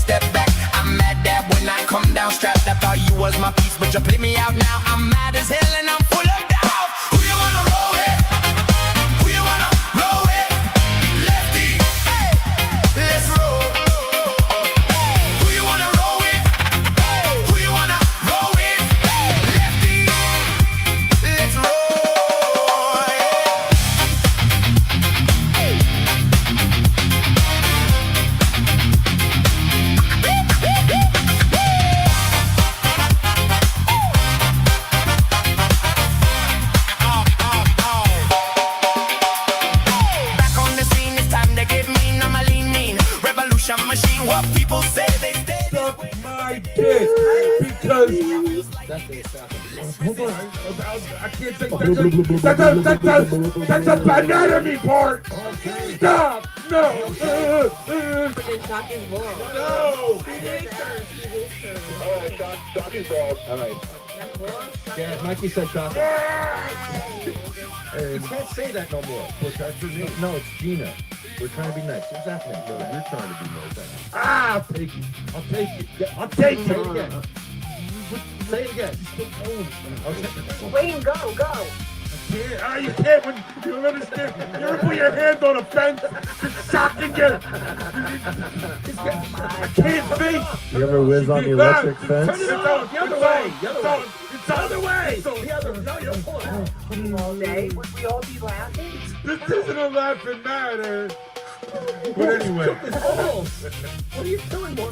step back. I'm mad that when I come down strapped, I thought you was my piece, but you play me out now. I'm mad as hell and I'm full of doubt. Who you wanna roll with? Who you wanna roll with? Lefty, hey, let's roll. Who you wanna roll with? Who you wanna roll with? Lefty, let's roll. Machine, what people say they stay. Suck my dick because hold on, I can't take that's a banana me part. Stop! No! All right. Yeah, Mikey said shot. You can't say that no more. That's her name. No, it's Gina. We're trying to be nice. What's happening? No, you're trying to be nice. Ah, I'll take it. I'll take it. I'll take it. Say it again. Say it again. Wayne, go. Yeah, you can't when you don't understand. You ever put your hand on a fence? It's shocking you. I can't think. You ever whiz on the electric fence? Turn it on. The other way. It's the other way. The other. No, you don't pull it out. All day. Would we all be laughing? This isn't a laughing matter. But anyway. What are you doing, boy?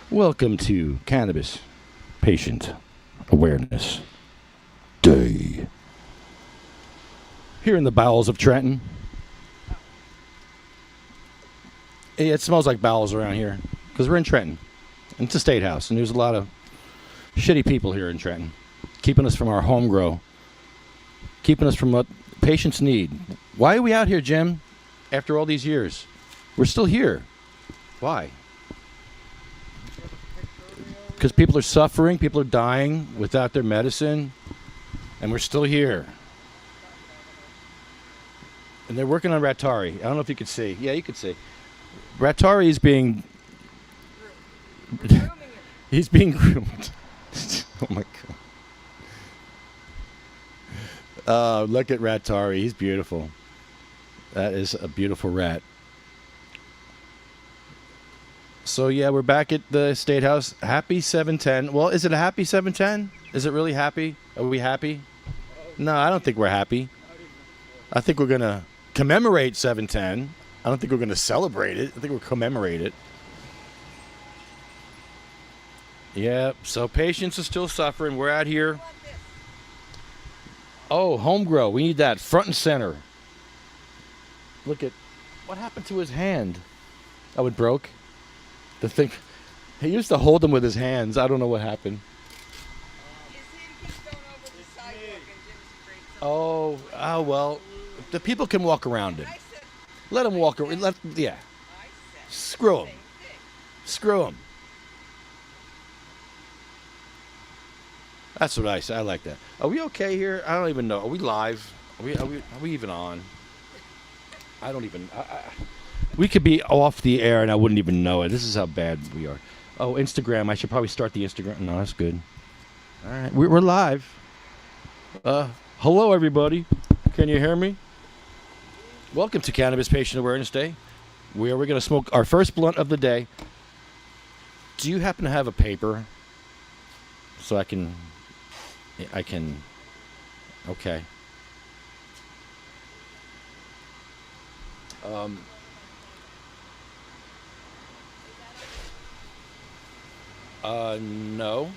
Welcome to Cannabis Patient Awareness Day. Here in the bowels of Trenton. Yeah, it smells like bowels around here because we're in Trenton. And it's a state house, and there's a lot of shitty people here in Trenton, keeping us from our home grow, keeping us from what patients need. Why are we out here, Jim, after all these years? We're still here. Why? Because people are suffering, people are dying without their medicine, and we're still here. And they're working on Ratari. I don't know if you could see. Yeah, you could see. Ratari is being... He's being groomed. Oh, my God. Look at Ratari. He's beautiful. That is a beautiful rat. So, yeah, we're back at the State House. Happy 710. Well, is it a happy 710? Is it really happy? Are we happy? No, I don't think we're happy. I think we're going to commemorate 710. I don't think we're going to celebrate it. I think we'll commemorate it. Yeah, so patients are still suffering. We're out here. Oh, home grow. We need that front and center. Look at what happened to his hand. Oh, it broke. The thing, he used to hold them with his hands. I don't know what happened. Oh, well, the people can walk around him. Let him walk around. Yeah. Screw him. Screw him. That's what I say. I like that. Are we okay here? I don't even know. Are we live? Are we even on? I don't even. We could be off the air and I wouldn't even know it. This is how bad we are. Oh, Instagram. I should probably start the Instagram. No, that's good. All right. We're live. Hello, everybody. Can you hear me? Welcome to Cannabis Patient Awareness Day. We're going to smoke our first blunt of the day. Do you happen to have a paper so I can... Okay. No.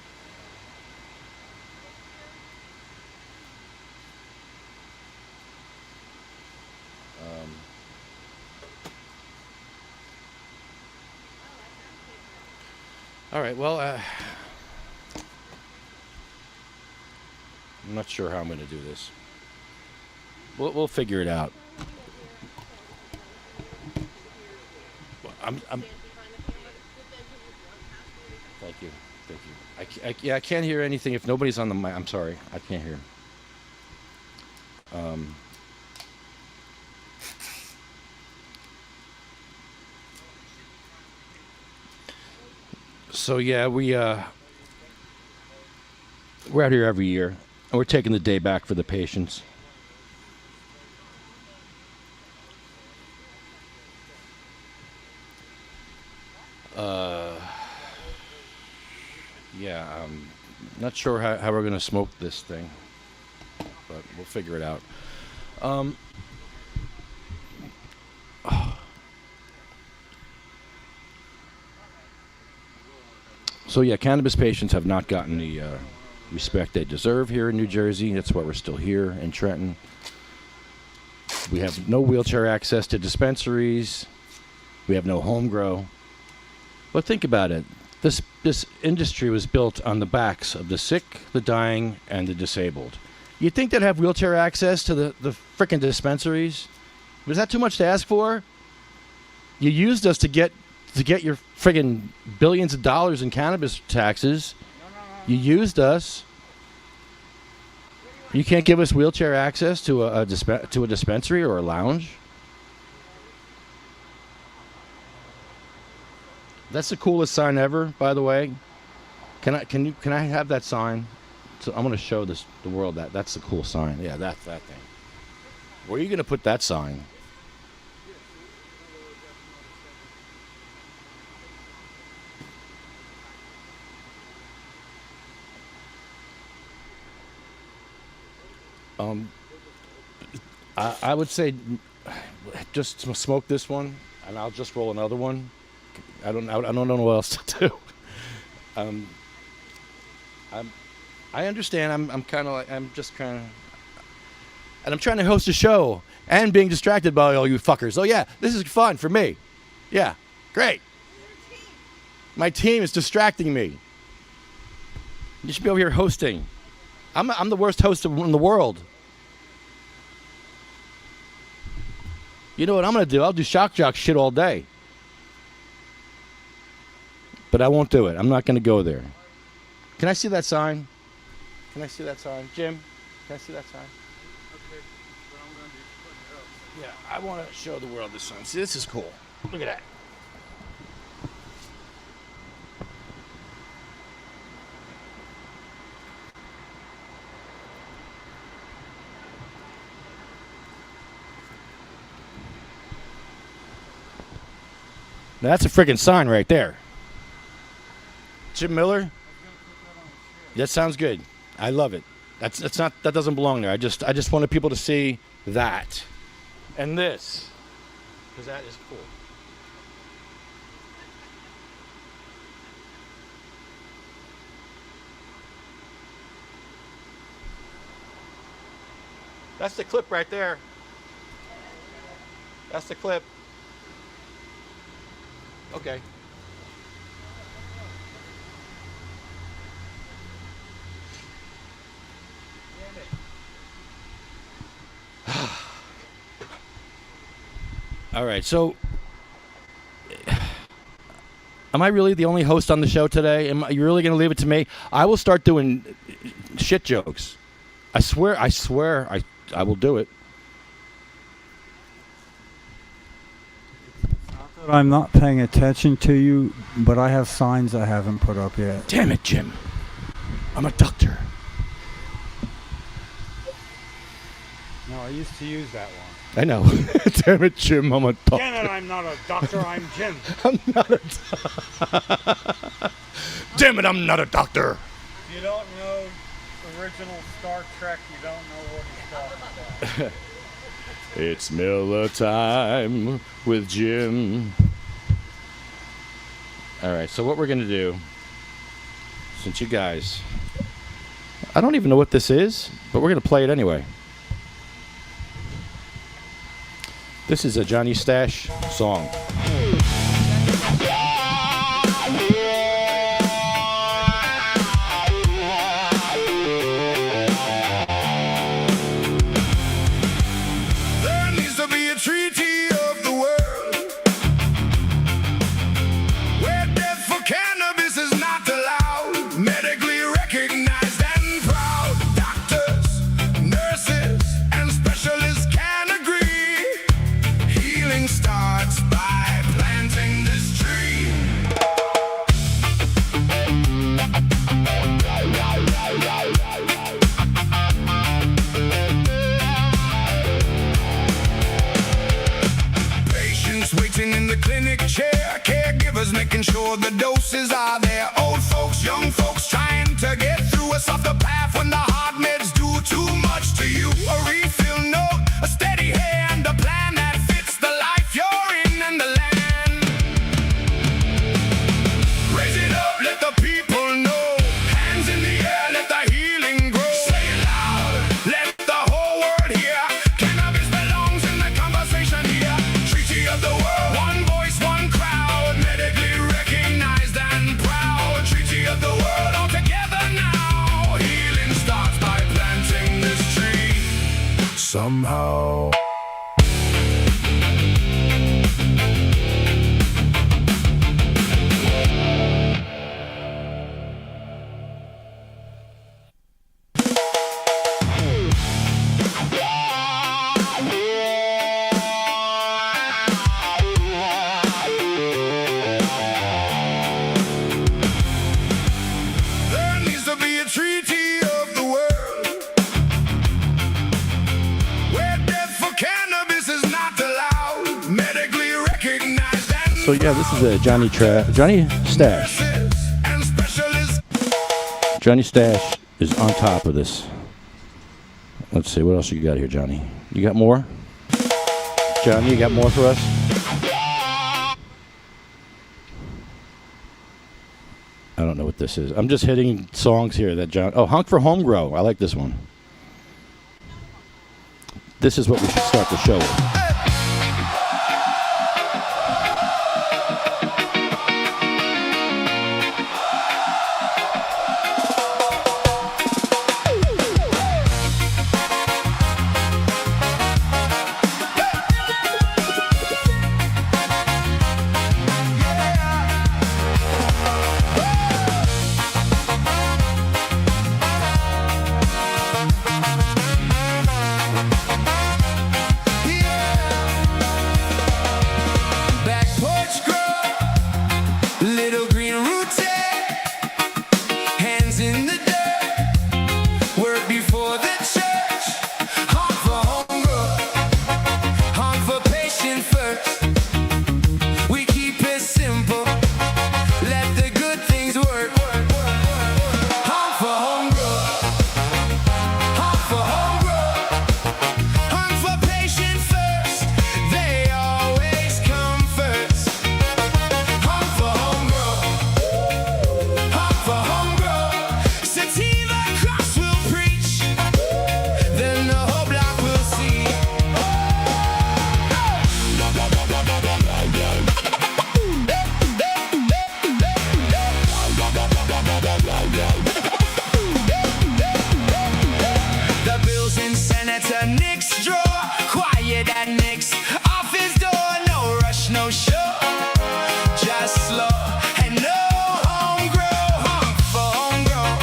All right, well, I'm not sure how I'm going to do this. We'll figure it out. I'm Thank you. I can't hear anything if nobody's on the mic. I'm sorry. I can't hear. So yeah, we're out here every year, and we're taking the day back for the patients. Yeah, I'm not sure how we're gonna smoke this thing, but we'll figure it out. So yeah, cannabis patients have not gotten the respect they deserve here in New Jersey. That's why we're still here in Trenton. We have no wheelchair access to dispensaries. We have no home grow. But think about it. This industry was built on the backs of the sick, the dying, and the disabled. You'd think they'd have wheelchair access to the frickin' dispensaries? Was that too much to ask for? You used us to get your friggin' billions of dollars in cannabis taxes. You used us. You can't give us wheelchair access to a dispensary or a lounge. That's the coolest sign ever, by the way. Can I have that sign? So I'm gonna show the world that's the cool sign. Yeah, that thing. Where are you gonna put that sign? I would say just smoke this one, and I'll just roll another one. I don't know what else to do. I understand. I'm just kind of, and I'm trying to host a show and being distracted by all you fuckers. Oh yeah, this is fun for me. Yeah, great. My team is distracting me. You should be over here hosting. I'm the worst host in the world. You know what I'm going to do? I'll do shock jock shit all day. But I won't do it. I'm not going to go there. Can I see that sign? Can I see that sign? Jim, can I see that sign? Okay, what I'm going to do is put it up. Yeah, I want to show the world this sign. See, this is cool. Look at that. Now, that's a freaking sign right there. Jim Miller? That sounds good. I love it. That doesn't belong there. I just wanted people to see that. And this. Because that is cool. That's the clip right there. That's the clip. Okay. All right, so am I really the only host on the show today? Are you really going to leave it to me? I will start doing shit jokes. I swear I will do it. Not that I'm not paying attention to you, but I have signs I haven't put up yet. Damn it, Jim. I'm a doctor. No, I used to use that one. I know. Damn it, Jim. I'm a doctor. Damn it, I'm not a doctor, I'm Jim. I'm not a Damn it, I'm not a doctor. If you don't know original Star Trek, you don't know what he's talking about. It's Miller time with Jim. All right, so what we're going to do, since you guys, I don't even know what this is, but we're going to play it anyway. This is a Johnny Stash song. There needs to be a treaty of the world where death for cannabis is not allowed. Medically recognized and proud. Doctors, nurses, and specialists can agree. Healing starts by planting this tree. the clinic chair. Caregivers making sure the doses are there. Old folks, young folks trying to get through us off the path when the hard meds do too much to you. A refill note, a steady hand, a plan that fits the life you're in and the land. Raise it up, let the people know. Hands in the air, let the healing grow. Say it loud, let the whole world hear. Cannabis belongs in the conversation here. Treaty of the world, one voice, one crowd. Medically recognized and proud. Treaty of the world, all together now. Healing starts by planting this tree. Somehow. There needs to be a treaty of the world where death for cannabis is not allowed. Medically recognized and So yeah, this is a Johnny Stash. and specialists. Johnny Stash is on top of this. Let's see, what else you got here, Johnny? You got more? Johnny, you got more for us? I don't know what this is. I'm just hitting songs here that John... Oh, Honk for Homegrow. I like this one. This is what we should start the show with. Back porch grow, little green roots, hands in the dirt, work before the church. Honk for homegrown, honk for patient first. We keep it simple, let the good things work. Honk for homegrown, honk for homegrown, honk for patient first. They always come first. Honk for homegrown, honk for homegrown. Sativa cross will preach, then the whole block will see. The bills in Senator Nick's drawer, quiet at Nick's office door. No rush, no show, just slow and no homegrown. Honk for homegrown,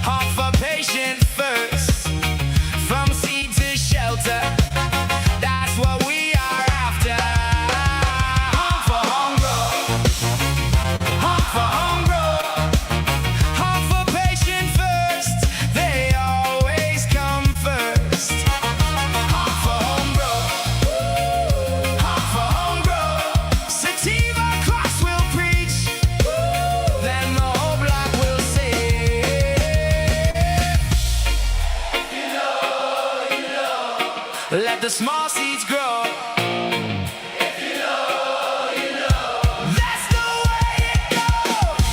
honk for patient first. From seed to shelter, that's what we are after. Honk for homegrown, honk for homegrown, honk for patient first. They always come first. Honk for homegrown, honk for homegrown. Sativa cross will preach, then the whole block will say. Let the small seeds grow. If you know, you know. That's the way it goes.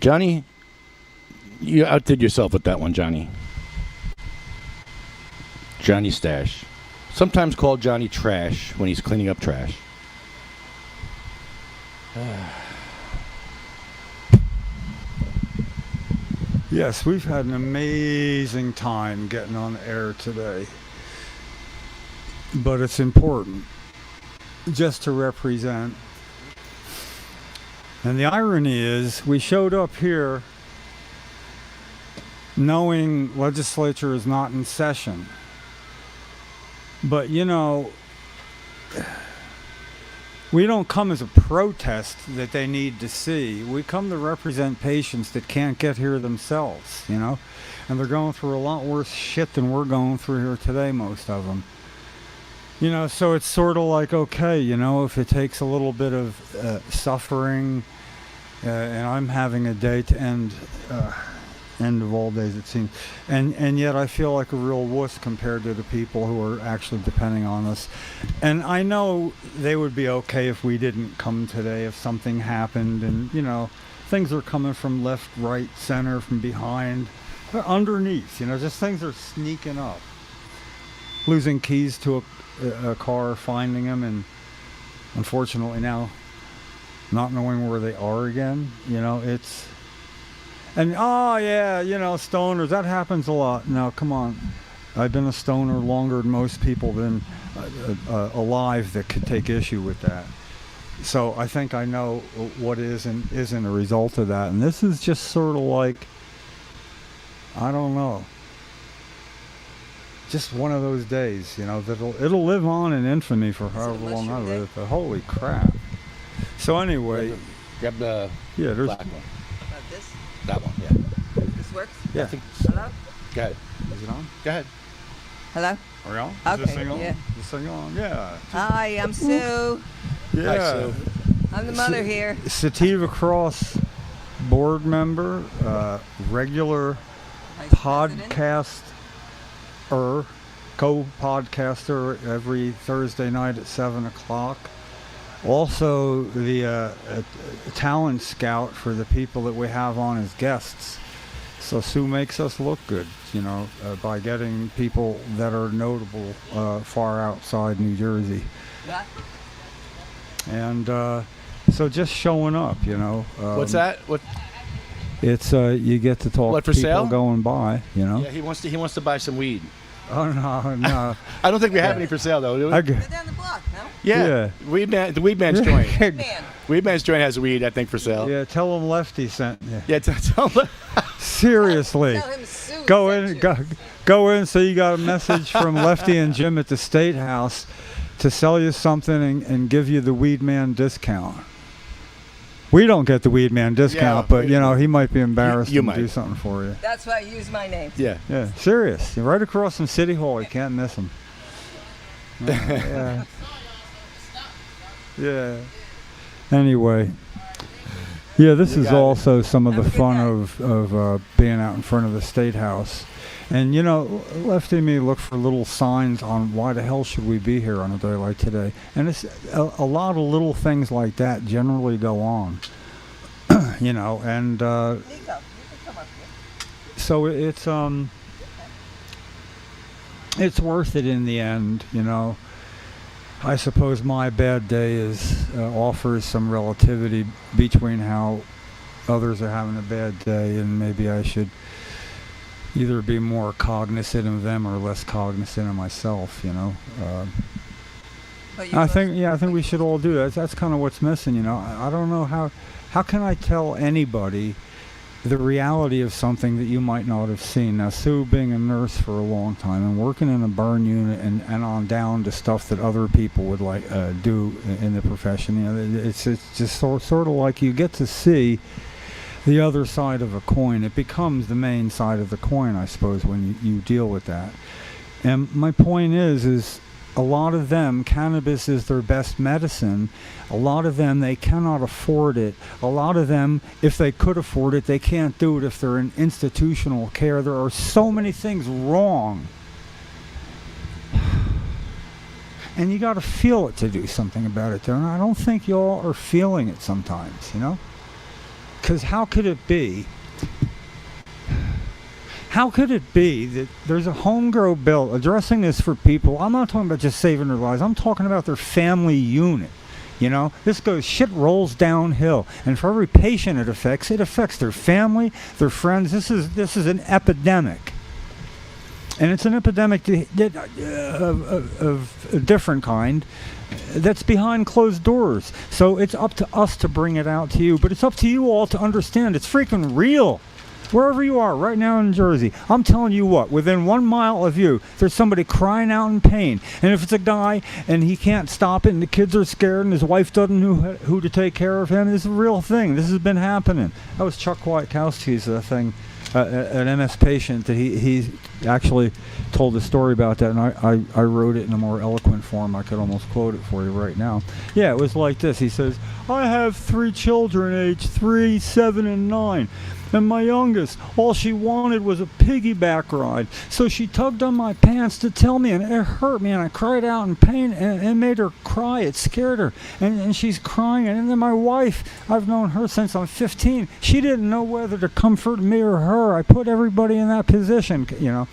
Johnny, you outdid yourself with that one, Johnny. Johnny Stash. Sometimes called Johnny Trash when he's cleaning up trash. Yes, we've had an amazing time getting on air today. But it's important just to represent. And the irony is, we showed up here knowing legislature is not in session. But, you know, we don't come as a protest that they need to see. We come to represent patients that can't get here themselves, you know? And they're going through a lot worse shit than we're going through here today, most of them. You know, so it's sort of like, okay, you know, if it takes a little bit of suffering, and I'm having a day to end of all days, it seems, and yet I feel like a real wuss compared to the people who are actually depending on us. And I know they would be okay if we didn't come today, if something happened, and you know, things are coming from left, right, center, from behind, underneath, you know, just things are sneaking up. Losing keys to a car, finding them, and unfortunately now not knowing where they are again, you know, it's... And, oh, yeah, you know, stoners, that happens a lot. Now, come on. I've been a stoner longer than most people been alive that could take issue with that. So I think I know what is and isn't a result of that. And this is just sort of like, I don't know, just one of those days, you know, it'll live on in infamy for however long I live. But holy crap. So anyway. Grab the there's black one. This? That one, yeah. This works? Yeah. I think Hello? Go ahead. Is it on? Go ahead. Hello? Are we on? Is Okay, this thing on? yeah. Is this thing on? Yeah. Hi, I'm Sue. Yeah. Hi, Sue. I'm the mother here. Sativa Cross board member, regular Vice President. co-podcaster every Thursday night at 7 o'clock. Also the talent scout for the people that we have on as guests. So Sue makes us look good, you know, by getting people that are notable far outside New Jersey. What? And so just showing up, you know. What's that? What? It's you get to talk What, to for people sale? going by, you know. Yeah, he wants to buy some weed. Oh no. I don't think we have any for sale though. Do we? I Go down the block, no? Yeah. The Weed Man's joint. Man. Weed Man's joint has weed, I think, for sale. Yeah, tell them Lefty sent you. Yeah, tell him. Seriously. Tell him Sue Go sent in, you. go in. So you got a message from Lefty and Jim at the State House to sell you something and give you the Weed Man discount. We don't get the Weed Man discount, but you know he might be embarrassed You to might. do something for you. That's why I use my name. Yeah. Yeah, serious. You're right across from City Hall. You can't miss him. Yeah. Yeah. Anyway. Yeah, this is got it. also some of Have the a good fun night. of being out in front of the State House. And, you know, Lefty and me look for little signs on why the hell should we be here on a day like today. And it's a lot of little things like that generally go on, you know, and Nico, you can come up here. so it's worth it in the end, you know. I suppose my bad day offers some relativity between how others are having a bad day, and maybe I should either be more cognizant of them or less cognizant of myself, you know. But you I must- think we should all do that. That's kind of what's missing, you know. I don't know how can I tell anybody the reality of something that you might not have seen. Now, Sue being a nurse for a long time and working in a burn unit and on down to stuff that other people would like do in the profession, you know, it's just sort of like you get to see the other side of a coin. It becomes the main side of the coin, I suppose, when you deal with that. And my point is a lot of them, cannabis is their best medicine. A lot of them, they cannot afford it. A lot of them, if they could afford it, they can't do it if they're in institutional care. There are so many things wrong. And you got to feel it to do something about it there. And I don't think y'all are feeling it sometimes, you know? Because how could it be that there's a home-grow bill addressing this for people? I'm not talking about just saving their lives. I'm talking about their family unit. You know, shit rolls downhill. And for every patient it affects their family, their friends. This is an epidemic. And it's an epidemic of a different kind that's behind closed doors. So it's up to us to bring it out to you. But it's up to you all to understand it's freaking real. Wherever you are right now in Jersey, I'm telling you what, within 1 mile of you, there's somebody crying out in pain. And if it's a guy and he can't stop it and the kids are scared and his wife doesn't know who to take care of him, this is a real thing. This has been happening. That was Chuck Kwiatkowski's thing, an MS patient that he actually told a story about that, and I wrote it in a more eloquent form. I could almost quote it for you right now. Yeah, it was like this. He says, I have 3 children aged 3, 7, and 9. And my youngest, all she wanted was a piggyback ride. So she tugged on my pants to tell me, and it hurt me, and I cried out in pain, and it made her cry. It scared her, and she's crying. And then my wife, I've known her since I'm 15. She didn't know whether to comfort me or her. I put everybody in that position, you know.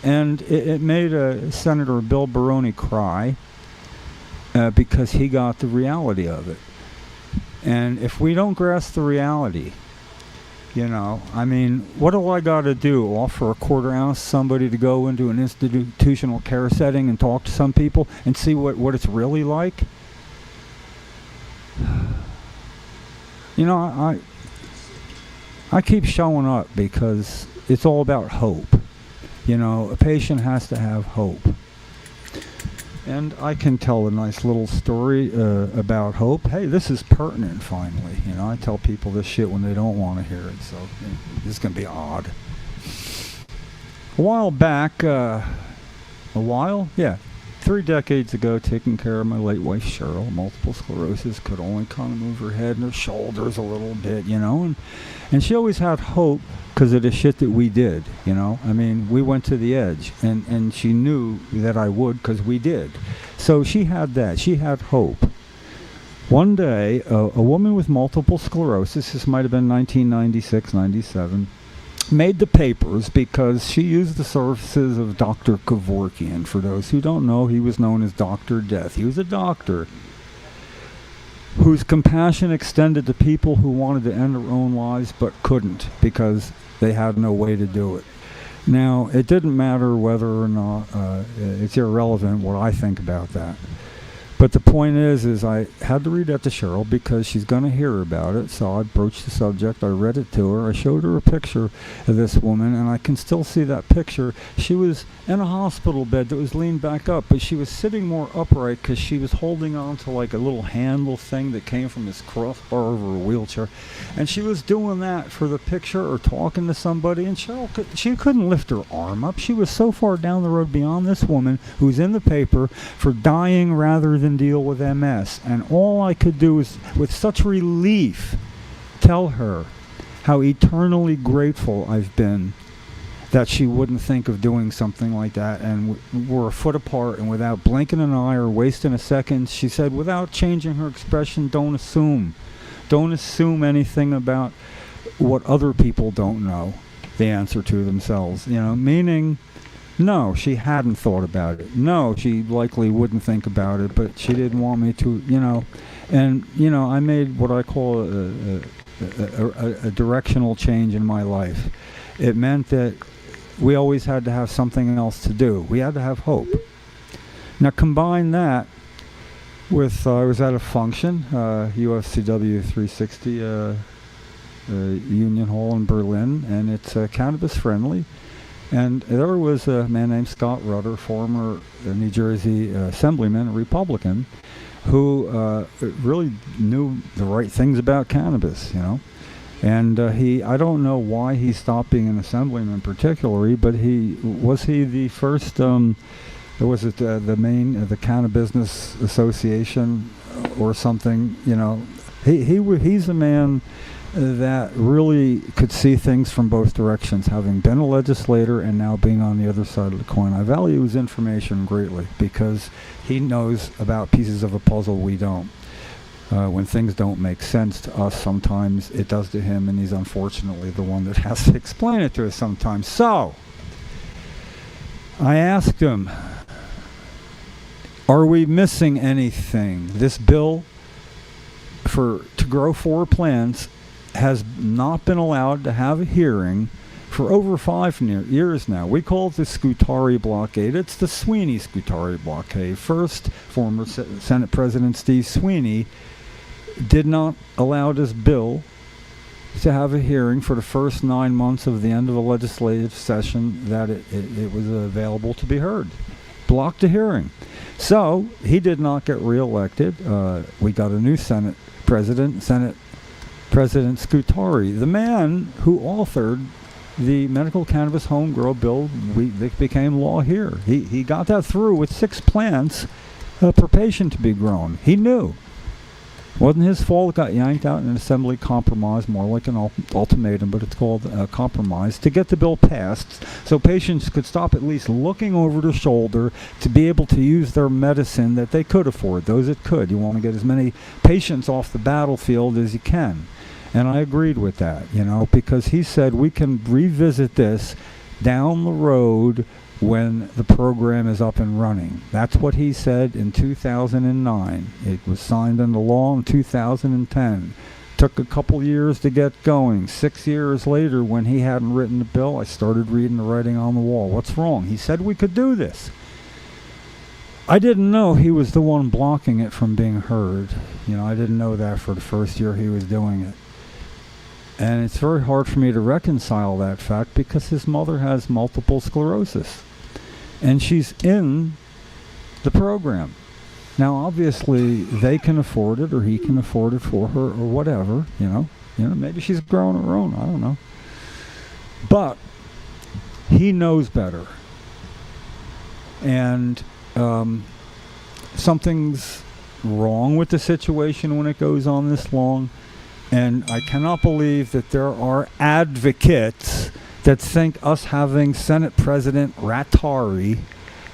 And it made Senator Bill Baroni cry because he got the reality of it. And if we don't grasp the reality, you know, I mean, what do I got to do? Offer a quarter ounce somebody to go into an institutional care setting and talk to some people and see what it's really like? You know, I keep showing up because it's all about hope. You know, a patient has to have hope. And I can tell a nice little story about hope. Hey, this is pertinent, finally. You know, I tell people this shit when they don't want to hear it, so this is going to be odd. A while back, 3 decades ago, taking care of my late wife, Cheryl, multiple sclerosis, could only kind of move her head and her shoulders a little bit, you know, and she always had hope because of the shit that we did, you know. I mean, we went to the edge, and she knew that I would because we did. So she had that. She had hope. One day, a woman with multiple sclerosis, this might have been 1996, 97, made the papers because she used the services of Dr. Kevorkian. For those who don't know, he was known as Dr. Death. He was a doctor whose compassion extended to people who wanted to end their own lives but couldn't because they had no way to do it. Now, it didn't matter whether or not, it's irrelevant what I think about that. But the point is I had to read that to Cheryl because she's going to hear about it. So I broached the subject. I read it to her. I showed her a picture of this woman, and I can still see that picture. She was in a hospital bed that was leaned back up, but she was sitting more upright because she was holding on to like a little handle thing that came from this crossbar over a wheelchair. And she was doing that for the picture or talking to somebody, and Cheryl she couldn't lift her arm up. She was so far down the road beyond this woman who's in the paper for dying rather than deal with MS. And all I could do was, with such relief, tell her how eternally grateful I've been that she wouldn't think of doing something like that. And we're a foot apart, and without blinking an eye or wasting a second, she said, without changing her expression, don't assume anything about what other people don't know the answer to themselves, you know, meaning no, she hadn't thought about it. No, she likely wouldn't think about it, but she didn't want me to, you know. And, you know, I made what I call a directional change in my life. It meant that we always had to have something else to do. We had to have hope. Now, combine that with, I was at a function, UFCW 360 Union Hall in Berlin, and it's cannabis friendly. And there was a man named Scott Rutter, former New Jersey assemblyman, a Republican, who really knew the right things about cannabis, you know. And I don't know why he stopped being an assemblyman particularly, but he the first, was it the Cannabis Business Association or something, you know. He's a man that really could see things from both directions, having been a legislator and now being on the other side of the coin. I value his information greatly because he knows about pieces of a puzzle we don't. When things don't make sense to us, sometimes it does to him, and he's unfortunately the one that has to explain it to us sometimes. So, I asked him, are we missing anything? This bill to grow 4 plants has not been allowed to have a hearing for over 5 years now. We call it the Scutari blockade. It's the Sweeney-Scutari blockade. First, former Senate President Steve Sweeney did not allow this bill to have a hearing for the first 9 months of the end of the legislative session that it was available to be heard. Blocked the hearing. So, he did not get reelected. We got a new Senate President Scutari, the man who authored the medical cannabis home grow bill that became law here. He got that through with 6 plants per patient to be grown. He knew. Wasn't his fault. It got yanked out in an assembly compromise, more like an ultimatum, but it's called a compromise, to get the bill passed so patients could stop at least looking over their shoulder to be able to use their medicine that they could afford, those that could. You want to get as many patients off the battlefield as you can. And I agreed with that, because he said we can revisit this down the road when the program is up and running. That's what he said in 2009. It was signed into law in 2010. Took a couple years to get going. 6 years later, when he hadn't written the bill, I started reading the writing on the wall. What's wrong? He said we could do this. I didn't know he was the one blocking it from being heard. I didn't know that for the first year he was doing it. And it's very hard for me to reconcile that fact because his mother has multiple sclerosis. And she's in the program. Now, obviously, they can afford it, or he can afford it for her, or whatever, maybe she's growing her own, I don't know. But he knows better. And something's wrong with the situation when it goes on this long. And I cannot believe that there are advocates that think us having Senate President Rattari,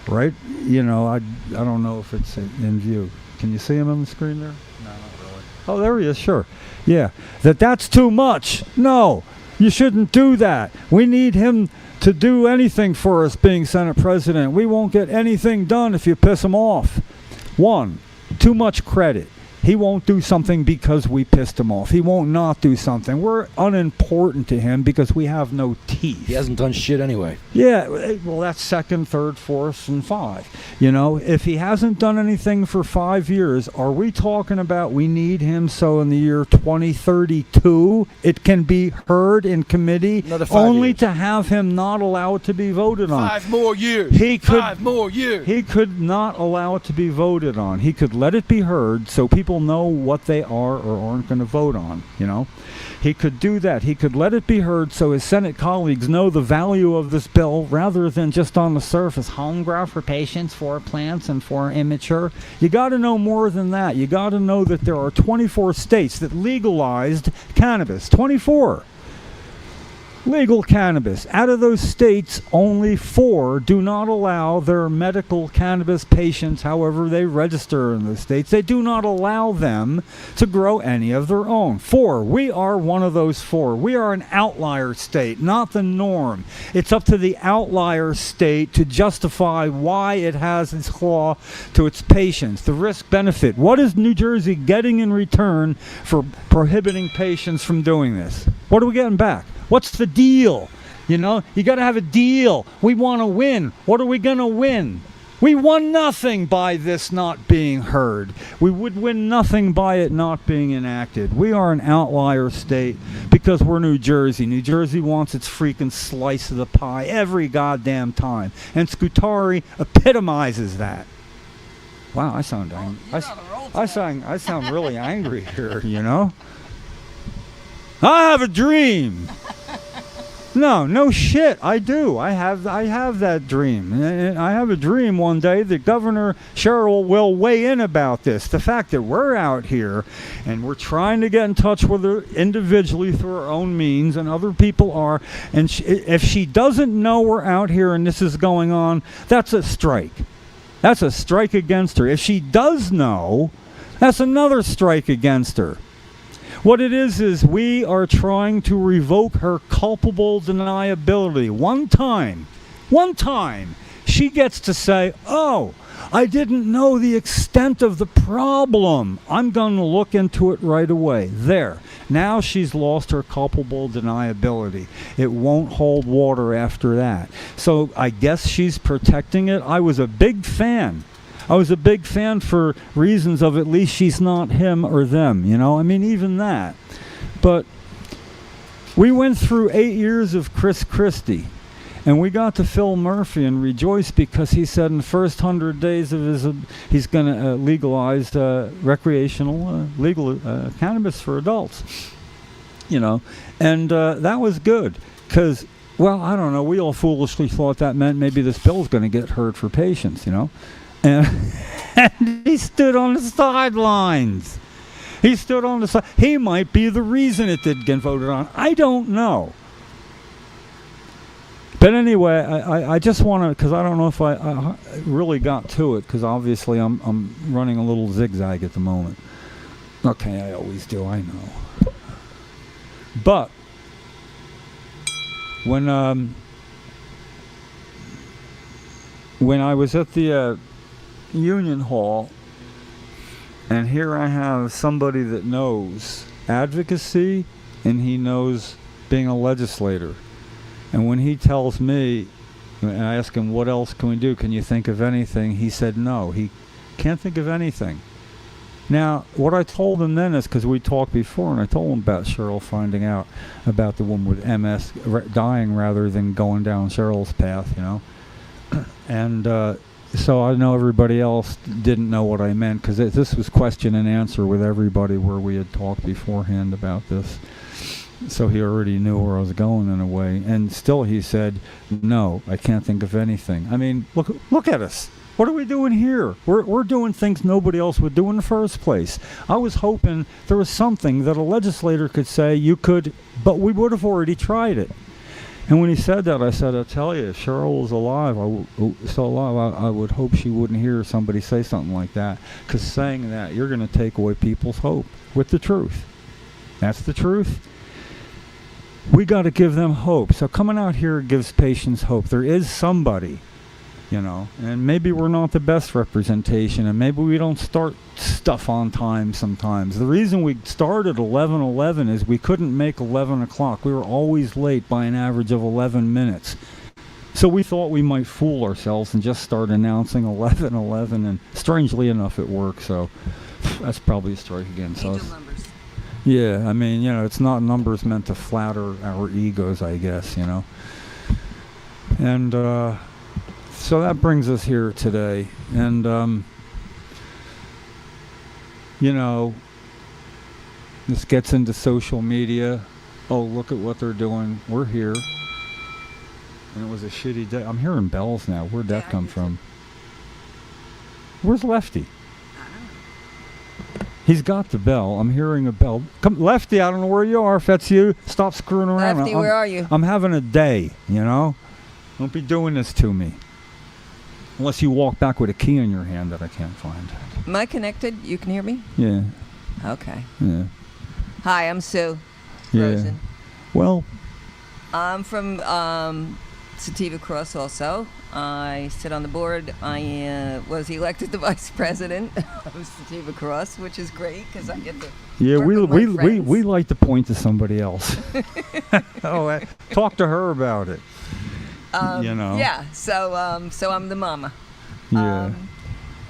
right? I don't know if it's in view. Can you see him on the screen there? No, not really. Oh, there he is, sure. Yeah, that's too much. No, you shouldn't do that. We need him to do anything for us being Senate President. We won't get anything done if you piss him off. 1, too much credit. He won't do something because we pissed him off. He won't not do something. We're unimportant to him because we have no teeth. He hasn't done shit anyway. Yeah, well, that's 2nd, 3rd, 4th, and 5. If he hasn't done anything for 5 years, are we talking about we need him so in the year 2032 it can be heard in committee? Another 5 only years. to have him not allow it to be voted on. 5 more years. 5 more years. He could not allow it to be voted on. He could let it be heard so people know what they are or aren't going to vote on, He could do that. He could let it be heard so his Senate colleagues know the value of this bill rather than just on the surface. Home grow for patients, for plants, and for immature. You got to know more than that. You got to know that there are 24 states that legalized cannabis. 24. Legal cannabis. Out of those states, only 4 do not allow their medical cannabis patients, however they register in those states, they do not allow them to grow any of their own. 4. We are one of those 4. We are an outlier state, not the norm. It's up to the outlier state to justify why it has its law to its patients. The risk-benefit. What is New Jersey getting in return for prohibiting patients from doing this? What are we getting back? What's the deal? You got to have a deal. We want to win. What are we going to win? We won nothing by this not being heard. We would win nothing by it not being enacted. We are an outlier state because we're New Jersey. New Jersey wants its freaking slice of the pie every goddamn time. And Scutari epitomizes that. Wow, I sound angry. I sound really angry here, I have a dream. No shit. I do. I have that dream. I have a dream one day that Governor Sherrill will weigh in about this. The fact that we're out here and we're trying to get in touch with her individually through our own means, and other people are, and if she doesn't know we're out here and this is going on, that's a strike. That's a strike against her. If she does know, That's another strike against her. What it is we are trying to revoke her culpable deniability. One time, she gets to say, oh, I didn't know the extent of the problem. I'm going to look into it right away. There. Now she's lost her culpable deniability. It won't hold water after that. So I guess she's protecting it. I was a big fan. For reasons of at least she's not him or them, you know? I mean, even that. But we went through 8 years of Chris Christie. And we got to Phil Murphy and rejoiced because he said in the first 100 days of his, he's going to legalize recreational legal cannabis for adults. You know, and that was good because, well, I don't know. We all foolishly thought that meant maybe this bill's going to get heard for patients, you know. And he stood on the sidelines. He might be the reason it didn't get voted on. I don't know. But anyway, I just want to, because I don't know if I really got to it, because obviously I'm running a little zigzag at the moment. Okay, I always do, I know. But when I was at the Union Hall, and here I have somebody that knows advocacy, and he knows being a legislator. And when he tells me, and I ask him, what else can we do? Can you think of anything? He said no. He can't think of anything. Now, what I told him then is, because we talked before, and I told him about Cheryl finding out about the woman with MS dying rather than going down Cheryl's path, you know. And so I know everybody else didn't know what I meant, because this was question and answer with everybody where we had talked beforehand about this. So he already knew where I was going in a way. And still he said, no, I can't think of anything. I mean, look at us. What are we doing here? We're doing things nobody else would do in the first place. I was hoping there was something that a legislator could say you could, but we would have already tried it. And when he said that, I said, I'll tell you, if Cheryl was alive, I would hope she wouldn't hear somebody say something like that. Because saying that, you're going to take away people's hope with the truth. That's the truth. We got to give them hope. So coming out here gives patients hope. There is somebody, you know, and maybe we're not the best representation, and maybe we don't start stuff on time sometimes. The reason we started 11:11 is we couldn't make 11 o'clock. We were always late by an average of 11 minutes. So we thought we might fool ourselves and just start announcing 11:11, and strangely enough it worked. So that's probably a strike against us. Yeah, I mean, you know, it's not numbers meant to flatter our egos, I guess, you know. And so that brings us here today. And, you know, this gets into social media. Oh, look at what they're doing. We're here. And it was a shitty day. I'm hearing bells now. Where'd that come from? Where's Lefty? He's got the bell. I'm hearing a bell. Come, Lefty, I don't know where you are. If that's you, stop screwing around. Lefty, where are you? I'm having a day, you know? Don't be doing this to me. Unless you walk back with a key in your hand that I can't find. Am I connected? You can hear me? Yeah. Okay. Yeah. Hi, I'm Sue. Yeah. Rosen. Well, I'm from Sativa Cross also. I sit on the board. I was elected the vice president of Sativa Cross, which is great because I get to work with my friends. we like to point to somebody else. Talk to her about it. You know. Yeah. So I'm the mama. Yeah.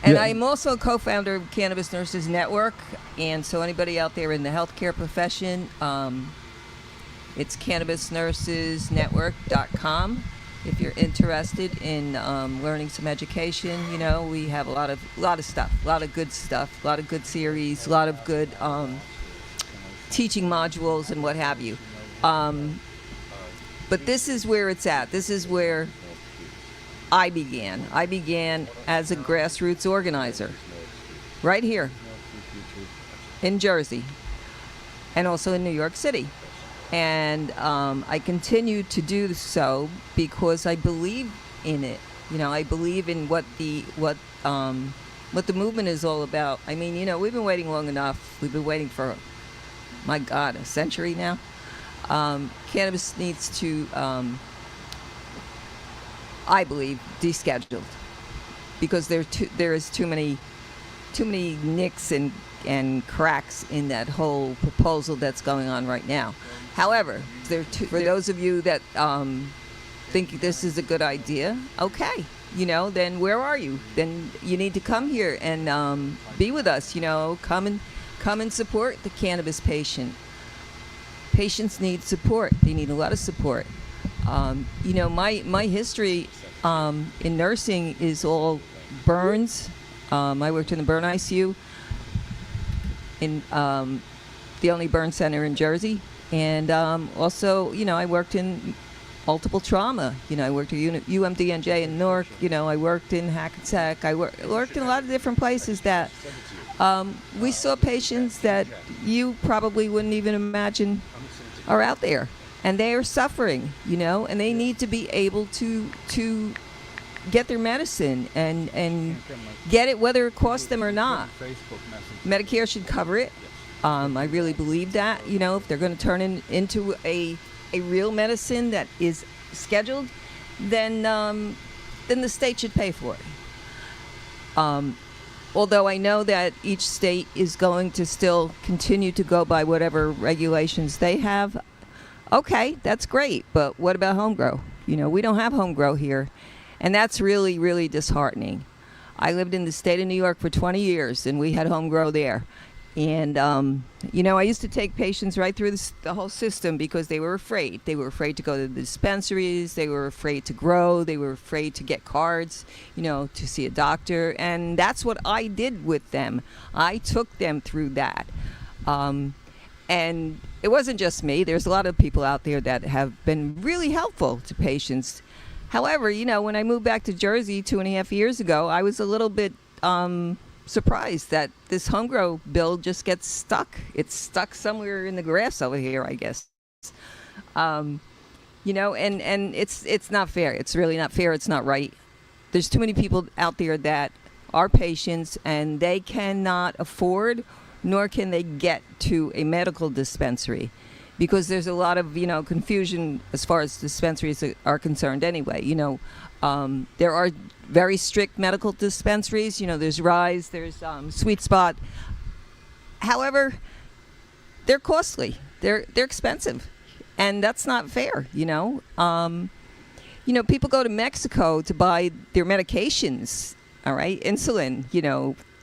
And Yeah. I'm also a co-founder of Cannabis Nurses Network. And so anybody out there in the healthcare profession, it's cannabisnursesnetwork.com. If you're interested in learning some education, you know, we have a lot of stuff, a lot of good stuff, a lot of good series, a lot of good teaching modules and what have you. But this is where it's at. This is where I began. I began as a grassroots organizer, right here in Jersey, and also in New York City. And I continue to do so because I believe in it. You know, I believe in what what the movement is all about. I mean, we've been waiting long enough. We've been waiting for, my God, a century now. Cannabis needs to, I believe, descheduled, because there is too many nicks and cracks in that whole proposal that's going on right now. However, for those of you that think this is a good idea, okay, then where are you? Then you need to come here and be with us. Come and support the cannabis patient. Patients need support. They need a lot of support. My history in nursing is all burns. I worked in the burn ICU in the only burn center in Jersey, and also, I worked in multiple trauma. I worked at UMDNJ in Newark. I worked in Hackensack. I worked in a lot of different places that we saw patients that you probably wouldn't even imagine are out there, and they are suffering, and they need to be able to get their medicine and get it whether it costs them or not. Medicare should cover it. I really believe that, if they're going to turn it into a real medicine that is scheduled, then the state should pay for it. Although I know that each state is going to still continue to go by whatever regulations they have. Okay, that's great, but what about home grow? We don't have home grow here, and that's really, really disheartening. I lived in the state of New York for 20 years, and we had home grow there. And, I used to take patients right through the whole system because they were afraid. They were afraid to go to the dispensaries. They were afraid to grow. They were afraid to get cards, to see a doctor. And that's what I did with them. I took them through that. And it wasn't just me. There's a lot of people out there that have been really helpful to patients. However, when I moved back to Jersey 2.5 years ago, I was a little bit surprised that this home grow bill just gets stuck. It's stuck somewhere in the grass over here, I guess. And it's not fair. It's really not fair. It's not right. There's too many people out there that are patients, and they cannot afford, nor can they get to a medical dispensary, because there's a lot of confusion as far as dispensaries are concerned anyway. There are very strict medical dispensaries. There's Rise, there's Sweet Spot. However, they're costly. They're expensive, and that's not fair. People go to Mexico to buy their medications. All right, insulin.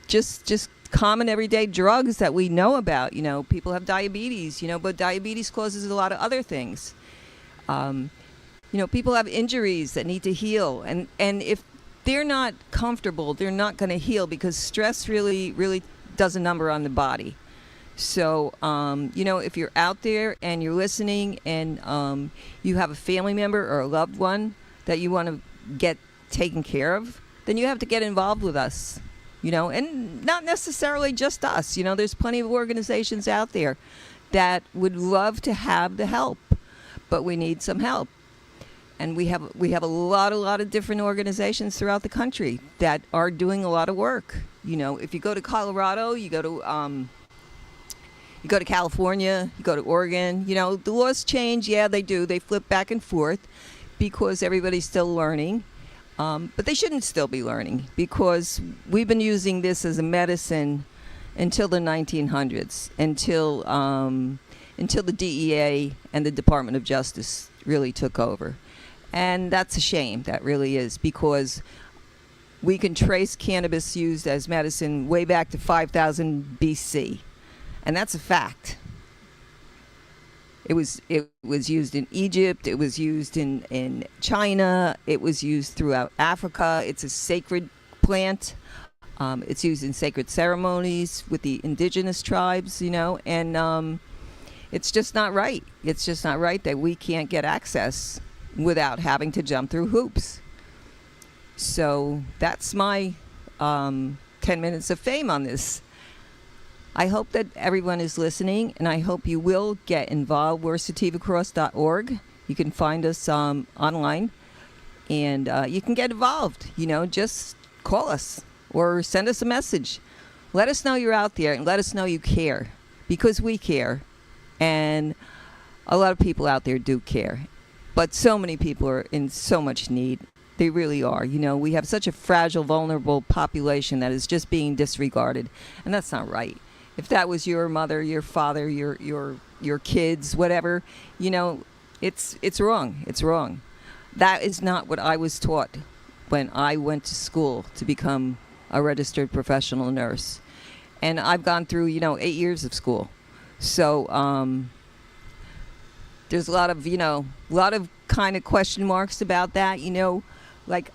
Just common everyday drugs that we know about. People have diabetes. But diabetes causes a lot of other things. People have injuries that need to heal, and if they're not comfortable, they're not going to heal, because stress really, really does a number on the body. So, if you're out there and you're listening, and you have a family member or a loved one that you want to get taken care of, then you have to get involved with us. And not necessarily just us. There's plenty of organizations out there that would love to have the help, but we need some help. And we have a lot of different organizations throughout the country that are doing a lot of work. If you go to Colorado, you go to California, you go to Oregon. The laws change. Yeah, they do. They flip back and forth because everybody's still learning. But they shouldn't still be learning, because we've been using this as a medicine until the 1900s, until the DEA and the Department of Justice really took over. And that's a shame. That really is, because we can trace cannabis used as medicine way back to 5000 BC. And that's a fact. It was used in Egypt. It was used in China. It was used throughout Africa. It's a sacred plant. It's used in sacred ceremonies with the indigenous tribes, and it's just not right. It's just not right that we can't get access without having to jump through hoops. So that's my 10 minutes of fame on this. I hope that everyone is listening, and I hope you will get involved. We're sativacross.org. You can find us online, and you can get involved. Just call us. or send us a message. Let us know you're out there and let us know you care, because we care. And a lot of people out there do care. But so many people are in so much need. They really are. You know, we have such a fragile, vulnerable population that is just being disregarded. And that's not right. If that was your mother, your father, your kids, whatever, you know, it's wrong. It's wrong. That is not what I was taught when I went to school to become a registered professional nurse. And I've gone through, 8 years of school. So there's a lot of kind of question marks about that, like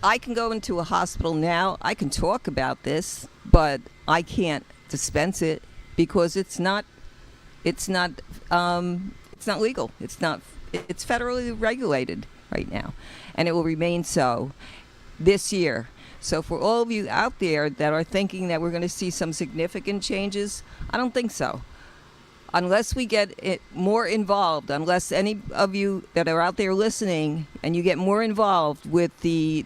I can go into a hospital now, I can talk about this, but I can't dispense it because it's not legal. It's federally regulated right now, and it will remain so this year. So for all of you out there that are thinking that we're going to see some significant changes, I don't think so. Unless we get it more involved, unless any of you that are out there listening and you get more involved with the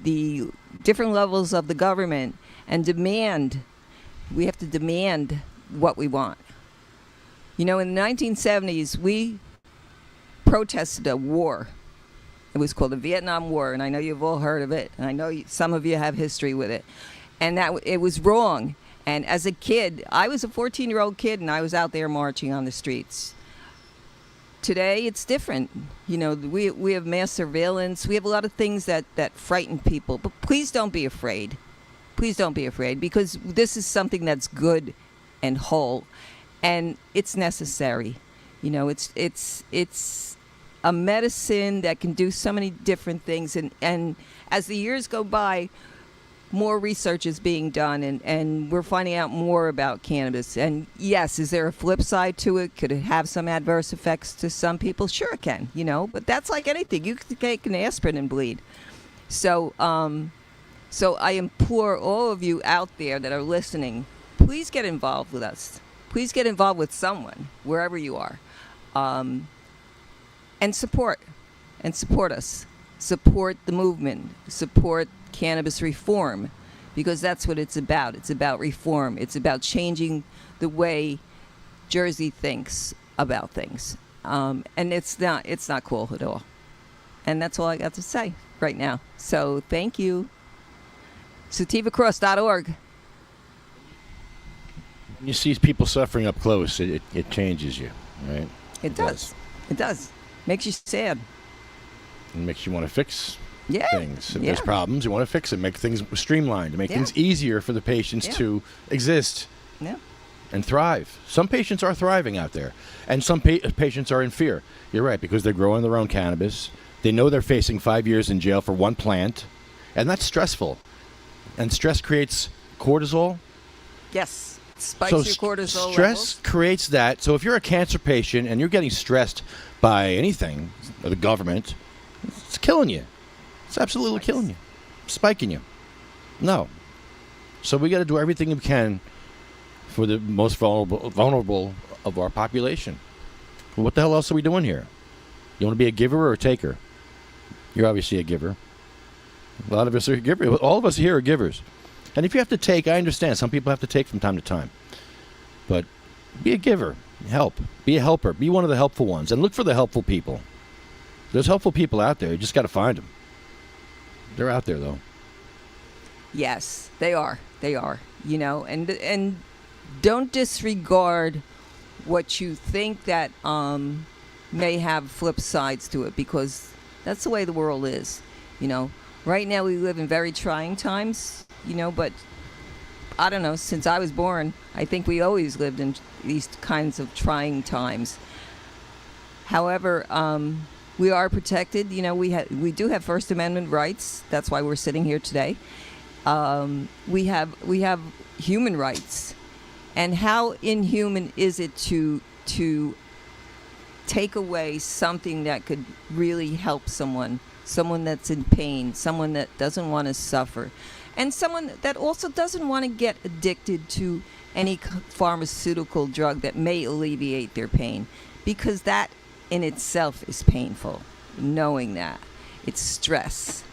different levels of the government and we have to demand what we want. In the 1970s, we protested a war. It was called the Vietnam War, and I know you've all heard of it, and I know some of you have history with it. And that it was wrong. And as a kid, I was a 14-year-old kid, and I was out there marching on the streets. Today, it's different. We have mass surveillance. We have a lot of things that frighten people. But please don't be afraid. Please don't be afraid, because this is something that's good and whole, and it's necessary. It's a medicine that can do so many different things. And as the years go by, more research is being done, and we're finding out more about cannabis. And yes, is there a flip side to it? Could it have some adverse effects to some people? Sure it can, but that's like anything. You can take an aspirin and bleed. So I implore all of you out there that are listening, please get involved with us. Please get involved with someone, wherever you are. And support us. Support the movement. Support cannabis reform, because that's what it's about. It's about reform. It's about changing the way Jersey thinks about things. And it's not cool at all. And that's all I got to say right now. So thank you. SativaCross.org. When you see people suffering up close, it changes you, right? It does. It does. Makes you sad. It makes you want to fix things. If Yeah. there's problems, you want to fix it, make things streamlined, make things easier for the patients to exist and thrive. Some patients are thriving out there, and some patients are in fear. You're right, because they're growing their own cannabis. They know they're facing 5 years in jail for one plant, and that's stressful. And stress creates cortisol. Yes. Spikes So your cortisol stress levels. creates that. So if you're a cancer patient and you're getting stressed by anything, or the government, it's killing you. It's absolutely killing you. Spiking you. No. So we got to do everything we can for the most vulnerable of our population. What the hell else are we doing here? You want to be a giver or a taker? You're obviously a giver. A lot of us are givers. All of us here are givers. And if you have to take, I understand. Some people have to take from time to time. But be a giver. Help. Be a helper. Be one of the helpful ones. And look for the helpful people. There's helpful people out there. You just got to find them. They're out there, though. Yes, they are. They are. And don't disregard what you think that may have flip sides to it, because that's the way the world is. Right now we live in very trying times, but I don't know, since I was born, I think we always lived in these kinds of trying times. However, we are protected. We do have First Amendment rights. That's why we're sitting here today. We have human rights. And how inhuman is it to take away something that could really help someone that's in pain, someone that doesn't want to suffer, and someone that also doesn't want to get addicted to any pharmaceutical drug that may alleviate their pain, because that in itself is painful, knowing that. It's stress,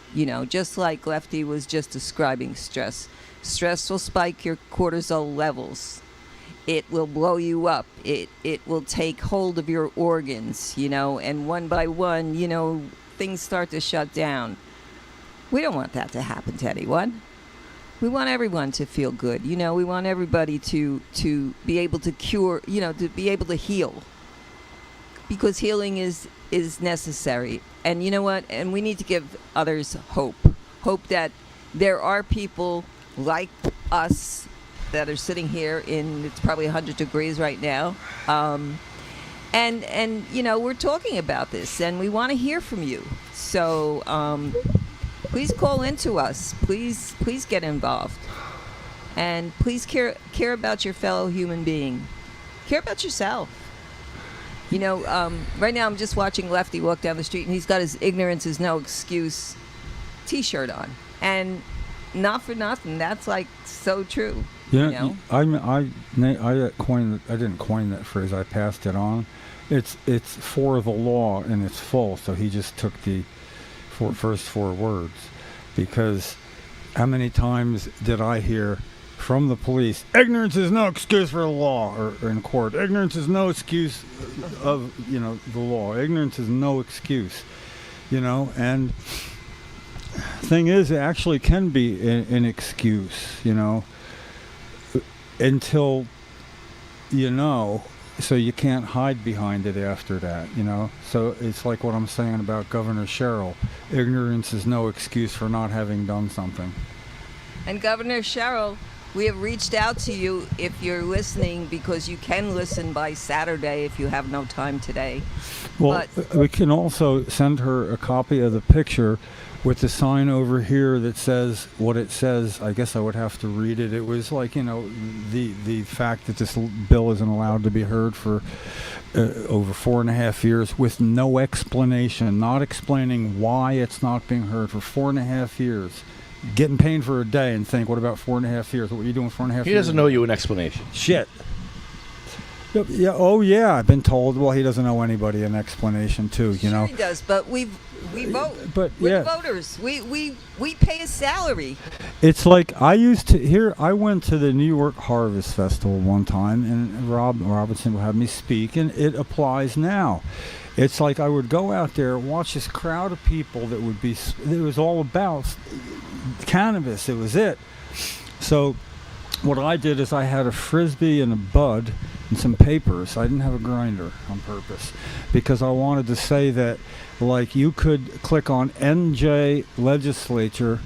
just like Lefty was just describing stress. Stress will spike your cortisol levels. It will blow you up. It will take hold of your organs, and one by one, things start to shut down. We don't want that to happen to anyone. We want everyone to feel good. We want everybody to be able to cure, to be able to heal. Because healing is necessary. And you know what? And we need to give others hope. Hope that there are people like us that are sitting here it's probably 100 degrees right now. And we're talking about this, and we want to hear from you. So please call into us. Please get involved. And please care about your fellow human being. Care about yourself. Right now I'm just watching Lefty walk down the street, and he's got his "Ignorance is no excuse" T-shirt on, and not for nothing, that's like so true. Yeah, I didn't coin that phrase. I passed it on. It's for the law and it's full. So he just took the first 4 words, because how many times did I hear from the police, ignorance is no excuse for the law, or in court, ignorance is no excuse of, the law. Ignorance is no excuse, and thing is, it actually can be an excuse, until so you can't hide behind it after that, So it's like what I'm saying about Governor Sherrill. Ignorance is no excuse for not having done something. And Governor Sherrill, we have reached out to you if you're listening, because you can listen by Saturday if you have no time today. Well, we can also send her a copy of the picture with the sign over here that says what it says. I guess I would have to read it. It was like, the fact that this bill isn't allowed to be heard for over 4.5 years with no explanation, not explaining why it's not being heard for 4.5 years. Getting paid for a day and think, what about 4.5 years? What were you doing 4.5 years? He doesn't know you an explanation. Shit. Yeah. Oh, yeah. I've been told. Well, he doesn't know anybody an explanation too. Sure he does, but we vote. But we're yeah, the voters. We pay a salary. it's like I went to the New York Harvest Festival one time, and Rob Robinson had me speak, and it applies now. It's like I would go out there and watch this crowd of people that would be. It was all about cannabis. It was it. So what I did is I had a Frisbee and a bud and some papers. I didn't have a grinder on purpose, because I wanted to say that, like, you could click on NJ legislature.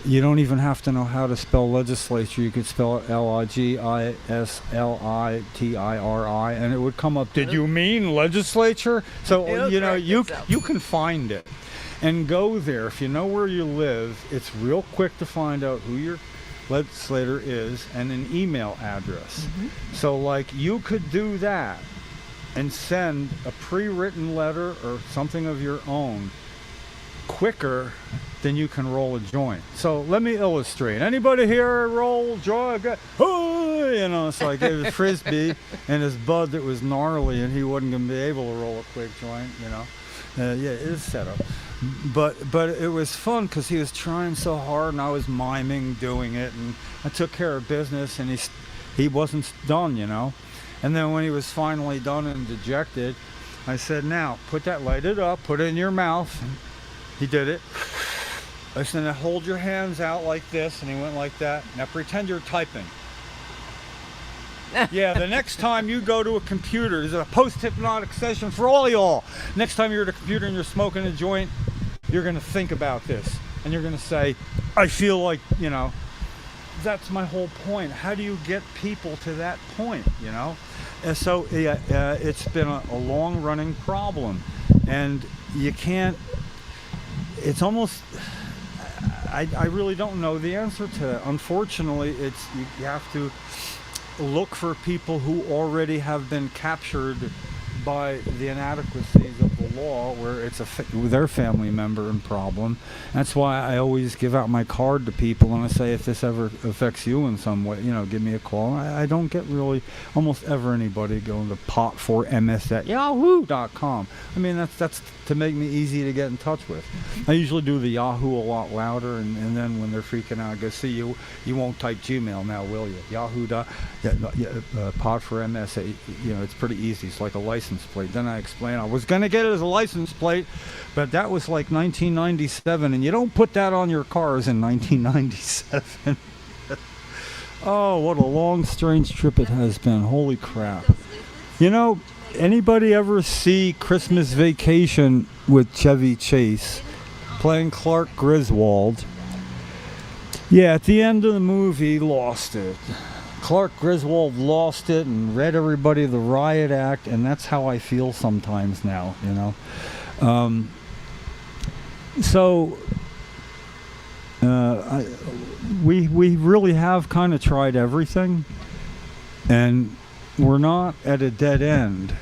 You don't even have to know how to spell legislature. You could spell it LIGISLITIRI, and it would come up. Did you mean legislature? So you can find it and go there. If you know where you live, it's real quick to find out who your legislator is and an email address. Mm-hmm. So like you could do that and send a pre-written letter or something of your own quicker than you can roll a joint. So let me illustrate. Anybody here roll joint? Oh, it's like it was Frisbee and his bud that was gnarly, and he wasn't going to be able to roll a quick joint, Yeah, it is set up. But it was fun because he was trying so hard, and I was miming doing it, and I took care of business, and he wasn't done, And then when he was finally done and dejected, I said, now, light it up, put it in your mouth. And he did it. I said, now hold your hands out like this, and he went like that. Now pretend you're typing. Yeah, the next time you go to a computer, there's a post-hypnotic session for all y'all. Next time you're at a computer and you're smoking a joint, you're going to think about this. And you're going to say, I feel like, that's my whole point. How do you get people to that point, And so it's been a long-running problem. And you can't, it's almost, I really don't know the answer to that. Unfortunately, you have to look for people who already have been captured by the inadequacies of the law, where it's their family member and problem. That's why I always give out my card to people, and I say, if this ever affects you in some way, give me a call. I don't get really almost ever anybody going to pot4ms@yahoo.com. I mean, that's to make me easy to get in touch with. I usually do the Yahoo a lot louder, and then when they're freaking out, I go, see, you won't type Gmail now, will you? Yahoo. Pot4ms. It's pretty easy. It's like a license plate. Then I explain I was going to get it as a license plate, but that was like 1997, and you don't put that on your cars in 1997. Oh, what a long, strange trip it has been. Holy crap. Anybody ever see Christmas Vacation with Chevy Chase playing Clark Griswold? Yeah, at the end of the movie, lost it. Clark Griswold lost it and read everybody the riot act, and that's how I feel sometimes now, we really have kind of tried everything, and we're not at a dead end.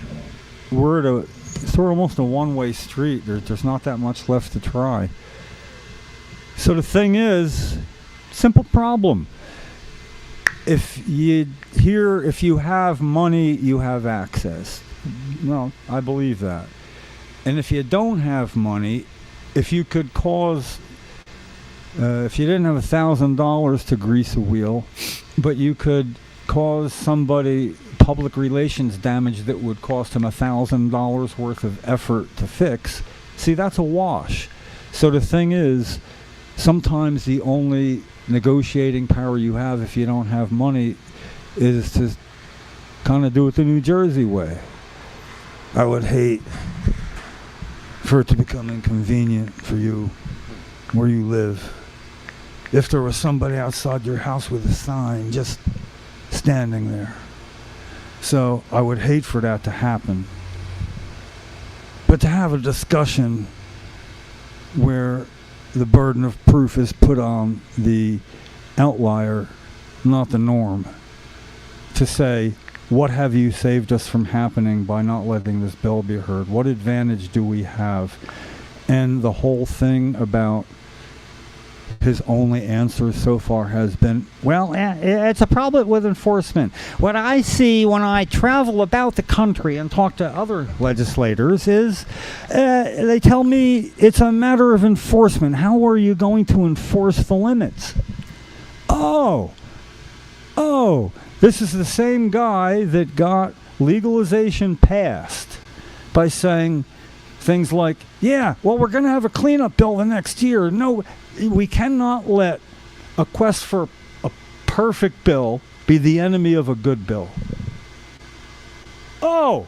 We're at sort of almost a one-way street. There's not that much left to try. So the thing is, simple problem. If you have money, you have access. Well, I believe that. And if you don't have money, if you could cause, if you didn't have $1,000 to grease a wheel, but you could cause somebody public relations damage that would cost him $1,000 worth of effort to fix, see, that's a wash. So the thing is, sometimes the only negotiating power you have if you don't have money is to kind of do it the New Jersey way. I would hate for it to become inconvenient for you where you live. If there was somebody outside your house with a sign just standing there. So I would hate for that to happen. But to have a discussion where the burden of proof is put on the outlier, not the norm, to say, what have you saved us from happening by not letting this bill be heard? What advantage do we have? And the whole thing about his only answer so far has been, well, it's a problem with enforcement. What I see when I travel about the country and talk to other legislators is they tell me it's a matter of enforcement. How are you going to enforce the limits? Oh, this is the same guy that got legalization passed by saying things like, yeah, well, we're going to have a cleanup bill the next year. No, we cannot let a quest for a perfect bill be the enemy of a good bill. Oh,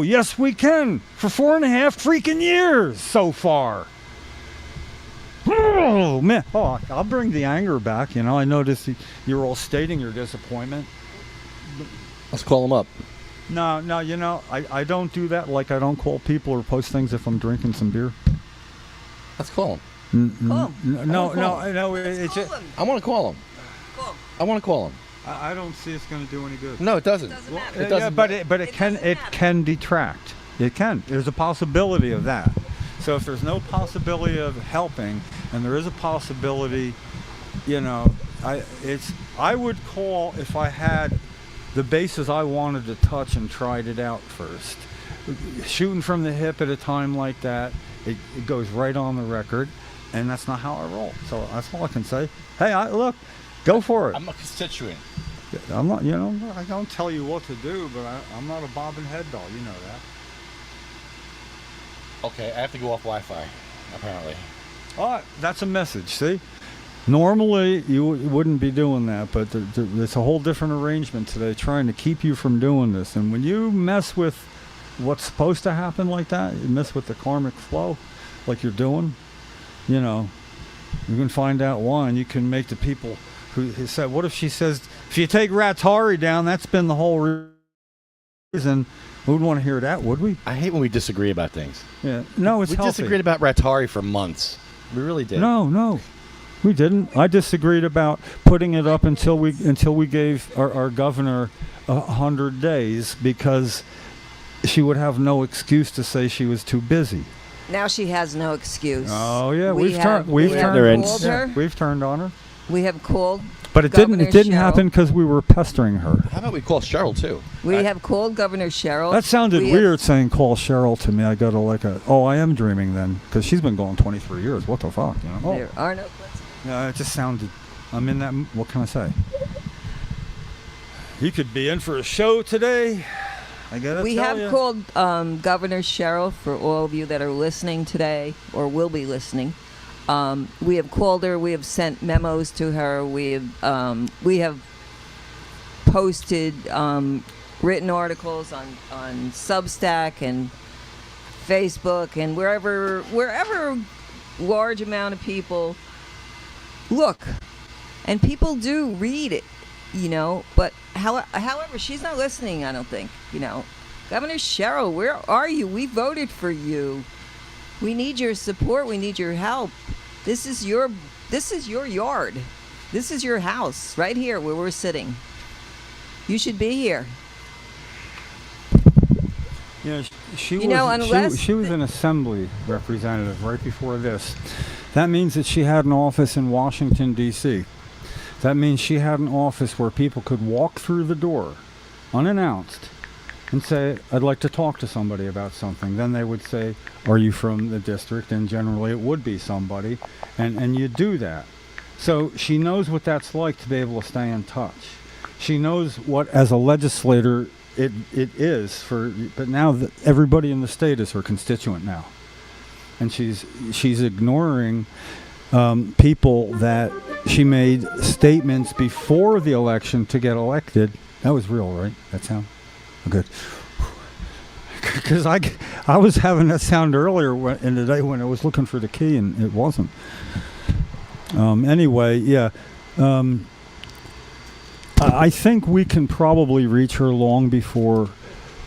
yes, we can. For 4.5 freaking years so far. Oh, man. Oh, I'll bring the anger back. I noticed you're all stating your disappointment. Let's call him up. No, I don't do that. Like, I don't call people or post things if I'm drinking some beer. Let's call him. No. It's Call him. I want to call him. Call him. I want to call him. I don't see it's going to do any good. No, it doesn't. Doesn't matter. It doesn't. But it can detract. It can. There's a possibility of that. So if there's no possibility of helping, and there is a possibility, I would call if I had the bases I wanted to touch and tried it out first. Shooting from the hip at a time like that, it goes right on the record, and that's not how I roll. So that's all I can say. Hey, look, go for it. I'm a constituent. I'm not, I don't tell you what to do, but I'm not a bob and head doll. You know that. Okay, I have to go off Wi-Fi, apparently. All right, that's a message, see? Normally, you wouldn't be doing that, but it's a whole different arrangement today trying to keep you from doing this. And when you mess with what's supposed to happen like that, you mess with the karmic flow like you're doing, you can find out why, and you can make the people who said, what if she says, if you take Rattari down, that's been the whole reason. We wouldn't want to hear that, would we? I hate when we disagree about things. Yeah. No, it's we healthy. disagreed about Rattari for months. We really did. No, we didn't. I disagreed about putting it up until we gave our governor 100 days, because she would have no excuse to say she was too busy. Now she has no excuse. Oh yeah, We we've have called her. We've turned on her. We have called. But it Governor didn't Cheryl. happen because we were pestering her. How about we call Cheryl too? We have called Governor Cheryl. That sounded We weird saying call Cheryl to me. I go to like I am dreaming then, because she's been going 23 years. What the fuck, you know? There are no questions. Yeah, it just sounded. I'm in that. What can I say? You could be in for a show today. I gotta We tell have ya. called Governor Cheryl for all of you that are listening today or will be listening. We have called her. We have sent memos to her. We have posted written articles on Substack and Facebook and wherever large amount of people look, and people do read it, you know. But however, she's not listening. I don't think, you know. Governor Cheryl, where are you? We voted for you. We need your support. We need your help. This is your yard. This is your house right here where we're sitting. You should be here. Yeah, she You know, was. unless she was an assembly representative right before this. That means that she had an office in Washington D.C. That means she had an office where people could walk through the door, unannounced, and say, "I'd like to talk to somebody about something." Then they would say, "Are you from the district?" And generally, it would be somebody, and you do that. So she knows what that's like to be able to stay in touch. She knows what, as a legislator, it is for. But now everybody in the state is her constituent now, and she's ignoring people that she made statements before the election to get elected. That was real, right? That sound good. Because I was having that sound earlier in the day when I was looking for the key and it wasn't. Anyway, yeah. I think we can probably reach her long before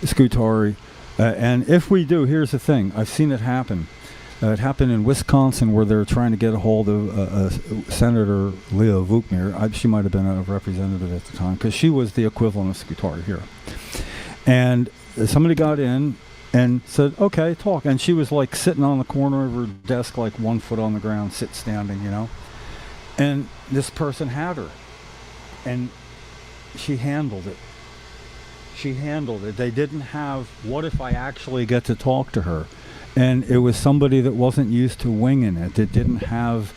Scutari. And if we do, here's the thing. I've seen it happen. It happened in Wisconsin where they were trying to get a hold of Senator Leah Vukmir. She might have been a representative at the time because she was the equivalent of Scutari here. And somebody got in and said, "Okay, talk." And she was like sitting on the corner of her desk, like 1 foot on the ground, standing, you know. And this person had her. And she handled it. They didn't have, what if I actually get to talk to her? And it was somebody that wasn't used to winging it, that didn't have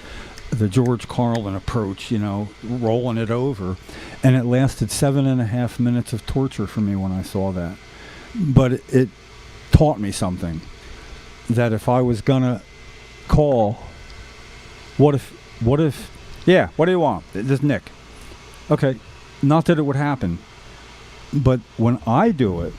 the George Carlin approach, you know, rolling it over. And it lasted 7.5 minutes of torture for me when I saw that. But it taught me something, that if I was gonna call, what if, yeah, what do you want? This is Nick. Okay, not that it would happen, but when I do it,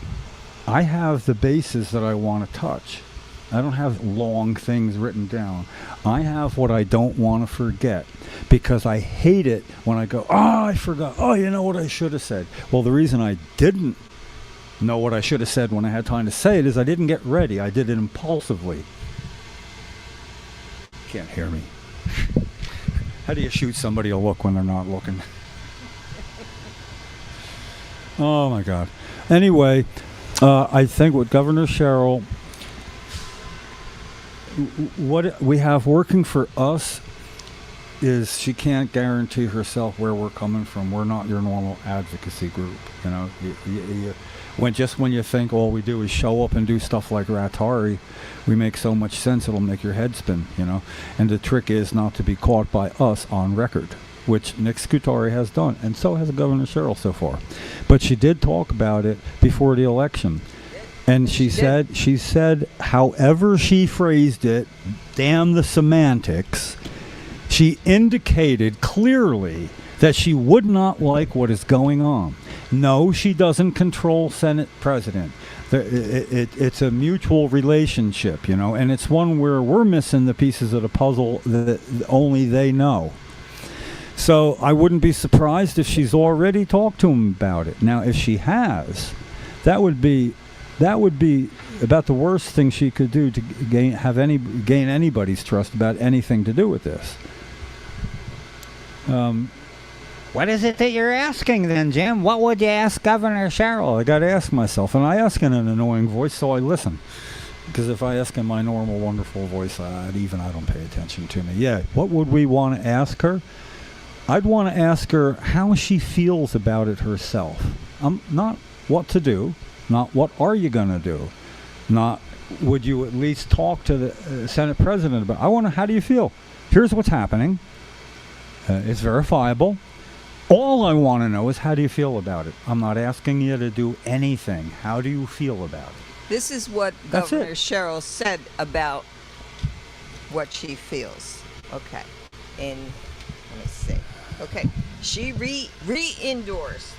I have the bases that I want to touch. I don't have long things written down. I have what I don't want to forget, because I hate it when I go, "Oh, I forgot. Oh, you know what I should have said." Well, the reason I didn't know what I should have said when I had time to say it is I didn't get ready. I did it impulsively. Can't hear me. How do you shoot somebody a look when they're not looking? Oh my God. Anyway, I think with Governor Cheryl, what we have working for us is she can't guarantee herself where we're coming from. We're not your normal advocacy group. You know, when you think all we do is show up and do stuff like Ratari, we make so much sense it'll make your head spin, you know. And the trick is not to be caught by us on record, which Nick Scutari has done, and so has Governor Cheryl so far. But she did talk about it before the election. And she said, however she phrased it, damn the semantics, she indicated clearly that she would not like what is going on. No, she doesn't control Senate President. It's a mutual relationship, you know, and it's one where we're missing the pieces of the puzzle that only they know. So I wouldn't be surprised if she's already talked to him about it. Now, if she has, that would be about the worst thing she could do to gain anybody's trust about anything to do with this. What is it that you're asking then, Jim? What would you ask Governor Sherrill? I got to ask myself, and I ask in an annoying voice, so I listen. Because if I ask in my normal, wonderful voice, I don't pay attention to me. Yeah, what would we want to ask her? I'd want to ask her how she feels about it herself. Not what to do, not what are you going to do, not would you at least talk to the Senate President about it. I want to, how do you feel? Here's what's happening. It's verifiable. All I want to know is how do you feel about it? I'm not asking you to do anything. How do you feel about it? This is what That's Governor it. Sherrill said about what she feels. Okay. Let me see. Okay. She re-endorsed,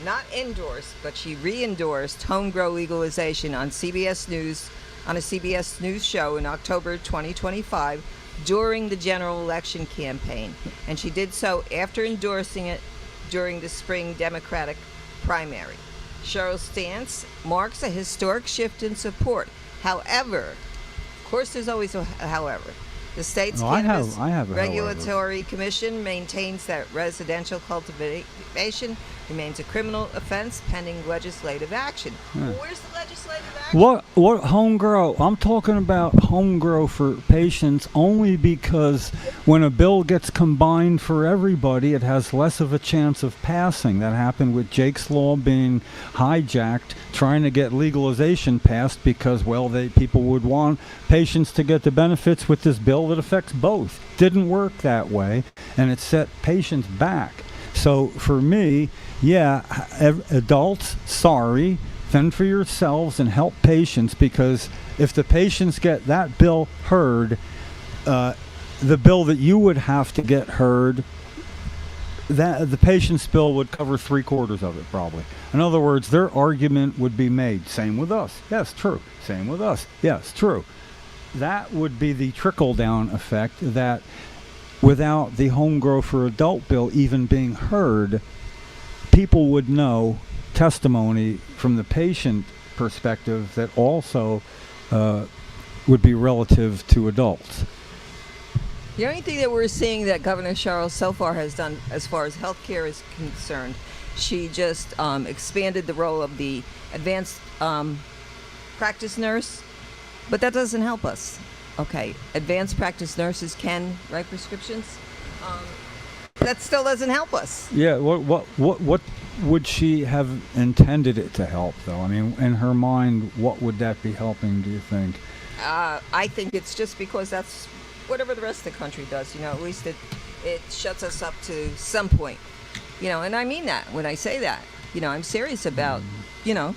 not endorsed, but she re-endorsed home grow legalization on CBS News, on a CBS News show in October 2025 during the general election campaign. And she did so after endorsing it during the spring Democratic primary. Sherrill's stance marks a historic shift in support. However, of course there's always a however, the state's Cannabis I have a Regulatory Commission maintains that residential cultivation remains a criminal offense pending legislative action. Well, where's the legislative action? What home grow? I'm talking about home grow for patients only because when a bill gets combined for everybody, it has less of a chance of passing. That happened with Jake's Law being hijacked, trying to get legalization passed because, well, people would want patients to get the benefits with this bill that affects both. Didn't work that way, and it set patients back. So for me, yeah, adults, sorry, fend for yourselves and help patients, because if the patients get that bill heard, the bill that you would have to get heard, that the patient's bill would cover 3/4 of it probably. In other words, their argument would be made. Same with us. Yes, true. Same with us. Yes, true. That would be the trickle-down effect that without the home grow for adult bill even being heard, people would know testimony from the patient perspective that also would be relative to adults. The only thing that we're seeing that Governor Sherrill so far has done as far as health care is concerned, she just expanded the role of the advanced practice nurse, but that doesn't help us. Okay, advanced practice nurses can write prescriptions. That still doesn't help us. Yeah, what would she have intended it to help, though? I mean, in her mind, what would that be helping, do you think? I think it's just because that's whatever the rest of the country does. You know, at least it shuts us up to some point. You know, and I mean that when I say that. You know, I'm serious about, you know,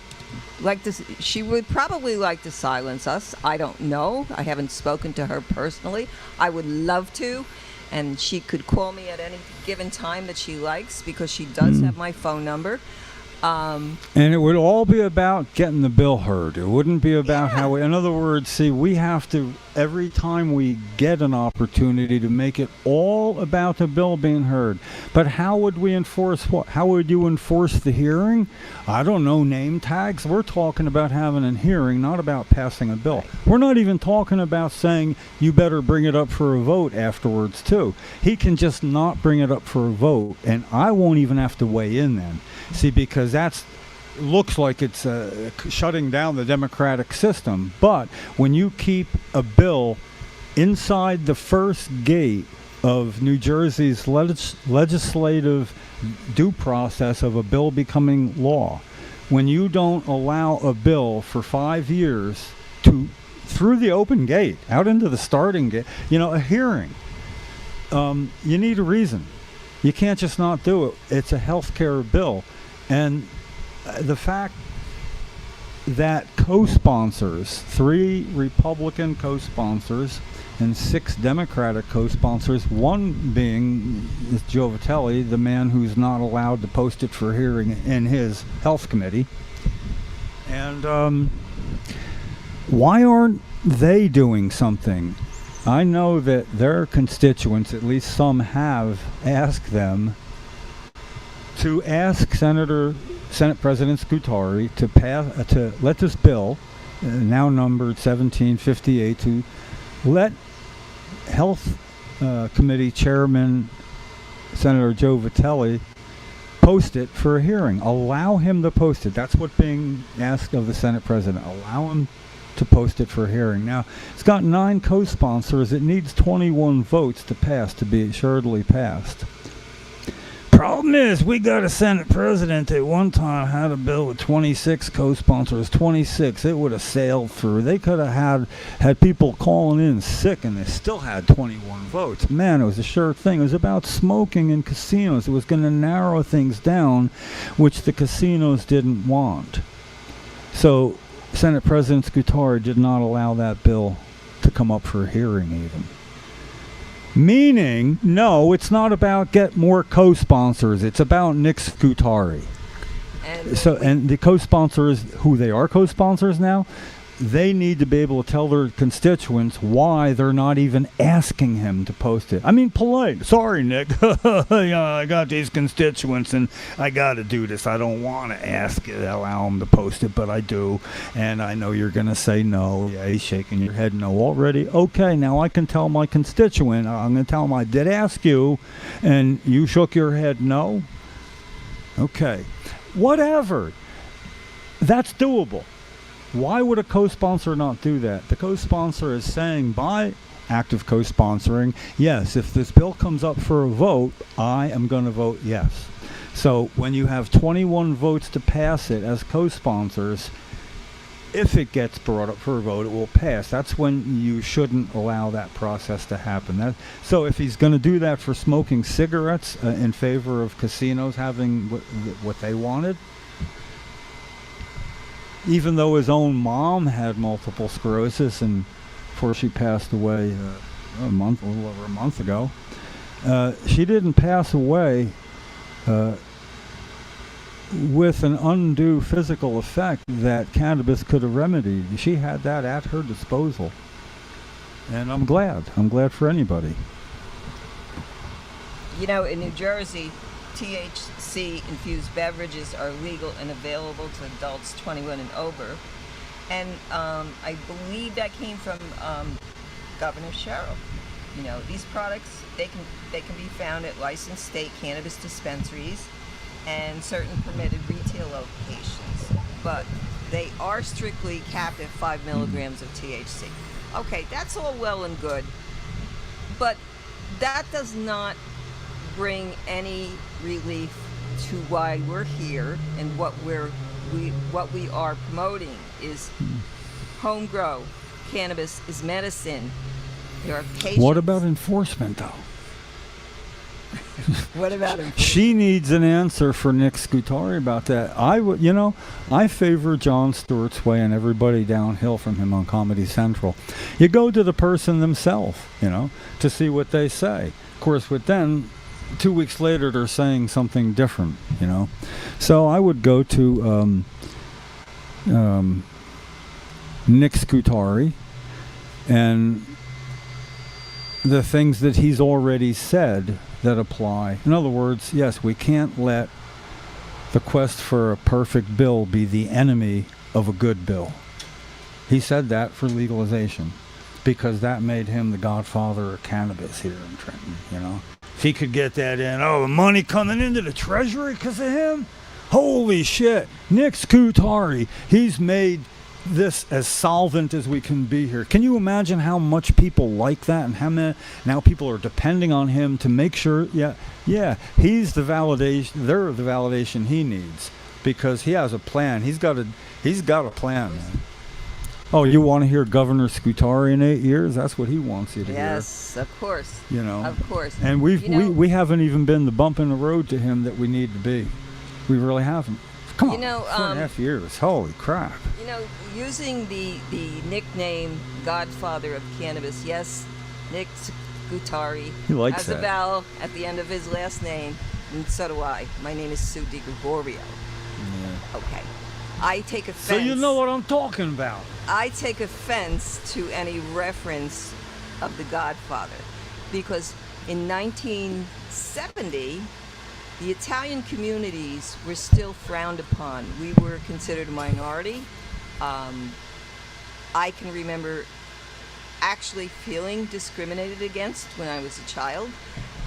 like this. She would probably like to silence us. I don't know. I haven't spoken to her personally. I would love to. And she could call me at any given time that she likes because she does have my phone number. And it would all be about getting the bill heard. It wouldn't be about how in other words, see, we have to, every time we get an opportunity, to make it all about the bill being heard. But how would we enforce what? How would you enforce the hearing? I don't know, name tags. We're talking about having a hearing, not about passing a bill. We're not even talking about saying you better bring it up for a vote afterwards, too. He can just not bring it up for a vote, and I won't even have to weigh in then. See, because that's looks like it's shutting down the democratic system. But when you keep a bill inside the first gate of New Jersey's legislative due process of a bill becoming law, when you don't allow a bill for 5 years to through the open gate out into the starting gate, you know, a hearing, you need a reason. You can't just not do it. It's a health care bill. And the fact that co-sponsors, 3 Republican co-sponsors and 6 Democratic co-sponsors, one being Joe Vitelli, the man who's not allowed to post it for hearing in his health committee. And why aren't they doing something? I know that their constituents, at least some have, asked them to ask Senate President Scutari to pass to let this bill, now numbered 1758, to let Health Committee Chairman Senator Joe Vitelli post it for a hearing. Allow him to post it. That's what being asked of the Senate President. Allow him to post it for a hearing. Now, it's got 9 co-sponsors. It needs 21 votes to pass, to be assuredly passed. Problem is, we got a Senate President that one time had a bill with 26 co-sponsors. 26. It would have sailed through. They could have had people calling in sick, and they still had 21 votes. Man, it was a sure thing. It was about smoking in casinos. It was going to narrow things down, which the casinos didn't want. So Senate President Scutari did not allow that bill to come up for a hearing even. Meaning, no, it's not about get more co-sponsors. It's about Nick Scutari. And the co-sponsors, who they are co-sponsors now, they need to be able to tell their constituents why they're not even asking him to post it. I mean, polite. Sorry, Nick. I got these constituents, and I got to do this. I don't want to ask it, allow them to post it, but I do. And I know you're going to say no. Yeah, he's shaking your head no already. Okay, now I can tell my constituent. I'm going to tell him I did ask you, and you shook your head no. Okay. Whatever. That's doable. Why would a co-sponsor not do that? The co-sponsor is saying by active co-sponsoring, yes, if this bill comes up for a vote, I am going to vote yes. So when you have 21 votes to pass it as co-sponsors, if it gets brought up for a vote, it will pass. That's when you shouldn't allow that process to happen. So if he's going to do that for smoking cigarettes in favor of casinos having what they wanted, even though his own mom had multiple sclerosis and before she passed away a little over a month ago, she didn't pass away with an undue physical effect that cannabis could have remedied. She had that at her disposal. And I'm glad. I'm glad for anybody. You know, in New Jersey, THC-infused beverages are legal and available to adults 21 and over. And I believe that came from Governor Sherrill. You know, these products, they can be found at licensed state cannabis dispensaries and certain permitted retail locations. But they are strictly capped at 5 milligrams of THC. Okay, that's all well and good. But that does not bring any relief to why we're here, and what we are promoting is home grow. Cannabis is medicine. There are patients. What about enforcement, though? What about enforcement? She needs an answer for Nick Scutari about that. I favor Jon Stewart's way and everybody downhill from him on Comedy Central. You go to the person themselves, to see what they say. Of course, with them, 2 weeks later, they're saying something different, So I would go to Nick Scutari and the things that he's already said that apply. In other words, yes, we can't let the quest for a perfect bill be the enemy of a good bill. He said that for legalization because that made him the godfather of cannabis here in Trenton, If he could get that in, the money coming into the treasury because of him? Holy shit. Nick Scutari, he's made this as solvent as we can be here. Can you imagine how much people like that and how many now people are depending on him to make sure he's the validation, they're the validation he needs because he has a plan. He's got a plan, man. Oh, you want to hear Governor Scutari in 8 years? That's what he wants you to hear. Yes, of course. Of course. And we haven't even been the bump in the road to him that we need to be. We really haven't. Come on, 4.5 years. Holy crap. Using the nickname Godfather of Cannabis, yes, Nick Scutari he likes has that. a vowel at the end of his last name, and so do I. My name is Sue DiGregorio. Yeah. Okay. I take offense. So you know what I'm talking about. I take offense to any reference of the Godfather, because in 1970, the Italian communities were still frowned upon. We were considered a minority. I can remember actually feeling discriminated against when I was a child.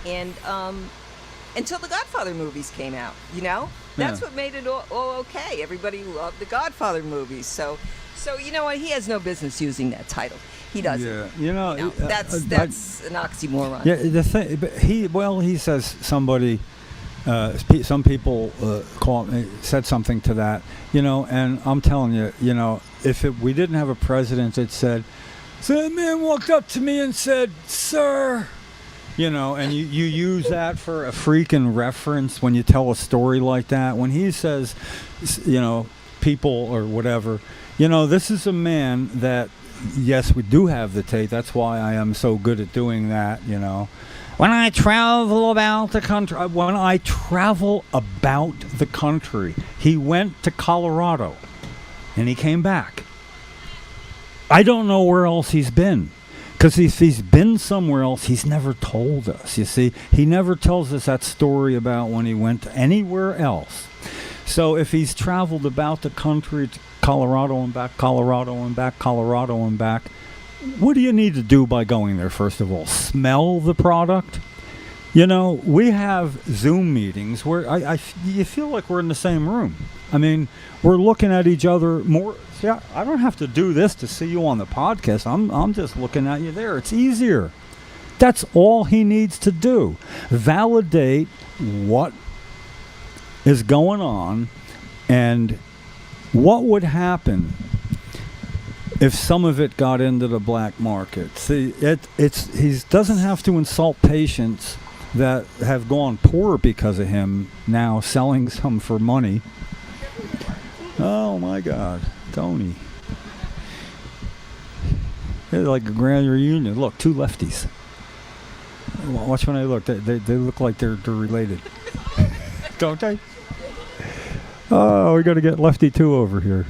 And until the Godfather movies came out. You know, that's Yeah. what made it all okay. Everybody loved the Godfather movies. So you know what? He has no business using that title. He doesn't. Yeah, you know, No, that's an oxymoron. Yeah, the thing, but he says somebody, some people said something to that, you know, and I'm telling you, you know, if we didn't have a president that said, so that man walked up to me and said, "Sir," you know, and you use that for a freaking reference when you tell a story like that. When he says, you know, people or whatever, you know, this is a man that, yes, we do have the tape. That's why I am so good at doing that, you know. When I travel about the country, he went to Colorado and he came back. I don't know where else he's been. Because if he's been somewhere else, he's never told us, you see. He never tells us that story about when he went anywhere else. So if he's traveled about the country to Colorado and back, Colorado and back, Colorado and back, what do you need to do by going there, first of all? Smell the product? You know, we have Zoom meetings where you feel like we're in the same room. I mean, we're looking at each other more. See, I don't have to do this to see you on the podcast. I'm just looking at you there. It's easier. That's all he needs to do. Validate what is going on and what would happen if some of it got into the black market. See, he doesn't have to insult patients that have gone poor because of him now selling some for money. Oh my God, Tony. It's like a grand reunion. Look, two lefties. Watch when I look. They look like they're related. Don't they? Oh, we got to get Lefty 2 over here.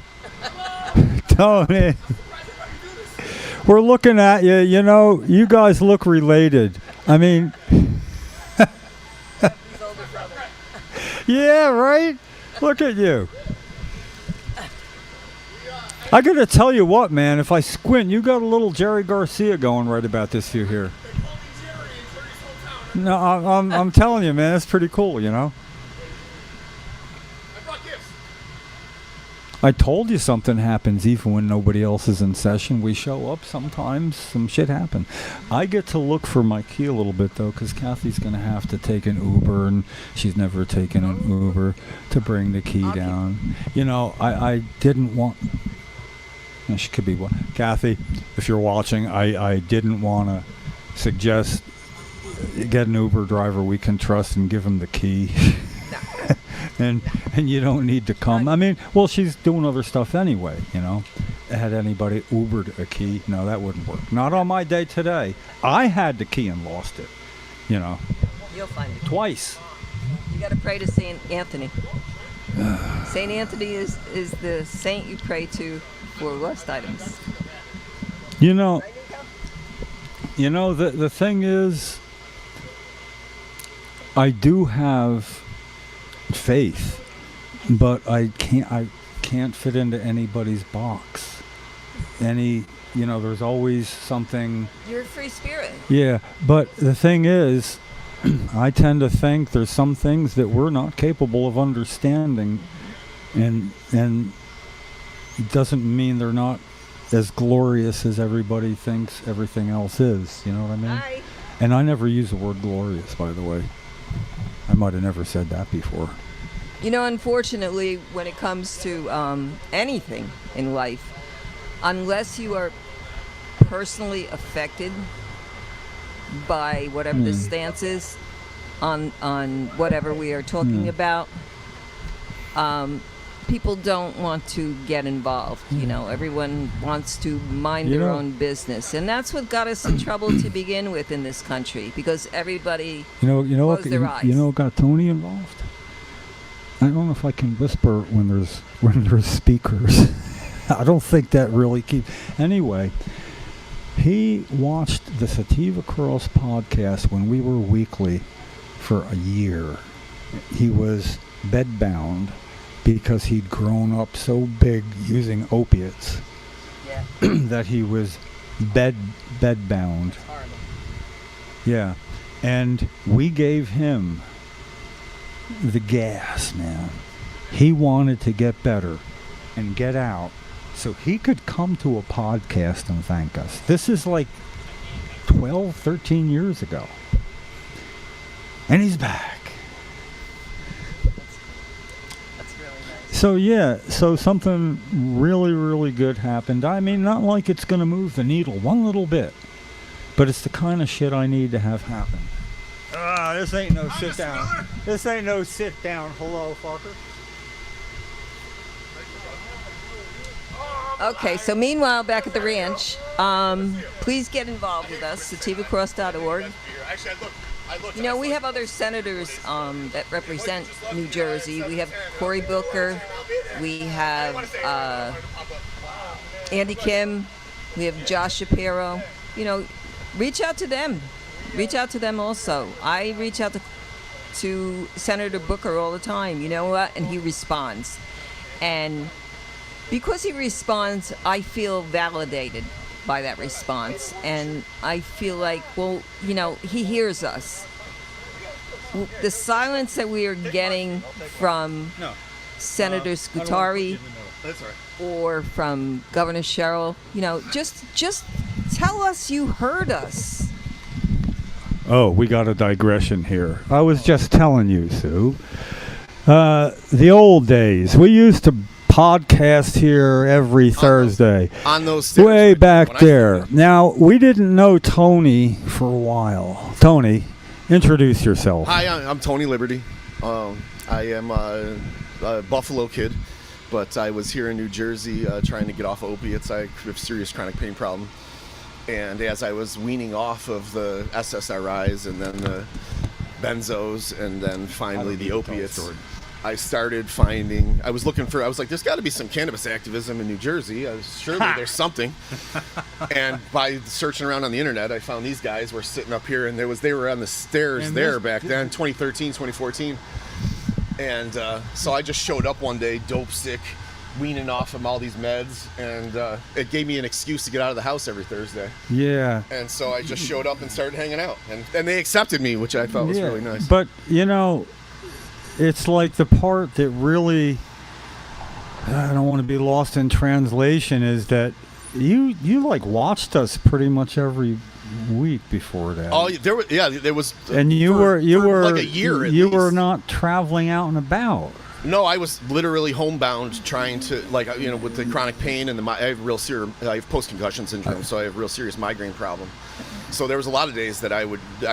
Tony. We're looking at you. You know, you guys look related. I mean, yeah, right? Look at you. I got to tell you what, man, if I squint, you got a little Jerry Garcia going right about this view here. No, I'm telling you, man, it's pretty cool, you know. I told you something happens even when nobody else is in session. We show up sometimes, some shit happens. I get to look for my key a little bit, though, because Kathy's going to have to take an Uber, and she's never taken an Uber to bring the key down. You know, I didn't want... She could be one. Kathy, if you're watching, I didn't want to suggest get an Uber driver we can trust and give him the key. and you don't need to come. I mean, well, she's doing other stuff anyway, you know. Had anybody Ubered a key? No, that wouldn't work. Not on my day today. I had the key and lost it, you know. You'll find it. Twice. You got to pray to St. Anthony. St. Anthony is the saint you pray to for lost items. You know, the thing is, I do have faith, but I can't fit into anybody's box. There's always something. You're a free spirit. Yeah, but the thing is, I tend to think there's some things that we're not capable of understanding, and it doesn't mean they're not as glorious as everybody thinks everything else is. You know what I mean? Hi. And I never use the word glorious, by the way. I might have never said that before. You know, unfortunately, when it comes to anything in life, unless you are personally affected by whatever the stance is on whatever we are talking about, people don't want to get involved. You know, everyone wants to mind their own business, and that's what got us in trouble to begin with in this country, because everybody closed their eyes. You know what got Tony involved? I don't know if I can whisper when there's speakers. I don't think that really keeps. Anyway, he watched the Sativa Cross podcast when we were weekly for a year. He was bedbound because he'd grown up so big using opiates that he was bedbound. Horrible. Yeah, and we gave him the gas, man. He wanted to get better and get out so he could come to a podcast and thank us. This is like 12, 13 years ago. And he's back. That's really nice. So yeah, so something really, really good happened. I mean, not like it's going to move the needle one little bit, but it's the kind of shit I need to have happen. This ain't no sit down. This ain't no sit down. Hello, fucker. Okay, so meanwhile, back at the ranch, please get involved with us, sativacross.org. You know, we have other senators that represent New Jersey. We have Cory Booker, we have Andy Kim, we have Josh Shapiro. You know, reach out to them. Reach out to them also. I reach out to Senator Booker all the time, you know what? And he responds. And because he responds, I feel validated by that response. And I feel like, well, you know, he hears us. The silence that we are getting from Senator Scutari or from Governor Sherrill, you know, just tell us you heard us. Oh, we got a digression here. I was just telling you, Sue. The old days, we used to podcast here every Thursday. On those stairs. Way back there. Now, we didn't know Tony for a while. Tony, introduce yourself. Hi, I'm Tony Liberty. I am a Buffalo kid, but I was here in New Jersey trying to get off opiates. I have a serious chronic pain problem. And as I was weaning off of the SSRIs and then the benzos and then finally the opiates, I started finding, I was like, there's got to be some cannabis activism in New Jersey. Surely there's something. And by searching around on the internet, I found these guys were sitting up here, and they were on the stairs back then, 2013, 2014. And so I just showed up one day, dope sick, weaning off from all these meds, and it gave me an excuse to get out of the house every Thursday. Yeah. And so I just showed up and started hanging out, and they accepted me, which I thought was really nice. But, you know, it's like the part that really, I don't want to be lost in translation, is that you like watched us pretty much every week before that. Oh, there was. And you for were like a year. You were not traveling out and about. No, I was literally homebound, trying to, like, you know, with the chronic pain and I have post-concussion syndrome, so I have real serious migraine problem. So there was a lot of days that I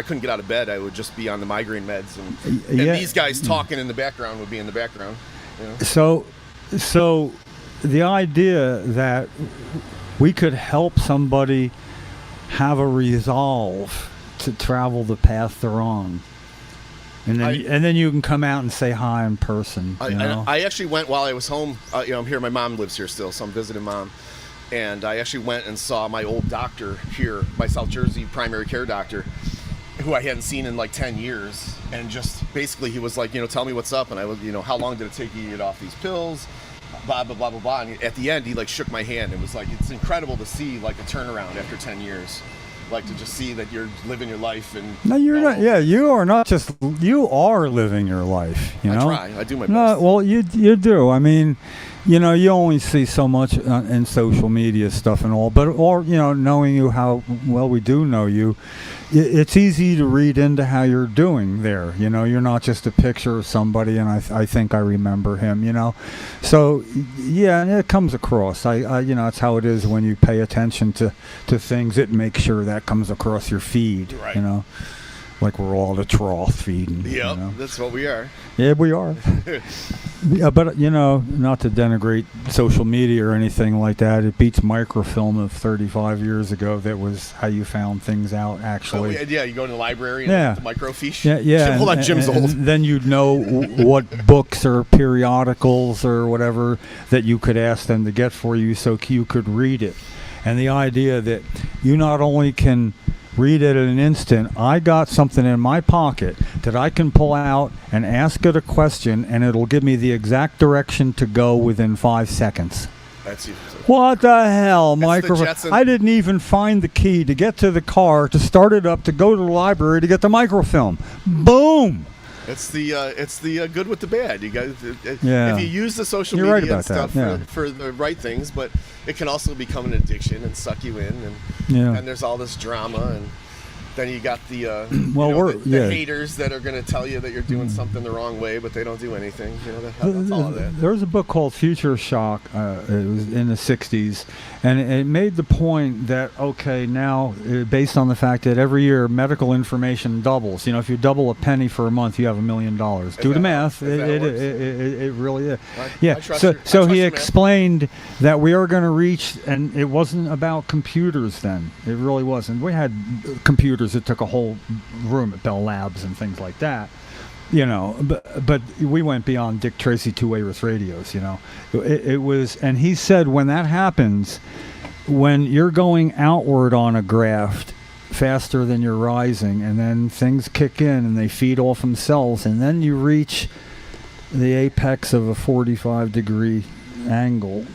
couldn't get out of bed. I would just be on the migraine meds, and these guys talking in the background would be in the background. You know? So the idea that we could help somebody have a resolve to travel the path they're on. And then you can come out and say hi in person. I actually went while I was home. You know, I'm here. My mom lives here still, so I'm visiting mom. And I actually went and saw my old doctor here, my South Jersey primary care doctor, who I hadn't seen in like 10 years. And just basically he was like, you know, tell me what's up. And I was, you know, how long did it take you to get off these pills? Blah, blah, blah, blah, blah. And at the end, he like shook my hand. It was like, it's incredible to see like a turnaround after 10 years. Like to just see that you're living your life. And no, you're not. Yeah, you are not just. You are living your life. You know. I try. I do my best. No, well, you do. I mean, you know, you only see so much in social media stuff and all, or you know, knowing you how well we do know you, it's easy to read into how you're doing there. You know, you're not just a picture of somebody, and I think I remember him. You know, so yeah, and it comes across. I you know, it's how it is when you pay attention to things. It makes sure that comes across your feed. Right. You know. Like we're all the trough feeding. Yeah, you know? That's what we are. Yeah, we are. Yeah, but you know, not to denigrate social media or anything like that, it beats microfilm of 35 years ago. That was how you found things out, actually. Oh, yeah, you go to the library and the microfiche. Yeah. Well, that Jim's old. And then you'd know what books or periodicals or whatever that you could ask them to get for you, so you could read it. And the idea that you not only can read it in an instant, I got something in my pocket that I can pull out and ask it a question, and it'll give me the exact direction to go within 5 seconds. That's you. What the hell, microphone? Jetson. I didn't even find the key to get to the car, to start it up, to go to the library to get the microfilm. Boom! It's the good with the bad. You guys, Yeah. if you use the social You're media right about and stuff that, yeah. for the right things, but it can also become an addiction and suck you in, and Yeah. and there's all this drama, and then you got the Well, the haters that are going to tell you that you're doing something the wrong way, but they don't do anything. That's all of that. There was a book called Future Shock. It was in the 60s, and it made the point that, okay, now, based on the fact that every year medical information doubles. If you double a penny for a month, you have $1 million. Do the math. It really is. Yeah. So he explained that we are going to reach, and it wasn't about computers then. It really wasn't. We had computers that took a whole room at Bell Labs and things like that. But we went beyond Dick Tracy two-way radios. It was, and he said when that happens, when you're going outward on a graft faster than you're rising, and then things kick in and they feed off themselves, and then you reach the apex of a 45-degree angle,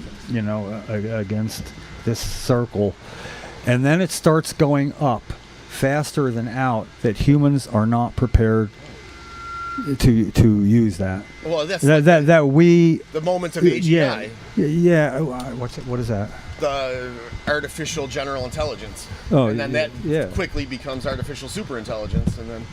against this circle, and then it starts going up faster than out, that humans are not prepared to use that. Well, that's that we the moment of AGI. Yeah. What is that? The artificial general intelligence. Oh, and then that yeah. quickly becomes artificial superintelligence, and then.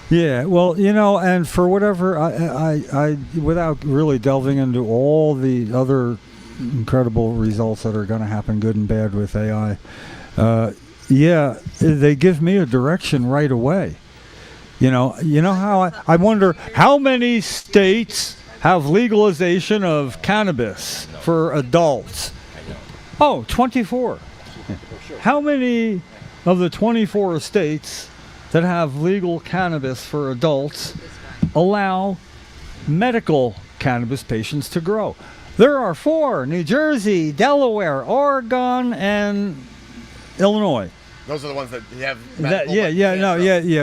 Yeah, well, and for whatever, I without really delving into all the other incredible results that are going to happen, good and bad, with AI, they give me a direction right away. How I wonder how many states have legalization of cannabis for adults? Oh, 24. How many of the 24 states that have legal cannabis for adults allow medical cannabis patients to grow? There are 4: New Jersey, Delaware, Oregon, and Illinois. Those are the ones that have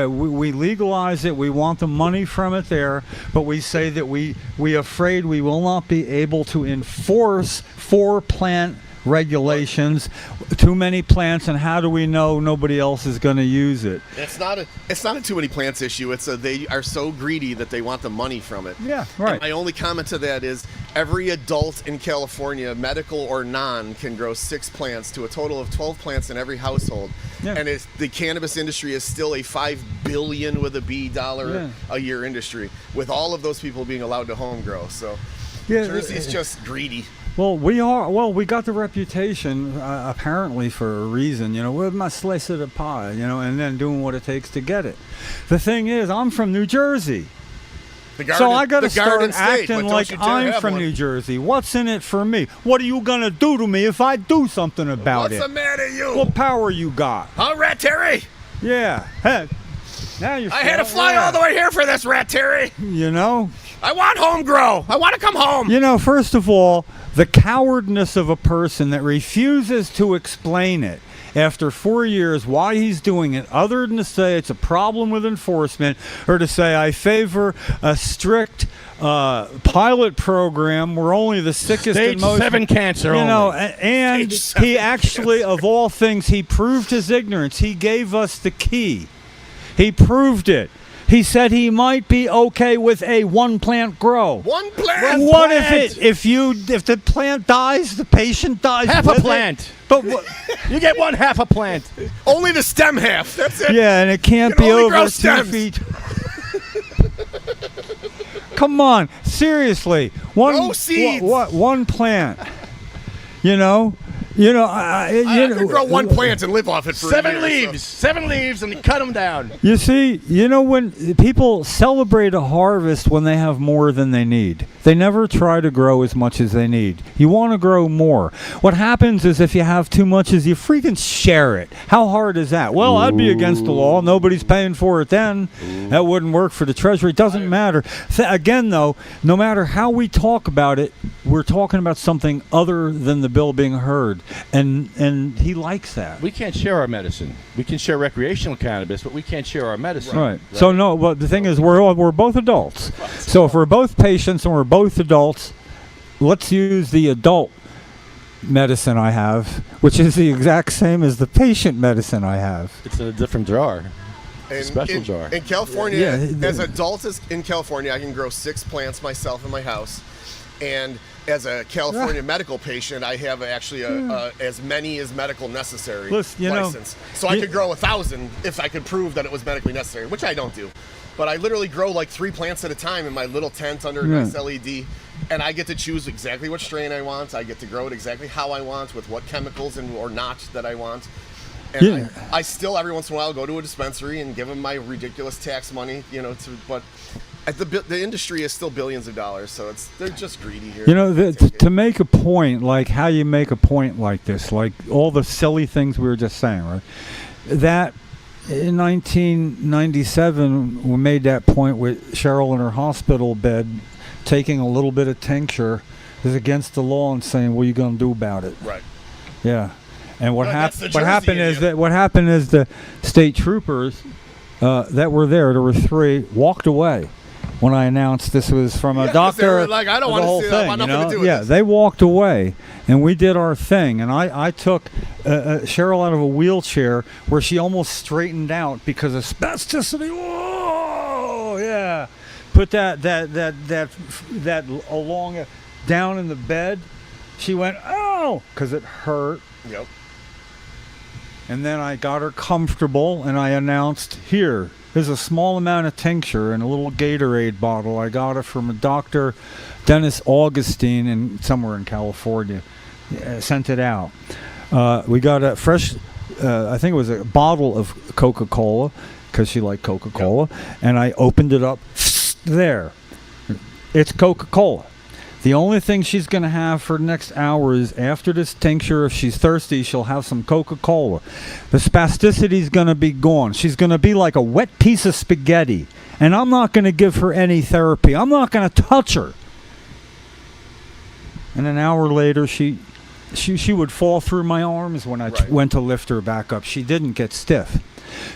We legalize it. We want the money from it there, but we say that we afraid we will not be able to enforce 4 plant regulations, too many plants, and how do we know nobody else is going to use it? It's not a too many plants issue. It's they are so greedy that they want the money from it. Yeah, right. And my only comment to that is every adult in California, medical or non, can grow 6 plants to a total of 12 plants in every household. Yeah. And the cannabis industry is still a $5 billion with a B dollar a year industry, with all of those people being allowed to home grow. So Jersey's just greedy. Well, we are. Well, we got the reputation, apparently, for a reason. We're my slice of the pie, and then doing what it takes to get it. The thing is, I'm from New Jersey. So I got to start acting like I'm from New Jersey. What's in it for me? What are you going to do to me if I do something about it? What's the matter, you? What power you got? Huh, Rat Terry? Yeah. Hey, now you're. I had to fly all the way here for this, Rat Terry. I want home grow. I want to come home. First of all, the cowardness of a person that refuses to explain it after 4 years why he's doing it, other than to say it's a problem with enforcement, or to say I favor a strict pilot program where only the sickest Stage and most 7 cancer and he actually, of all things, he proved his ignorance. He gave us the key. He proved it. He said he might be okay with a 1-plant grow. 1 plant. What if the plant dies, the patient dies? Half a plant. But you get 1/2 a plant. Only the stem half. That's it. Yeah, and it can't be over 2 stems. feet. Come on, seriously. No seeds. One plant. I could grow 1 plant and live off it for 7 a year, leaves. 7 leaves, and you cut them down. You see, when people celebrate a harvest when they have more than they need, they never try to grow as much as they need. You want to grow more. What happens is if you have too much is you freaking share it. How hard is that? Well, I'd be against the law. Nobody's paying for it then. That wouldn't work for the Treasury. It doesn't matter. Again, though, no matter how we talk about it, we're talking about something other than the bill being heard. And he likes that. We can't share our medicine. We can share recreational cannabis, but we can't share our medicine. Right. So no, but the thing is, we're both adults. So if we're both patients and we're both adults, let's use the adult medicine I have, which is the exact same as the patient medicine I have. It's in a different drawer. And Special jar. In California, Yeah. as adults in California, I can grow 6 plants myself in my house. And as a California medical patient, I have actually as many as medical necessary license. So I could grow 1,000 if I could prove that it was medically necessary, which I don't do. But I literally grow like 3 plants at a time in my little tent under a nice LED. And I get to choose exactly what strain I want. I get to grow it exactly how I want, with what chemicals or not that I want. And I still, every once in a while, go to a dispensary and give them my ridiculous tax money, but the industry is still billions of dollars, so they're just greedy here. To make a point, like how you make a point like this, like all the silly things we were just saying, right? That in 1997, we made that point with Cheryl in her hospital bed, taking a little bit of tincture is against the law, and saying, "What are you going to do about it?" Right. Yeah. And what happened is Jersey the state troopers that were there were 3, walked away when I announced this was from a doctor. They were like, I don't want to see that. I want nothing to do with this. They walked away, and we did our thing. And I took Cheryl out of a wheelchair where she almost straightened out because of spasticity. Whoa, yeah. Put that along down in the bed. She went, oh, because it hurt. Yep. And then I got her comfortable, and I announced, here, there's a small amount of tincture in a little Gatorade bottle. I got it from a Dr. Dennis Augustine somewhere in California. Sent it out. We got a fresh, I think it was a bottle of Coca-Cola, because she liked Coca-Cola, and I opened it up. There. It's Coca-Cola. The only thing she's going to have for the next hour is, after this tincture, if she's thirsty, she'll have some Coca-Cola. The spasticity is going to be gone. She's going to be like a wet piece of spaghetti. And I'm not going to give her any therapy. I'm not going to touch her. And an hour later, she would fall through my arms when I went to lift her back up. She didn't get stiff.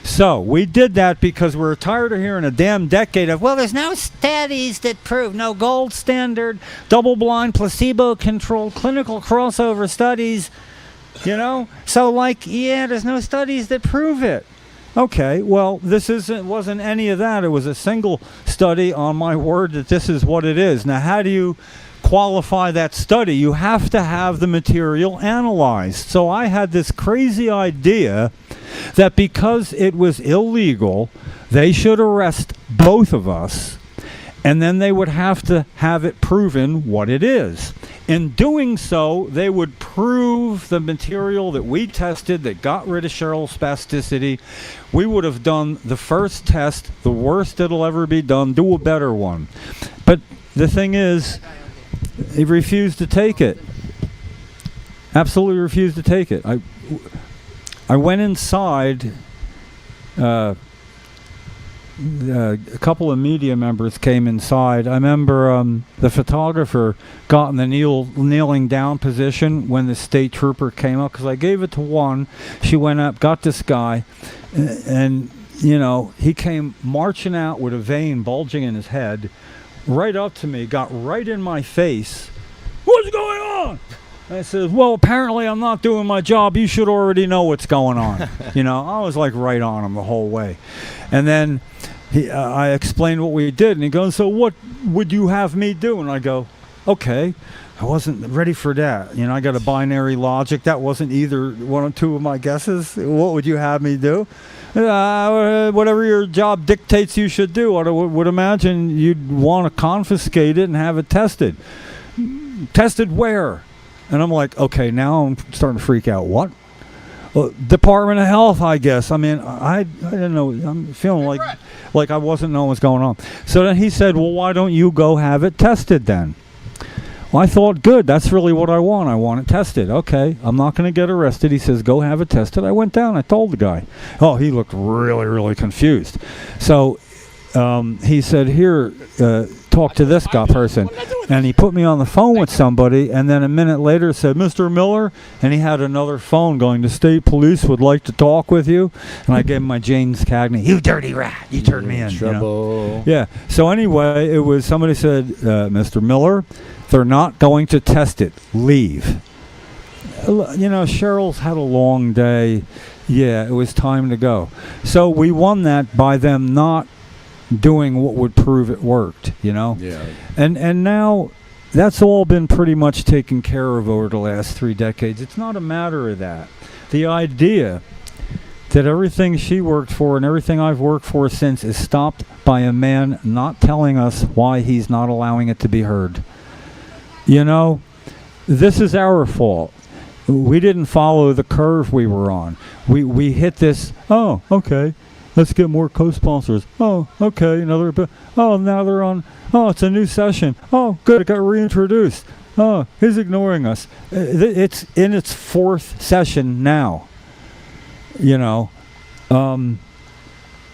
So we did that because we're tired of hearing a damn decade of, well, there's no studies that prove, no gold standard, double-blind, placebo-controlled, clinical crossover studies, So, there's no studies that prove it. Okay, well, wasn't any of that. It was a single study, on my word, that this is what it is. Now, how do you qualify that study? You have to have the material analyzed. So I had this crazy idea that because it was illegal, they should arrest both of us, and then they would have to have it proven what it is. In doing so, they would prove the material that we tested that got rid of Cheryl's spasticity. We would have done the first test, the worst that'll ever be done, do a better one. But the thing is, he refused to take it. Absolutely refused to take it. I went inside. A couple of media members came inside. I remember the photographer got in the kneeling down position when the state trooper came up, because I gave it to one. She went up, got this guy, and he came marching out with a vein bulging in his head, right up to me, got right in my face. What's going on? And I said, well, apparently I'm not doing my job. You should already know what's going on. I was like right on him the whole way. And then I explained what we did, and he goes, so what would you have me do? And I go, okay, I wasn't ready for that. I got a binary logic. That wasn't either one or two of my guesses. What would you have me do? Whatever your job dictates you should do. I would imagine you'd want to confiscate it and have it tested. Tested where? And I'm like, okay, now I'm starting to freak out. What? Well, Department of Health, I guess. I mean, I didn't know. I'm feeling like I wasn't knowing what's going on. So then he said, well, why don't you go have it tested then? Well, I thought, good. That's really what I want. I want it tested. Okay, I'm not going to get arrested. He says, go have it tested. I went down. I told the guy. Oh, he looked really, really confused. So he said, here, talk to this guy person. And he put me on the phone with somebody, and then a minute later said, Mr. Miller, and he had another phone going, the state police would like to talk with you. And I gave him my James Cagney, you dirty rat, you turned me in. Trouble. Yeah. So anyway, it was, somebody said, Mr. Miller, they're not going to test it. Leave. Cheryl's had a long day. Yeah, it was time to go. So we won that by them not doing what would prove it worked, you know? Yeah. And now that's all been pretty much taken care of over the last 3 decades. It's not a matter of that. The idea that everything she worked for and everything I've worked for since is stopped by a man not telling us why he's not allowing it to be heard. You know, this is our fault. We didn't follow the curve we were on. We hit this, oh, okay, let's get more co-sponsors. Oh, okay, another bit. Oh, now they're on, oh, it's a new session. Oh, good, it got reintroduced. Oh, he's ignoring us. It's in its 4th session now. You know,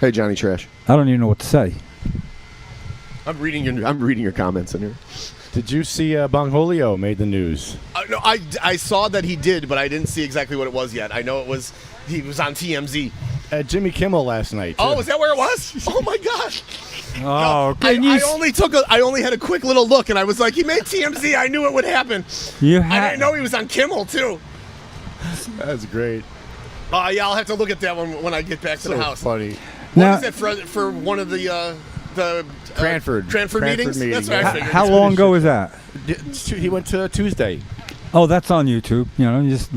Hey, Johnny Trash. I don't even know what to say. I'm reading your comments in here. Did you see Bongholio made the news? No, I saw that he did, but I didn't see exactly what it was yet. I know he was on TMZ. Jimmy Kimmel last night. Oh, too. is that where it was? Oh my gosh. Oh, No, I only had a quick little look, and I was like, he made TMZ. I knew it would happen. I didn't know he was on Kimmel too. That's great. Yeah, I'll have to look at that one when I get back to the house. Funny. What is that for one of the Cranford meetings? meeting, That's what I figured. How long ago was that? He went to Tuesday. Oh, that's on YouTube. You know, just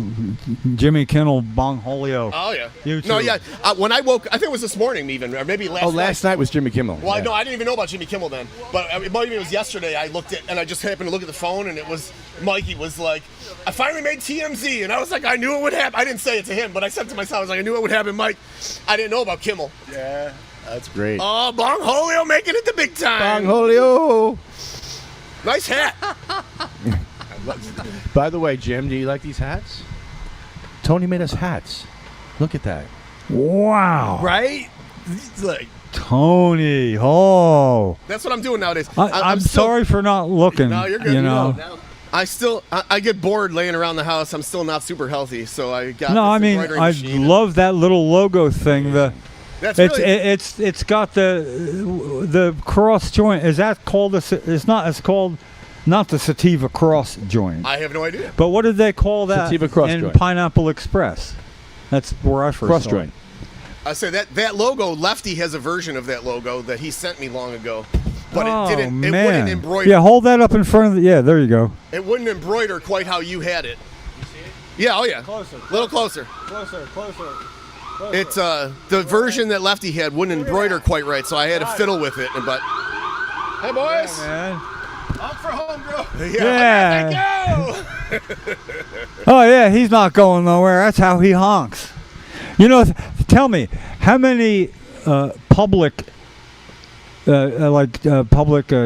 Jimmy Kimmel, Bongholio. Oh yeah. YouTube. No, yeah. When I woke, I think it was this morning even, or maybe last. Last night was Jimmy Kimmel. Well, yeah. no, I didn't even know about Jimmy Kimmel then. But maybe it was yesterday. I looked at, and I just happened to look at the phone, and it was Mikey was like, "I finally made TMZ," and I was like, "I knew it would happen." I didn't say it to him, but I said to myself, "I was like, I knew it would happen, Mike." I didn't know about Kimmel. Yeah, that's great. Oh, Bongholio making it the big time. Bongholio. Nice hat. By the way, Jim, do you like these hats? Tony made us hats. Look at that. Wow. Right? It's like, Tony. Oh. that's what I'm doing nowadays. I'm still- sorry for not looking. No, you're good. You know. I get bored laying around the house. I'm still not super healthy, so I got. No, this I mean, embroidery I machine. love that little logo thing. That's It's really. it's got the cross joint. Is that called it's not. It's called not the Sativa cross joint. I have no idea. But what did they call that Sativa cross in joint. Pineapple Express? That's where I first Cross saw joint. I say that logo. Lefty has a version of that logo that he sent me long ago, but it didn't. It man. wouldn't embroider. Yeah, hold that up in front of the. Yeah, there you go. It wouldn't embroider quite how you had it. You see it? Yeah. Oh yeah. Closer. A little closer. Closer. It's the version that Lefty had wouldn't embroider quite right, so I had to fiddle with it. But hey, boys. Man. Up for home, bro. Yeah. Thank you. Oh yeah, he's not going nowhere. That's how he honks. You know, tell me, how many public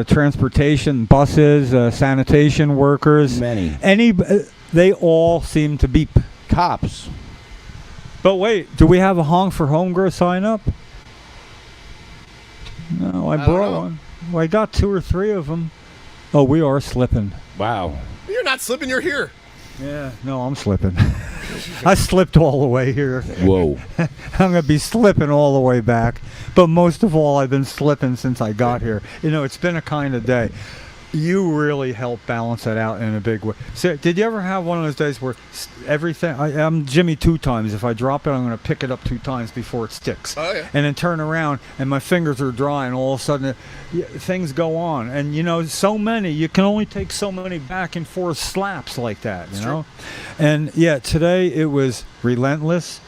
transportation buses, sanitation workers? Many. They all seem to beep. Cops. But wait, do we have a honk for home grow sign up? No, I don't brought know. one. Well, I got 2 or 3 of them. Oh, we are slipping. Wow. You're not slipping. You're here. Yeah, no, I'm slipping. I slipped all the way here. Whoa. I'm going to be slipping all the way back. But most of all, I've been slipping since I got here. You know, it's been a kind of day. You really help balance that out in a big way. So, did you ever have one of those days where everything... I'm Jimmy 2 times. If I drop it, I'm going to pick it up 2 times before it sticks. Oh, yeah. And then turn around, and my fingers are dry, and all of a sudden, things go on. And, you know, so many. You can only take so many back and forth slaps like that, you know? And, yeah, today it was relentless.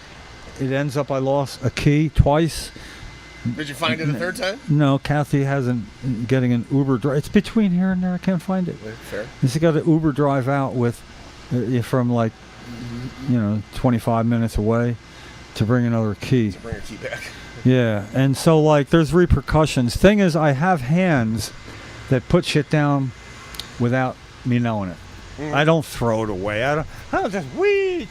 It ends up I lost a key twice. Did you find it a third time? No, Kathy hasn't getting an Uber drive. It's between here and there. I can't find it. Fair. She's got an Uber drive out with from like 25 minutes away to bring another key. Bring your key back. Yeah, and so like there's repercussions. Thing is, I have hands that put shit down without me knowing it. I don't throw it away. I don't just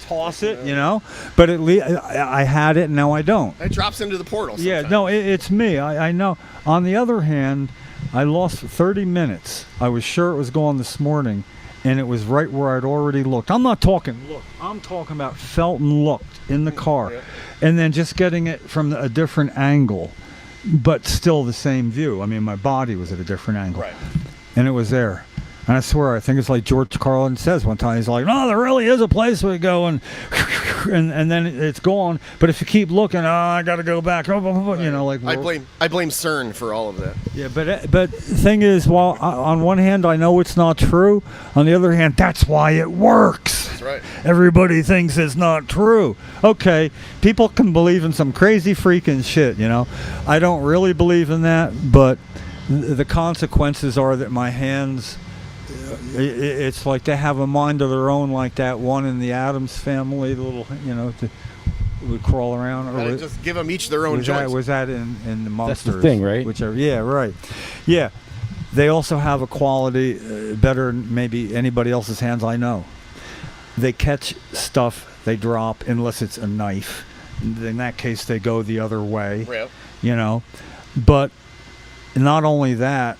toss it, you know. But at least I had it, and now I don't. It drops into the portal. Yeah, sometimes. no, it's me. I know. On the other hand, I lost 30 minutes. I was sure it was gone this morning, and it was right where I'd already looked. I'm not talking look. I'm talking about felt and looked in the car, and then just getting it from a different angle, but still the same view. I mean, my body was at a different angle, Right. and it was there. And I swear, I think it's like George Carlin says one time. He's like, "No, there really is a place we go and then it's gone. But if you keep looking, I got to go back." You know, like I blame CERN for all of that. Yeah, but the thing is, while on one hand I know it's not true, on the other hand, that's why it works. That's right. Everybody thinks it's not true. Okay, people can believe in some crazy freaking shit. You know, I don't really believe in that, but the consequences are that my hands. It's like they have a mind of their own, like that one in the Addams Family, the little, you know, would crawl around. Or Just give them each their own joints. Was that in the Monsters? That's the thing, right? Whichever. Yeah, right. Yeah, they also have a quality better than maybe anybody else's hands I know. They catch stuff they drop unless it's a knife. In that case, they go the other way. Right. You know, but not only that.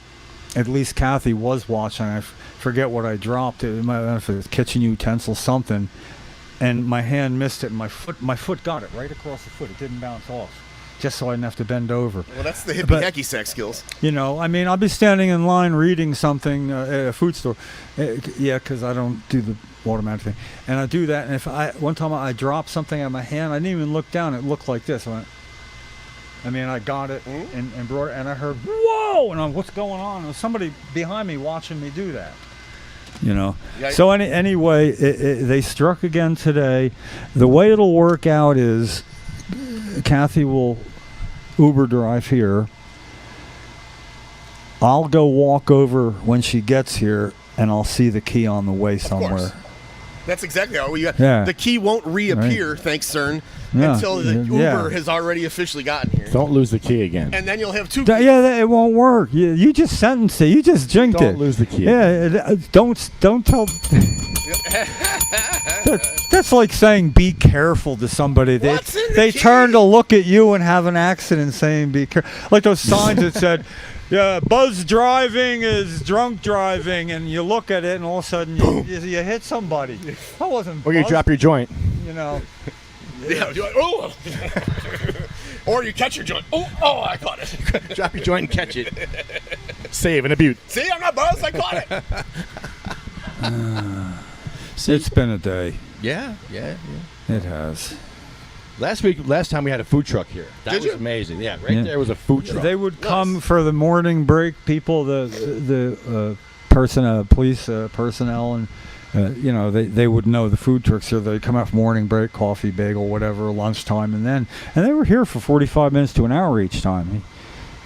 At least Kathy was watching. I forget what I dropped. It might have been a kitchen utensil, something, and my hand missed it. And my foot got it right across the foot. It didn't bounce off, just so I didn't have to bend over. Well, that's the hippie hacky sack skills. You know, I mean, I'll be standing in line reading something at a food store. Yeah, because I don't do the automatic thing, and I do that. And one time I dropped something out of my hand, I didn't even look down. It looked like this. I got it and brought it, and I heard, whoa! And I'm, what's going on? There was somebody behind me watching me do that. You know. Yeah, so anyway, they struck again today. The way it'll work out is Kathy will Uber drive here. I'll go walk over when she gets here, and I'll see the key on the way somewhere. That's exactly how we got. Yeah. The key won't reappear, Right. Thanks, CERN, Yeah. until the Yeah. Uber has already officially gotten here. Don't lose the key again. And then you'll have two. Yeah, it won't work. You just sentenced it. You just jinked it. Don't lose the key. Yeah, don't tell. That's like saying be careful to somebody. What's in the They key? turn to look at you and have an accident saying be careful. Like those signs that said, yeah, buzz driving is drunk driving, and you look at it and all of a sudden you hit somebody. That wasn't Or you buzz, drop your joint. you know. Yeah. You're like, oh. Or you catch your joint. Oh, I caught it. Drop your joint and catch it. Save and a butte. See, I'm not buzzed. I caught it. It's been a day. Yeah. It has. Last time we had a food truck here. That Did was you? amazing. Yeah, Yeah. there was a food truck. They would come for the morning break. People, the police personnel, and they would know the food trucks. So they'd come out for morning break, coffee, bagel, whatever, lunchtime, and they were here for 45 minutes to an hour each time.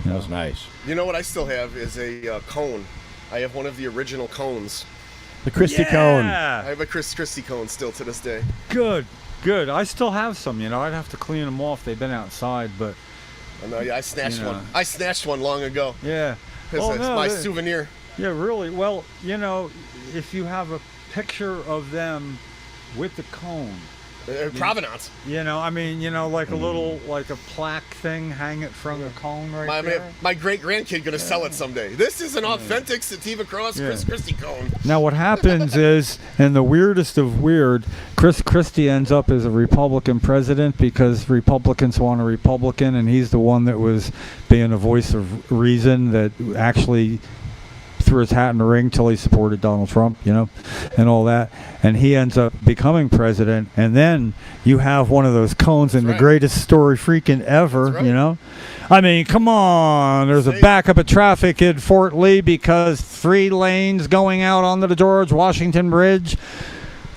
That was nice. You know what I still have is a cone. I have one of the original cones. The Christie cone. I have a Christie cone still to this day. Good. I still have some. I'd have to clean them off. They've been outside, but I snatched one. I snatched one long ago. yeah. It's my souvenir. Yeah, really. Well, if you have a picture of them with the cone. Provenance. Like a little, like a plaque thing, hang it from the cone right there. My great grandkid gonna sell it someday. This is an authentic Sativa Cross Chris Christie cone. Now what happens is, and the weirdest of weird, Chris Christie ends up as a Republican president because Republicans want a Republican, and he's the one that was being a voice of reason that actually threw his hat in the ring till he supported Donald Trump, and all that. And he ends up becoming president. And then you have one of those cones in the greatest story freaking ever, I mean, come on. There's a backup of traffic in Fort Lee because 3 lanes going out onto the George Washington Bridge.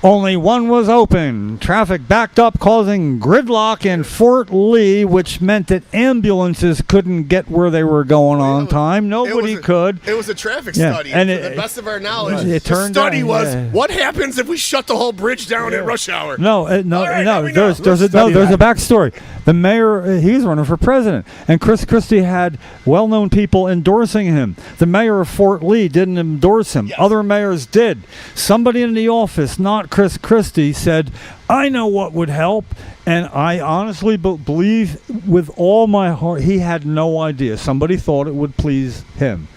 Only one was open. Traffic backed up, causing gridlock in Fort Lee, which meant that ambulances couldn't get where they were going on time. Nobody could. It was a traffic study. And to the best of our knowledge, it the turned study out, was what happens if we shut the whole bridge down at rush hour. No. All right, now we know. There's a backstory. The mayor, he's running for president, and Chris Christie had well-known people endorsing him. The mayor of Fort Lee didn't endorse him. Yes. Other mayors did. Somebody in the office, not Chris Christie, said, I know what would help. And I honestly believe with all my heart, he had no idea. Somebody thought it would please him.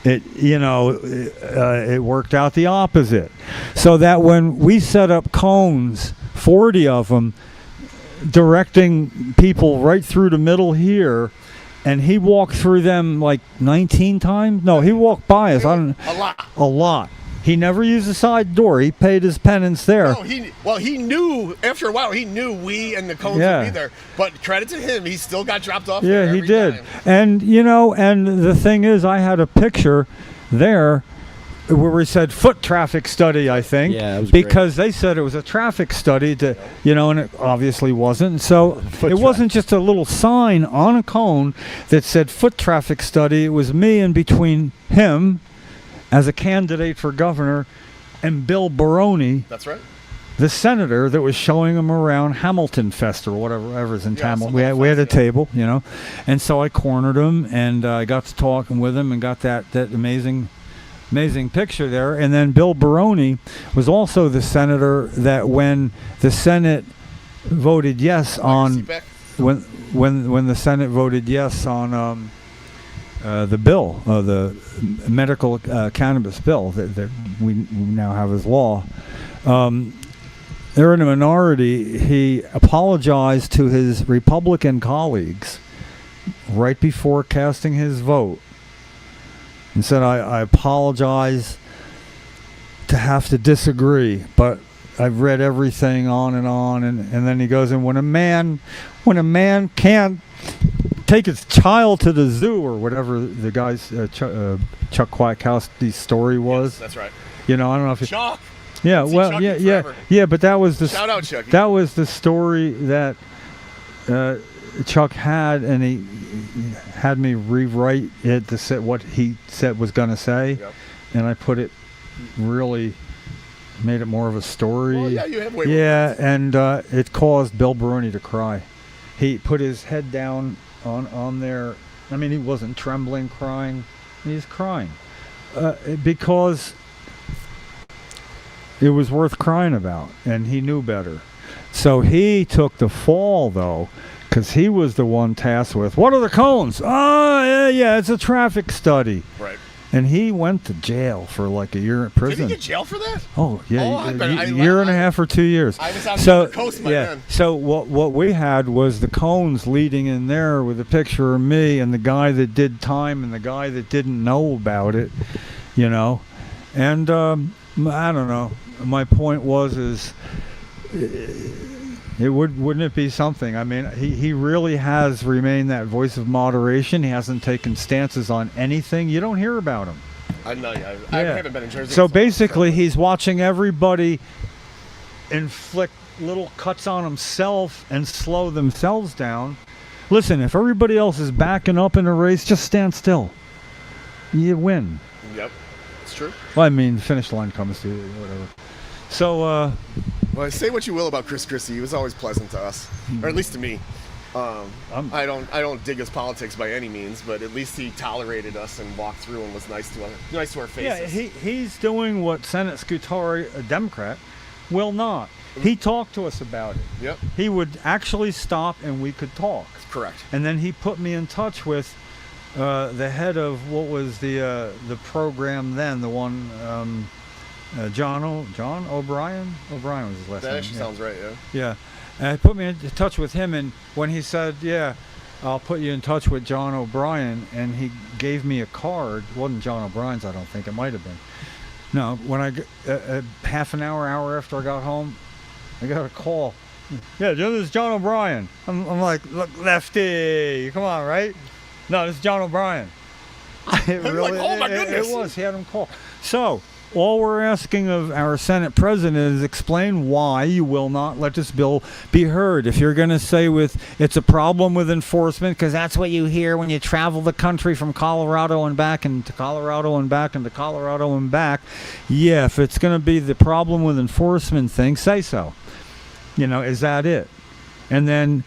It worked out the opposite. So that when we set up cones, 40 of them, directing people right through the middle here, and he walked through them like 19 times. No, he walked by us. A lot. A lot. He never used the side door. He paid his penance there. No, he knew after a while. He knew we and the cones Yeah. would be there. But credit to him, he still got dropped off. Yeah, there he every did. time. And and the thing is, I had a picture there where we said foot traffic study, I think. Yeah, it was because they said it was a traffic study to, and it obviously wasn't. So it wasn't just a little sign on a cone that said foot traffic study. It was me in between him as a candidate for governor and Bill Baroni, That's right. the senator that was showing him around Hamilton Fest or whatever's in Hamilton. something We had a Fest, yeah. table, and so I cornered him and I got to talking with him and got that amazing picture there. And then Bill Baroni was also the senator that when the Senate voted yes on Seatback. when the Senate voted yes on the bill, the medical cannabis bill that we now have as law. They're in a minority. He apologized to his Republican colleagues right before casting his vote and said, I apologize to have to disagree, but I've read everything on. And then he goes, and when a man can't take his child to the zoo or whatever the guy's Chuck Kwiatkowski's story was. Yes, that's right. I don't know if Chuck. yeah, See well, Chuck yeah, in yeah, forever. yeah. But that was the Shout out, Chucky. that was the story that Chuck had, and he had me rewrite it to say what he said was going to say, Yep. and I put it really made it more of a story. Well, yeah, you have way more Yeah, words. and it caused Bill Baroni to cry. He put his head down on there. I mean, he wasn't trembling, crying. He's crying because it was worth crying about, and he knew better. So he took the fall, though, because he was the one tasked with, what are the cones? Oh, yeah, it's a traffic study. Right. And he went to jail for like a year in Did prison. he get jail for that? Oh yeah, Oh, I bet- a I- year and a half or 2 years. I was on the other coast by then. So what we had was the cones leading in there with a picture of me and the guy that did time and the guy that didn't know about it, And I don't know. My point is, wouldn't it be something? I mean, he really has remained that voice of moderation. He hasn't taken stances on anything. You don't hear about him. I know. I haven't been in Jersey. So in long. basically, he's watching everybody inflict little cuts on himself and slow themselves down. Listen, if everybody else is backing up in a race, just stand still. You win. Yep, it's true. Well, I mean, the finish line comes to you, whatever. So, Well, say what you will about Chris Christie, he was always pleasant to us, or at least to me. I don't dig his politics by any means, but at least he tolerated us and walked through and was nice to our faces. yeah, he's doing what Senate Scutari, a Democrat, will not. He talked to us about it. Yep, He would actually stop and we could talk. correct. And then he put me in touch with the head of what was the program then, the one John O'Brien. O'Brien was his last name. That actually yeah. sounds right. Yeah. Yeah, and I put me in touch with him, and when he said, "Yeah, I'll put you in touch with John O'Brien," and he gave me a card. It wasn't John O'Brien's, I don't think. It might have been. No, when I half an hour after I got home, I got a call. Yeah, this is John O'Brien. I'm like, look, Lefty, come on, right? No, this is John O'Brien. It like, oh my goodness. It was. He had him call. So, all we're asking of our Senate President is explain why you will not let this bill be heard. If you're going to say it's a problem with enforcement, because that's what you hear when you travel the country from Colorado and back and to Colorado and back and to Colorado and back. Yeah, if it's going to be the problem with enforcement thing, say so. Is that it? And then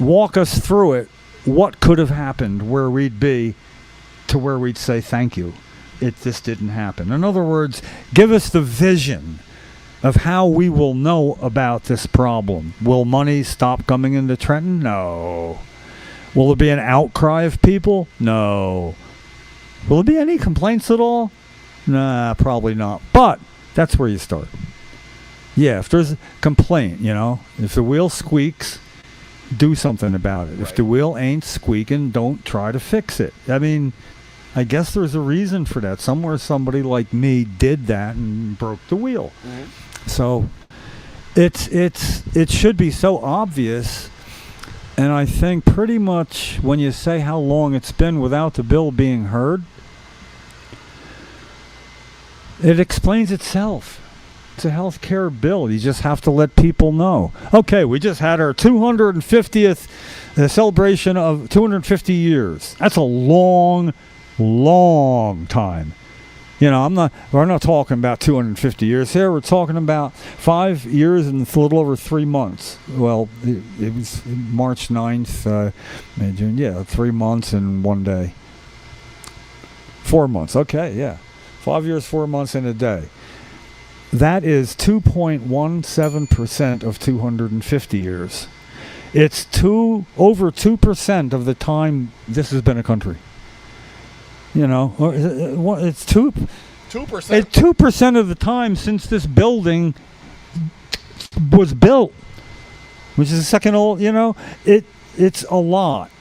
walk us through it. What could have happened where we'd be to where we'd say thank you if this didn't happen? In other words, give us the vision of how we will know about this problem. Will money stop coming into Trenton? No. Will there be an outcry of people? No. Will there be any complaints at all? Nah, probably not. But that's where you start. Yeah, if there's a complaint, if the wheel squeaks, do something about it. If the wheel ain't squeaking, don't try to fix it. I mean, I guess there's a reason for that. Somewhere somebody like me did that and broke the wheel. So it should be so obvious. And I think pretty much when you say how long it's been without the bill being heard, it explains itself. It's a health care bill. You just have to let people know. Okay, we just had our 250th celebration of 250 years. That's a long time. You know, we're not talking about 250 years here. We're talking about 5 years and a little over 3 months. Well, it was March 9th, May, June. Yeah, 3 months and 1 day. 4 months. Okay, yeah. 5 years, 4 months, and a day. That is 2.17% of 250 years. It's over 2% of the time this has been a country. You know, it's 2%. It's 2% of the time since this building was built, which is the second old. You know, it's a lot.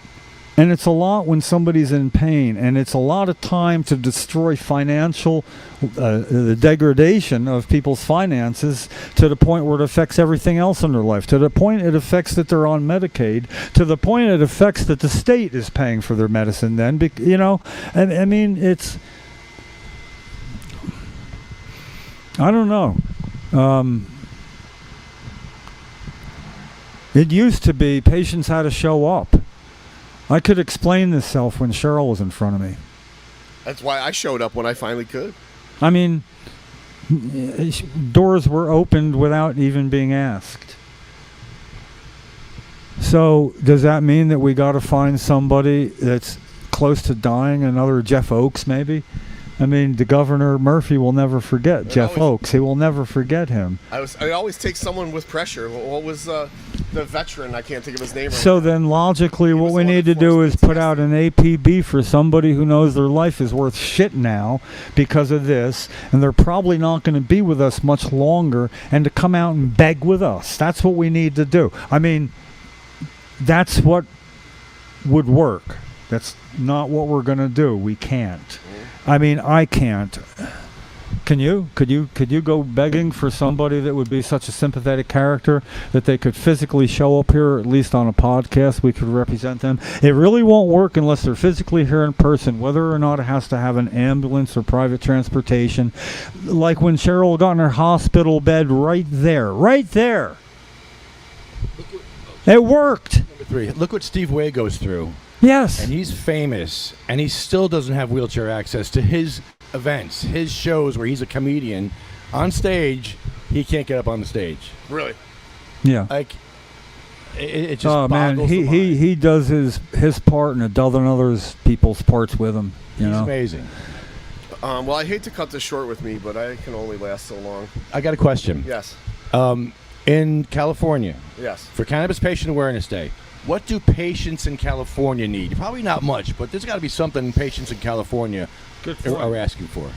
And it's a lot when somebody's in pain, and it's a lot of time to destroy the degradation of people's finances to the point where it affects everything else in their life, to the point it affects that they're on Medicaid, to the point it affects that the state is paying for their medicine then, you know, and I mean, it's, I don't know. It used to be patients had to show up. I could explain this self when Cheryl was in front of me. That's why I showed up when I finally could. I mean, doors were opened without even being asked. So does that mean that we got to find somebody that's close to dying, another Jeff Oakes maybe? I mean, the Governor Murphy will never forget Jeff Oakes. He will never forget him. I always take someone with pressure. What was the veteran? I can't think of his name. So then logically what we need to do is put out an APB for somebody who knows their life is worth shit now because of this, and they're probably not going to be with us much longer, and to come out and beg with us. That's what we need to do. I mean, that's what would work. That's not what we're going to do. We can't. I mean, I can't. Can you? Could you go begging for somebody that would be such a sympathetic character that they could physically show up here, at least on a podcast, we could represent them? It really won't work unless they're physically here in person, whether or not it has to have an ambulance or private transportation. Like when Cheryl got in her hospital bed right there. It worked. Number 3, look what Steve Way goes through. Yes. And he's famous, and he still doesn't have wheelchair access to his events, his shows where he's a comedian. On stage, he can't get up on the stage. Really? Yeah. Like, it just oh man, boggles the mind. he does his part and a dozen others people's parts with him. You He's know? amazing. Well, I hate to cut this short with me, but I can only last so long. I got a question. Yes. In California, Yes. for Cannabis Patient Awareness Day, what do patients in California need? Probably not much, but there's got to be something patients in California are asking for.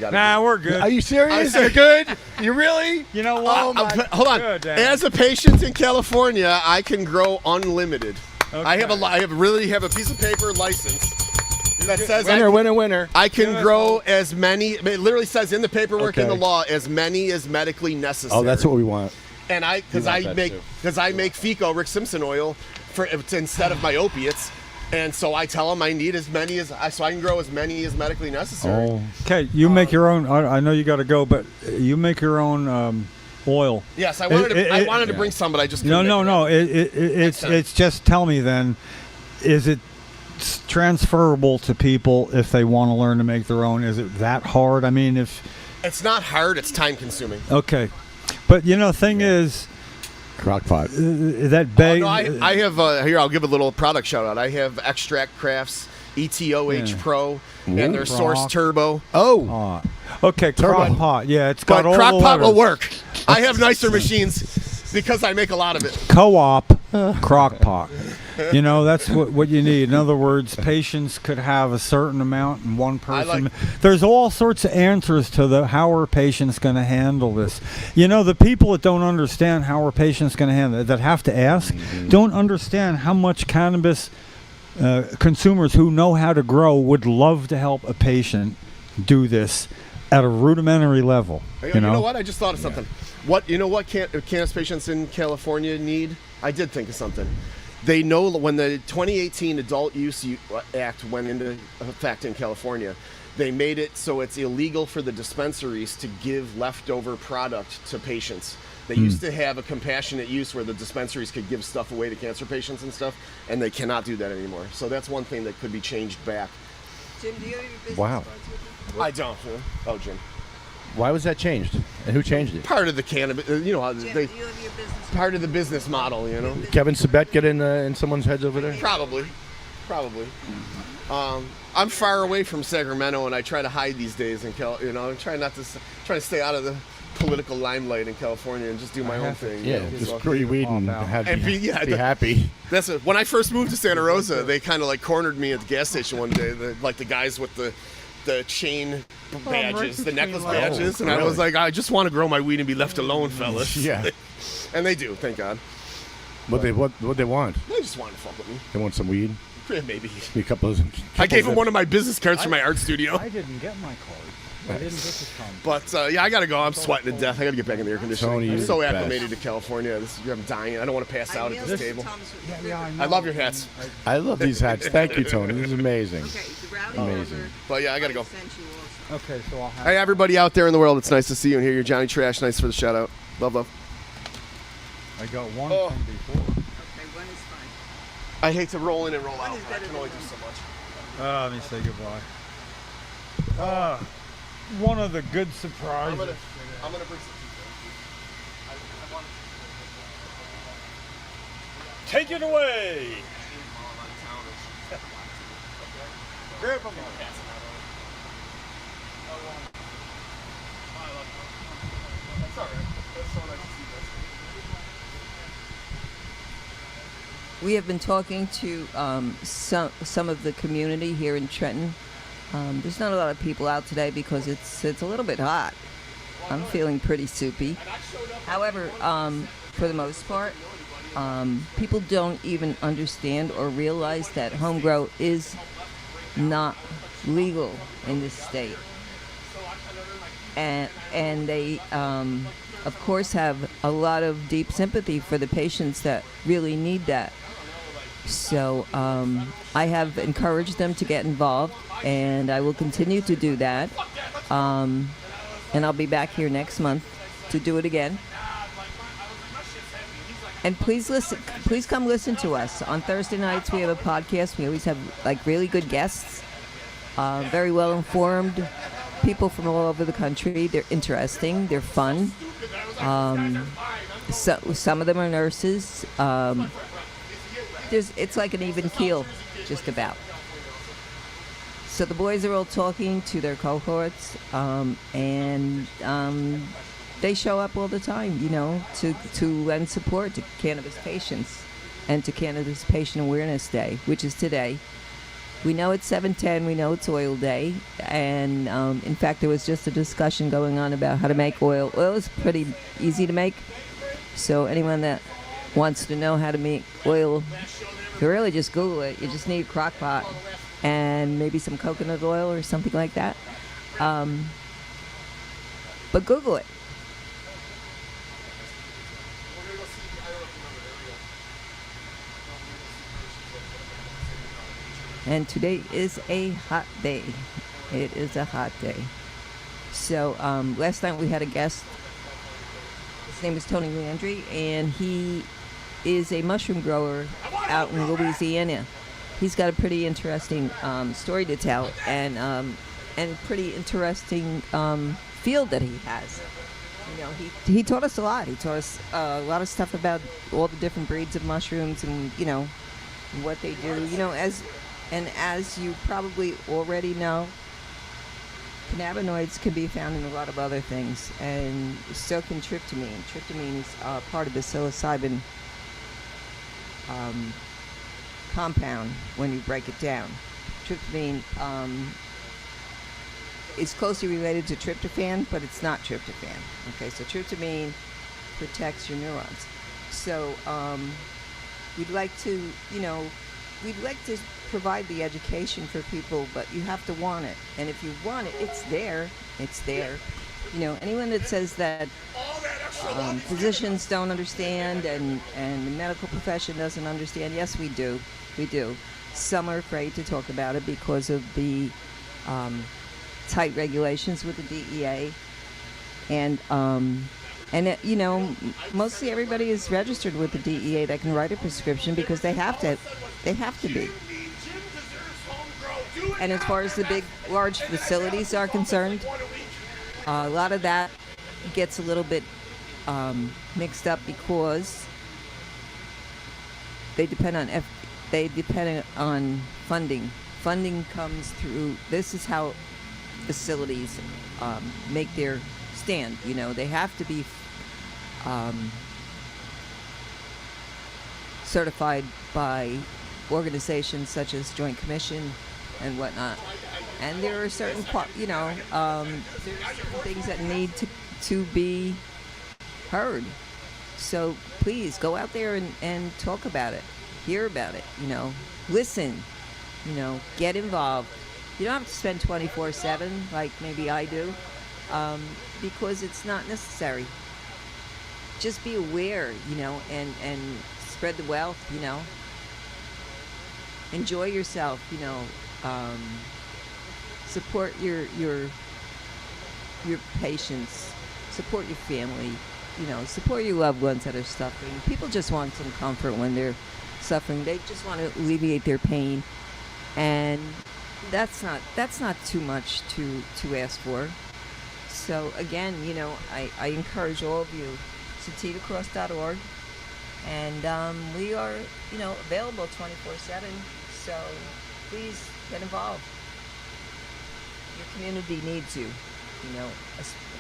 Nah, we're good. Are you serious? You're good? You really? You know what? Hold on. Good, Dan. As a patient in California, I can grow unlimited. Okay. I have a piece of paper license that says Winner. I can grow as many. It literally says in the paperwork in the Okay. law as many as medically necessary. Oh, that's what we want. And because I make FECO, Rick Simpson oil, instead of my opiates, and so I tell them I need as many so I can grow as many as medically necessary. Oh. Okay, you make your own. I know you got to go, but you make your own oil. Yes, I wanted to bring some, but I just couldn't No. It's just tell me then, is it transferable to people if they want to learn to make their own? Is it that hard? I mean, if it's not hard, it's time consuming. okay, but you know, thing is, Crockpot. that bag. No, I have here. I'll give a little product shout out. I have Extract Crafts ETOH Pro and their Source Turbo. Oh. Okay, crock pot. Yeah, it's got But all crock the pot will letters. work. I have nicer machines because I make a lot of it. Co-op crock pot. You know, that's what you need. In other words, patients could have a certain amount and one person. There's all sorts of answers to how are patients going to handle this. You know, the people that don't understand how are patients going to handle it, that have to ask, don't understand how much cannabis consumers who know how to grow would love to help a patient do this at a rudimentary level. You know what? I just thought of something. What cannabis patients in California need? I did think of something. They know when the 2018 Adult Use Act went into effect in California, they made it so it's illegal for the dispensaries to give leftover product to patients. They used to have a compassionate use where the dispensaries could give stuff away to cancer patients and stuff, and they cannot do that anymore. So that's one thing that could be changed back. Jim, do you have your business Wow. cards with you? I don't. Oh, Jim. Why was that changed? And who changed it? Part of the cannabis, Jim, they, do you have your business part of the business model, you know. Kevin Sabet get in someone's heads over there? Probably. I'm far away from Sacramento, and I try to hide these days in I'm trying to stay out of the political limelight in California and just do my own thing. Yeah, just grow your weed and be happy. That's it. When I first moved to Santa Rosa, they kind of like cornered me at the gas station one day. The guys with the chain badges, the necklace badges, and I was like, I just want to grow my weed and be left alone, fellas. Yeah. And they do, thank God. What they want? They just want to fuck with me. They want some weed. Yeah, maybe. A couple I gave him one of my business cards for my art studio. I didn't get my card. I didn't get the card. But yeah, I gotta go. I'm sweating to death. I gotta get back in the air conditioning. Tony, I'm you're so the best. acclimated to California. I'm dying. I don't want to pass out at this table. I I love your hats. I love these hats. Thank you, Tony. This is amazing. Okay, the routing Amazing. number But yeah, I gotta go. sent you also. Okay, so I'll have. Hey, everybody out there in the world, it's nice to see you and hear you. Johnny Trash, nice for the shout out. Love. I got one Oh. from before. Okay, one is fine. I hate to roll in and roll out. is I better can only than do so much. Let me say goodbye. One of the good surprises. I'm gonna bring some I want Take it away. Grab them. That's all right. That's so nice to see this. We have been talking to some of the community here in Trenton. There's not a lot of people out today because it's a little bit hot. I'm feeling pretty soupy. However, for the most part, people don't even understand or realize that home grow is not legal in this state. And they, of course, have a lot of deep sympathy for the patients that really need that. So I have encouraged them to get involved, and I will continue to do that. And I'll be back here next month to do it again. And please listen. Please come listen to us on Thursday nights. We have a podcast. We always have like really good guests, very well informed people from all over the country. They're interesting. They're fun. So some of them are nurses. It's like an even keel, just about. So the boys are all talking to their cohorts, and they show up all the time, to lend support to cannabis patients and to Cannabis Patient Awareness Day, which is today. We know it's 7/10, we know it's oil day, and in fact there was just a discussion going on about how to make oil. Oil is pretty easy to make, so anyone that wants to know how to make oil, you really just Google it. You just need a crock pot and maybe some coconut oil or something like that. But Google it. And today is a hot day. It is a hot day. So last night we had a guest. His name is Tony Landry, and he is a mushroom grower out in Louisiana. He's got a pretty interesting story to tell, and pretty interesting field that he has. He taught us a lot. He taught us a lot of stuff about all the different breeds of mushrooms and what they do. As you probably already know, cannabinoids can be found in a lot of other things, and so can tryptamine. Tryptamine is part of the psilocybin compound when you break it down. Tryptamine is closely related to tryptophan, but it's not tryptophan. Okay, so tryptamine protects your neurons. So we'd like to, we'd like to provide the education for people, but you have to want it. And if you want it, it's there. It's there. You know, anyone that says that physicians don't understand and the medical profession doesn't understand, yes, we do. We do. Some are afraid to talk about it because of the tight regulations with the DEA. And you know, mostly everybody is registered with the DEA that can write a prescription because they have to. They have to be. And as far as the big, large facilities are concerned, a lot of that gets a little bit mixed up because they depend on funding. Funding comes through. This is how facilities make their stand. You know, they have to be certified by organizations such as Joint Commission and whatnot. And there are certain, there's certain things that need to be heard. So please go out there and talk about it, hear about it, you know, listen, you know, get involved. You don't have to spend 24/7 like maybe I do, because it's not necessary. Just be aware, you know, and spread the wealth, you know. Enjoy yourself, you know. Support your patients, support your family, you know, support your loved ones that are suffering. People just want some comfort when they're suffering. They just want to alleviate their pain, and that's not too much to ask for. So again, you know, I encourage all of you to teetacross.org, and we are, you know, available 24/7. So please get involved. Your community needs you, you know,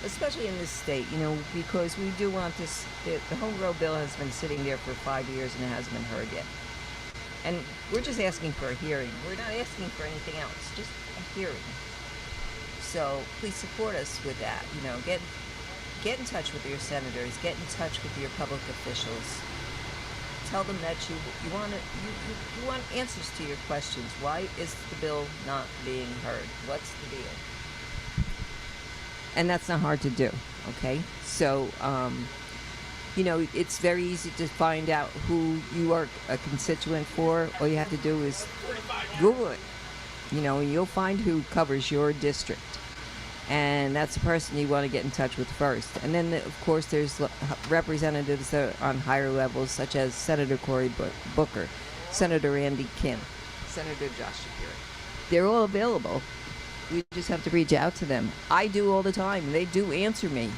especially in this state, you know, because we do want this. The home grow bill has been sitting there for 5 years and it hasn't been heard yet. And we're just asking for a hearing. We're not asking for anything else, just a hearing. So please support us with that. You know, get in touch with your senators, get in touch with your public officials. Tell them that you want answers to your questions. Why is the bill not being heard? What's the deal? And that's not hard to do, okay? So, you know, it's very easy to find out who you are a constituent for. All you have to do is Google it. You know, and you'll find who covers your district. And that's the person you want to get in touch with first. And then, of course, there's representatives that are on higher levels, such as Senator Cory Booker, Senator Andy Kim, Senator Josh Shapiro. They're all available. You just have to reach out to them. I do all the time. They do answer me.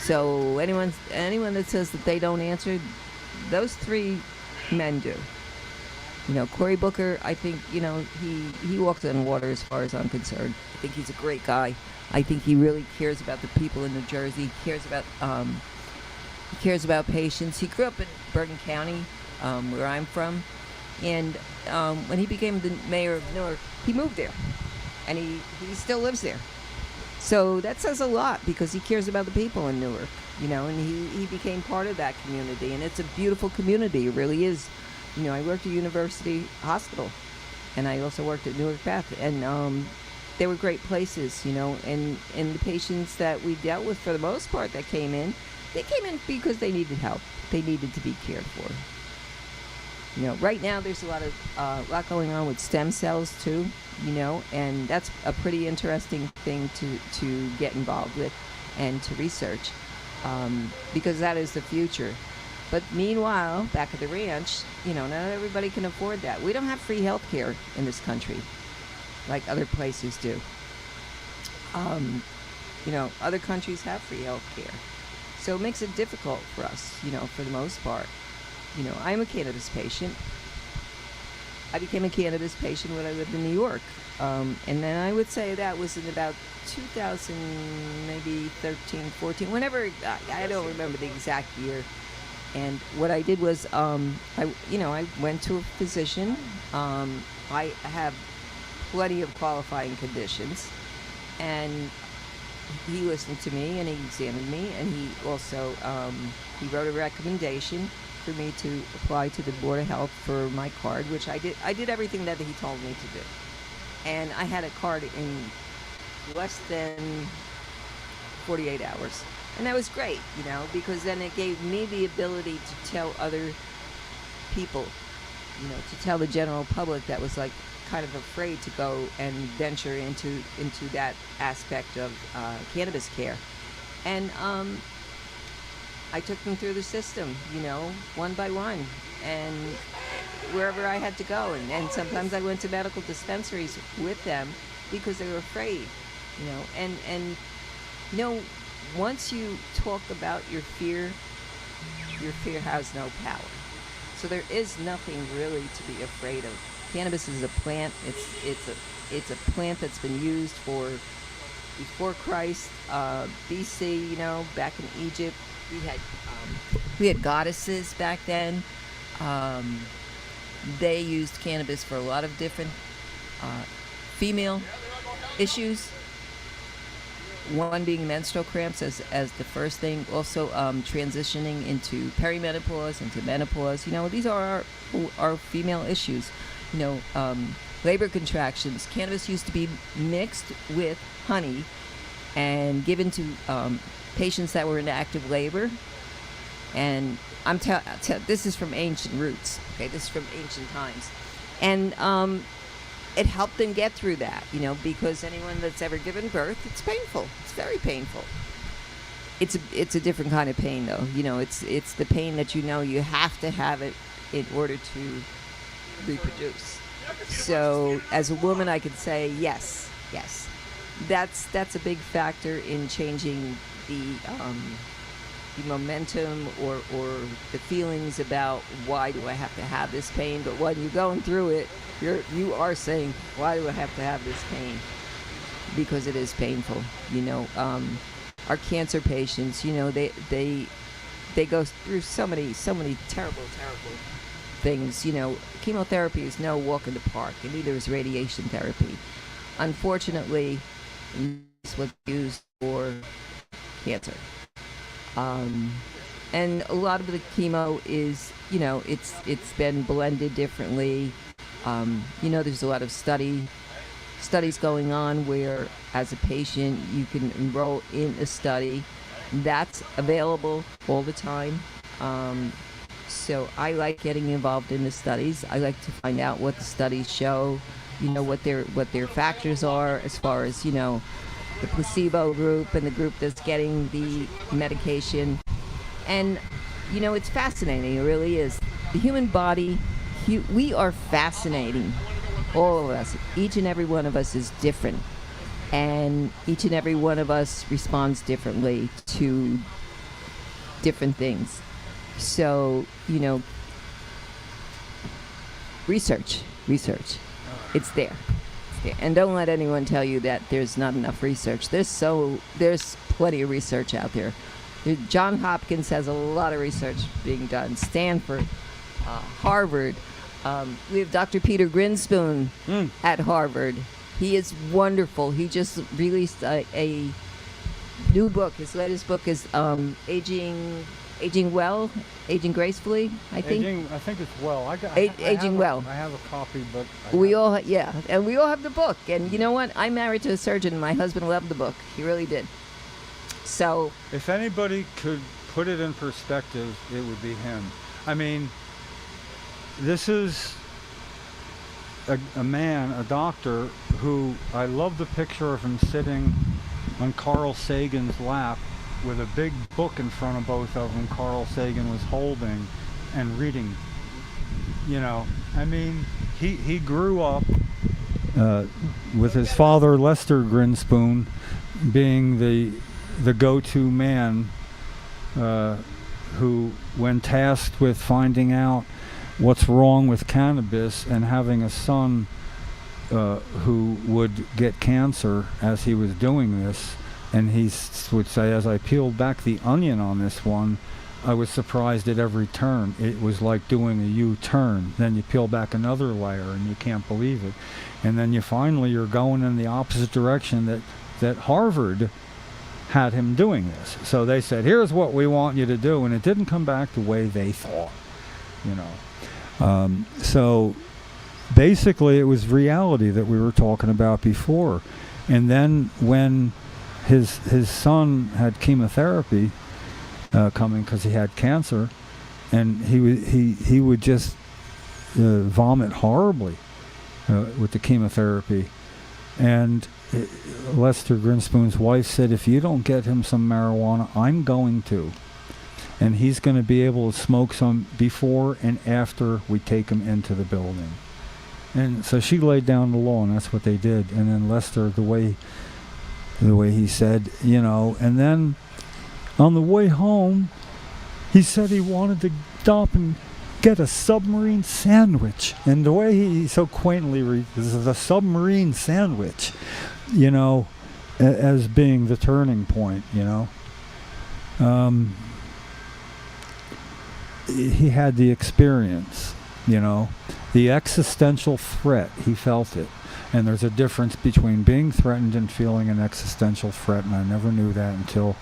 So anyone that says that they don't answer, those three men do. You know, Cory Booker, I think, you know, he walks on water as far as I'm concerned. I think he's a great guy. I think he really cares about the people in New Jersey. He cares about patients. He grew up in Bergen County, where I'm from, and when he became the mayor of Newark, he moved there, and he still lives there. So that says a lot because he cares about the people in Newark, you know, and he became part of that community, and it's a beautiful community. It really is. You know, I worked at University Hospital, and I also worked at Newark Path, and they were great places, you know, and the patients that we dealt with, for the most part, that came in, they came in because they needed help. They needed to be cared for. You know, right now there's a lot going on with stem cells too, you know, and that's a pretty interesting thing to get involved with and to research, because that is the future. But meanwhile, back at the ranch, you know, not everybody can afford that. We don't have free health care in this country like other places do. You know, other countries have free health care. So it makes it difficult for us, you know, for the most part. You know, I'm a cannabis patient. I became a cannabis patient when I lived in New York. And then I would say that was in about 2000, maybe 13, 14, whenever, I don't remember the exact year. And what I did was, I went to a physician. I have plenty of qualifying conditions, and he listened to me and he examined me, and he also he wrote a recommendation for me to apply to the Board of Health for my card, which I did. I did everything that he told me to do. And I had a card in less than 48 hours. And that was great, because then it gave me the ability to tell other people, to tell the general public that was like kind of afraid to go and venture into that aspect of cannabis care. And I took them through the system, one by one, and wherever I had to go. And sometimes I went to medical dispensaries with them because they were afraid, and once you talk about your fear has no power. So there is nothing really to be afraid of. Cannabis is a plant. It's a plant that's been used before Christ, BC. Back in Egypt, we had goddesses back then. They used cannabis for a lot of different female issues. One being menstrual cramps as the first thing. Also transitioning into perimenopause, into menopause. These are our female issues. Labor contractions. Cannabis used to be mixed with honey and given to patients that were in active labor. And this is from ancient roots. Okay, this is from ancient times, and it helped them get through that. Because anyone that's ever given birth, it's painful. It's very painful. It's a different kind of pain, though. It's the pain that you have to have it in order to reproduce. So as a woman, I could say yes. That's a big factor in changing the momentum or the feelings about why do I have to have this pain. But when you're going through it, you are saying, why do I have to have this pain? Because it is painful. Our cancer patients, they go through so many terrible things. Chemotherapy is no walk in the park, and neither is radiation therapy. Unfortunately, it's what's used for cancer. And a lot of the chemo is, it's been blended differently. There's a lot of studies going on where, as a patient, you can enroll in a study that's available all the time. So I like getting involved in the studies. I like to find out what the studies show, what their factors are as far as, the placebo group and the group that's getting the medication. And, it's fascinating. It really is. The human body, we are fascinating. All of us. Each and every one of us is different. And each and every one of us responds differently to different things. So, research. It's there. And don't let anyone tell you that there's not enough research. There's plenty of research out there. Johns Hopkins has a lot of research being done. Stanford, Harvard. We have Dr. Peter Grinspoon at Harvard. He is wonderful. He just released a new book. His latest book is Aging Well, Aging Gracefully, I think. I think it's well. Aging Well. I have a copy, but and we all have the book. And you know what? I'm married to a surgeon, and my husband loved the book. He really did. So if anybody could put it in perspective, it would be him. I mean, this is a man, a doctor, who I love the picture of him sitting on Carl Sagan's lap with a big book in front of both of them Carl Sagan was holding and reading. I mean, he grew up with his father, Lester Grinspoon, being the go-to man who, when tasked with finding out what's wrong with cannabis and having a son who would get cancer as he was doing this, and he would say, as I peeled back the onion on this one, I was surprised at every turn. It was like doing a U-turn. Then you peel back another layer and you can't believe it. And then you're going in the opposite direction that Harvard had him doing this. So they said, here's what we want you to do. And it didn't come back the way they thought. you know. So basically it was reality that we were talking about before. And then when his son had chemotherapy coming because he had cancer, and he would just vomit horribly with the chemotherapy. And Lester Grinspoon's wife said, if you don't get him some marijuana, I'm going to. And he's going to be able to smoke some before and after we take him into the building. And so she laid down the law, and that's what they did. And then Lester, the way he said, you know, and then on the way home, he said he wanted to stop and get a submarine sandwich. And the way he so quaintly this is a submarine sandwich, you know, as being the turning point, you know. He had the experience, you know, the existential threat. He felt it. And there's a difference between being threatened and feeling an existential threat, and I never knew that until,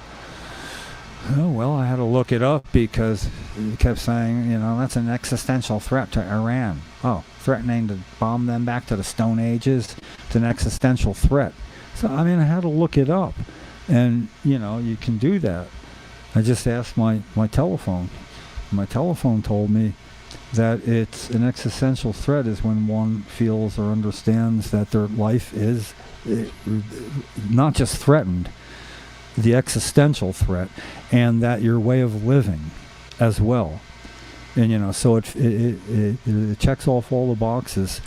oh, well, I had to look it up because he kept saying, you know, that's an existential threat to Iran. Oh, threatening to bomb them back to the Stone Ages. It's an existential threat. So, I mean, I had to look it up. And, you know, you can do that. I just asked my telephone. My telephone told me that it's an existential threat is when one feels or understands that their life is not just threatened, the existential threat, and that your way of living as well. And, you know, so it checks off all the boxes.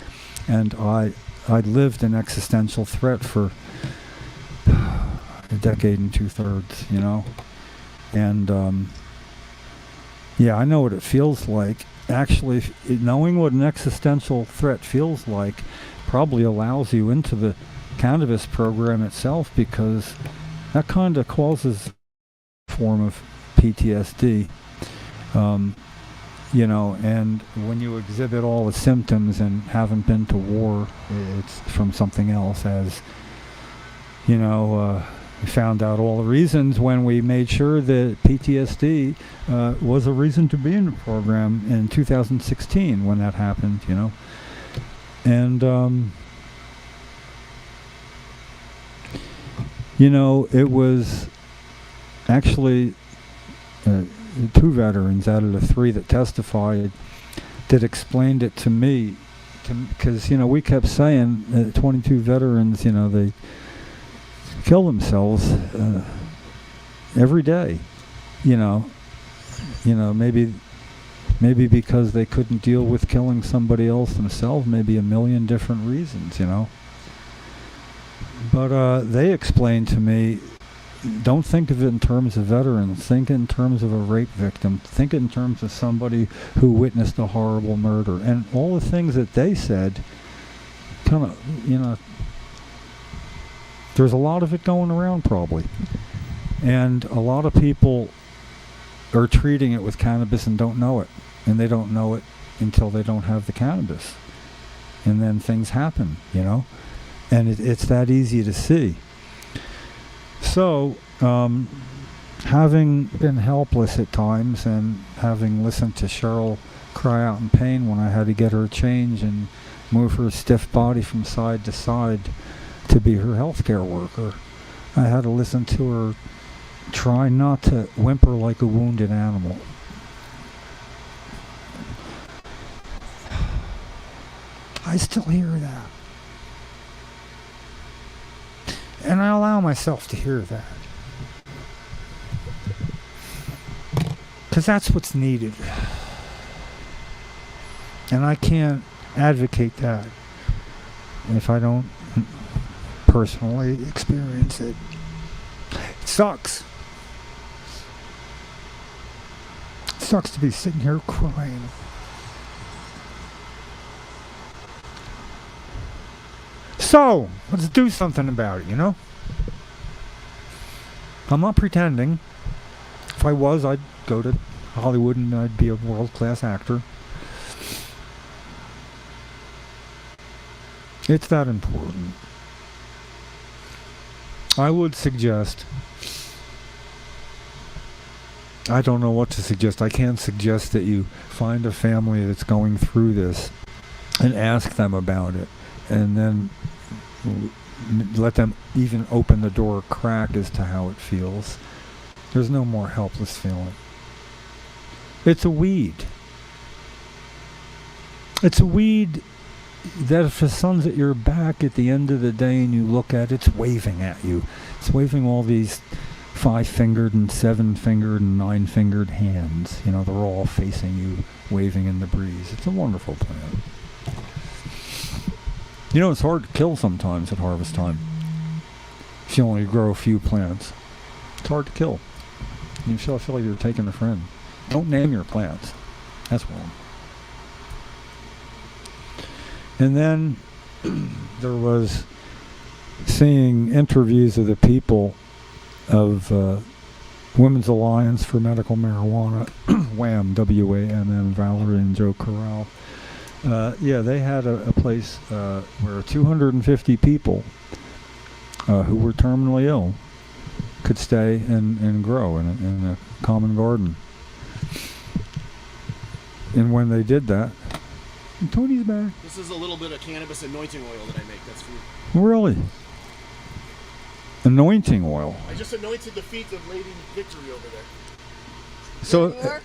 And I lived an existential threat for a decade and 2/3, you know. And, yeah, I know what it feels like. Actually, knowing what an existential threat feels like probably allows you into the cannabis program itself, because that kind of causes a form of PTSD. You know, and when you exhibit all the symptoms and haven't been to war, it's from something else, as, you know, we found out all the reasons when we made sure that PTSD was a reason to be in the program in 2016 when that happened, you know. And, you know, it was actually 2 veterans out of the 3 that testified that explained it to me, because, you know, we kept saying 22 veterans, you know, they kill themselves every day, you know, maybe because they couldn't deal with killing somebody else themselves, maybe a million different reasons, you know. But they explained to me, don't think of it in terms of veterans, think in terms of a rape victim, think in terms of somebody who witnessed a horrible murder. And all the things that they said kind of, you know, there's a lot of it going around probably. And a lot of people are treating it with cannabis and don't know it. And they don't know it until they don't have the cannabis. And then things happen, you know. And it's that easy to see. So, having been helpless at times and having listened to Cheryl cry out in pain when I had to get her change and move her stiff body from side to side to be her healthcare worker, I had to listen to her try not to whimper like a wounded animal. I still hear that. And I allow myself to hear that. Because that's what's needed. And I can't advocate that if I don't personally experience it. It sucks. It sucks to be sitting here crying. So, let's do something about it, you know? I'm not pretending. If I was, I'd go to Hollywood and I'd be a world-class actor. It's that important. I would suggest I don't know what to suggest. I can suggest that you find a family that's going through this and ask them about it, and then let them even open the door a crack as to how it feels. There's no more helpless feeling. It's a weed. It's a weed that if the sun's at your back at the end of the day and you look at it, it's waving at you. It's waving all these 5-fingered and 7-fingered and 9-fingered hands. You know, they're all facing you, waving in the breeze. It's a wonderful plant. You know, it's hard to kill sometimes at harvest time. If you only grow a few plants, it's hard to kill. You feel like you're taking a friend. Don't name your plants. That's wrong. And then there was seeing interviews of the people of Women's Alliance for Medical Marijuana, WAM, W-A-M-M, Valerie and Joe Corral. Yeah, they had a place where 250 people who were terminally ill could stay and grow in a common garden. And when they did that, Tony's back. This is a little bit of cannabis anointing oil that I make. That's food. Really? Anointing oil. I just anointed the feet of Lady Victory over there. So, Any more?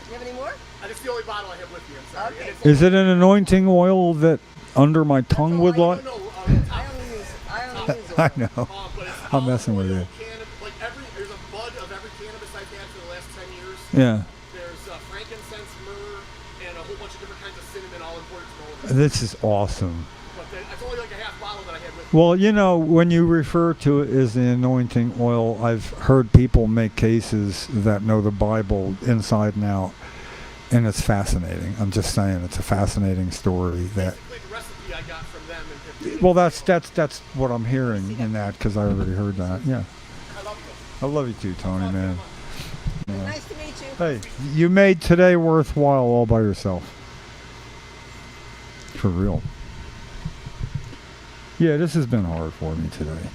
You have any more? That's the only bottle I have with me. I'm sorry. Okay. And it's is it an anointing oil that under my tongue would like? no, I only use I oil. know. but it's I'm messing with oil, you. Like there's a bud of every cannabis I've had for the last 10 years. Yeah. There's frankincense, myrrh, and a whole bunch of different kinds of cinnamon, all imported from all over. This is awesome. But it's only like a half bottle that I had with me. Well, you know, when you refer to it as the anointing oil, I've heard people make cases that know the Bible inside and out, and it's fascinating. I'm just saying, it's a fascinating story. That. Basically, the recipe I got from them. And Well, that's what I'm hearing in that, because I already heard that. Yeah. I love you. I love you too, Tony, man. Nice to meet you. Hey, you made today worthwhile all by yourself. For real. Yeah, this has been hard for me today.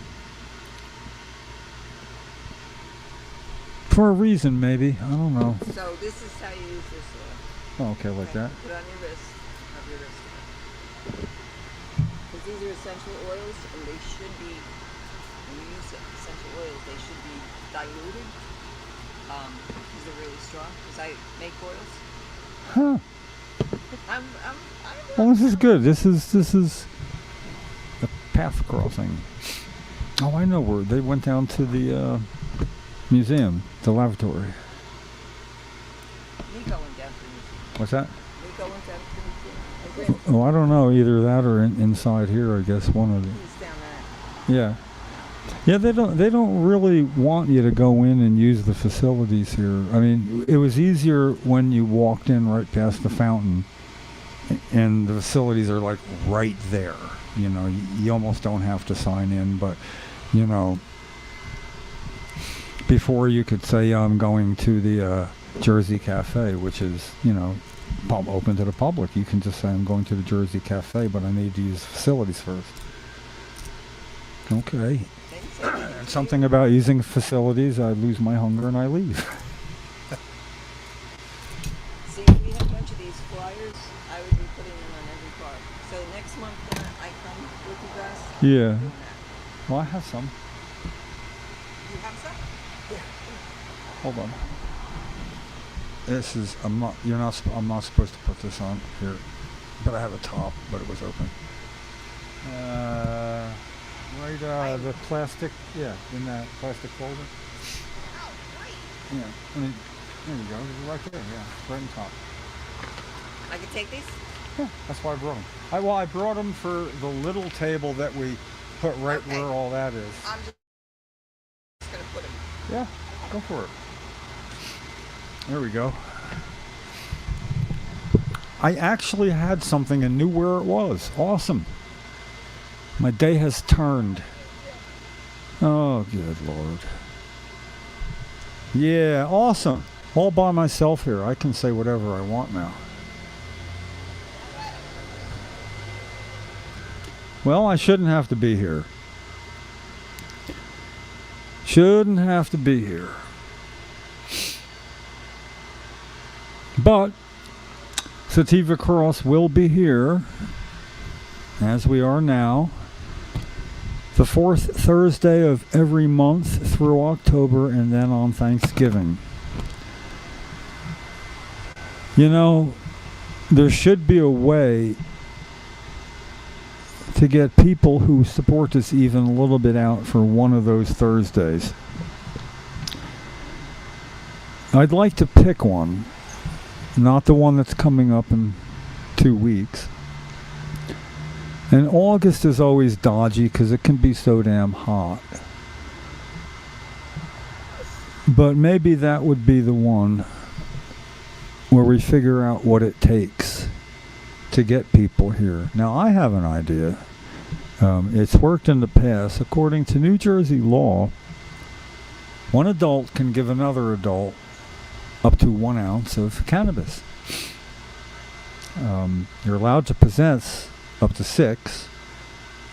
For a reason, maybe. I don't know. So this is how you use this oil. Oh, okay, like that. Put it on your wrist. Rub your wrist. Because these are essential oils, and they should be, when you use essential oils, they should be diluted. Because they're really strong. Because I make oils. Huh. I'm Well, this is good. This is a path crossing. Oh, I know where they went down to the museum, the lavatory. Nico went down to the museum. What's that? Nico went down to the museum. Oh, I don't know. Either that or inside here, I guess one of the. He's down there. Yeah. Yeah, they don't really want you to go in and use the facilities here. I mean, it was easier when you walked in right past the fountain, and the facilities are like right there. You know, you almost don't have to sign in, but you know, before you could say I'm going to the Jersey Cafe, which is, you know, open to the public. You can just say I'm going to the Jersey Cafe, but I need to use facilities first. Okay. And something about using facilities, I lose my hunger and I leave. See, if we had a bunch of these flyers, I would be putting them on every car. So next month when I come with you guys, I'm Yeah. doing that. Well, I have some. You have some? Hold on. This is, I'm not supposed to put this on here, but I have a top, but it was open. The plastic, yeah, in that plastic folder. Yeah, I mean, there you go, it's right there, yeah, right on top. I can take these? Yeah, that's why I brought them. I brought them for the little table that we put right Okay. where all that is. I'm just going to put them. Yeah, go for it. There we go. I actually had something and knew where it was. Awesome. My day has turned. Oh, good Lord. Yeah, awesome. All by myself here. I can say whatever I want now. Well, I shouldn't have to be here. Shouldn't have to be here. But Sativa Cross will be here, as we are now, the 4th Thursday of every month through October, and then on Thanksgiving. You know, there should be a way to get people who support us even a little bit out for one of those Thursdays. I'd like to pick one, not the one that's coming up in 2 weeks. And August is always dodgy because it can be so damn hot. But maybe that would be the one where we figure out what it takes to get people here. Now, I have an idea. It's worked in the past. According to New Jersey law, one adult can give another adult up to 1 ounce of cannabis. You're allowed to possess up to 6,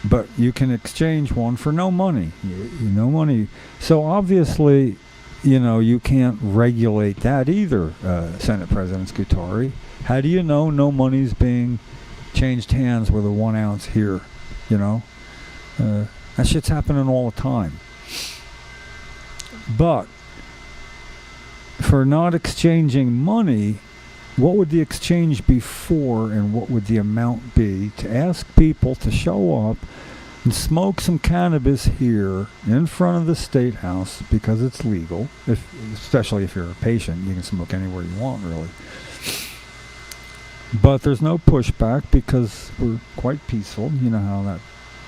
but you can exchange one for no money. No money. So obviously, you know, you can't regulate that either, Senate President Scutari. How do you know no money's being changed hands with a 1 ounce here? You know, that shit's happening all the time. But for not exchanging money, what would the exchange be for, and what would the amount be to ask people to show up and smoke some cannabis here in front of the State House because it's legal, especially if you're a patient. You can smoke anywhere you want, really. But there's no pushback because we're quite peaceful. You know how that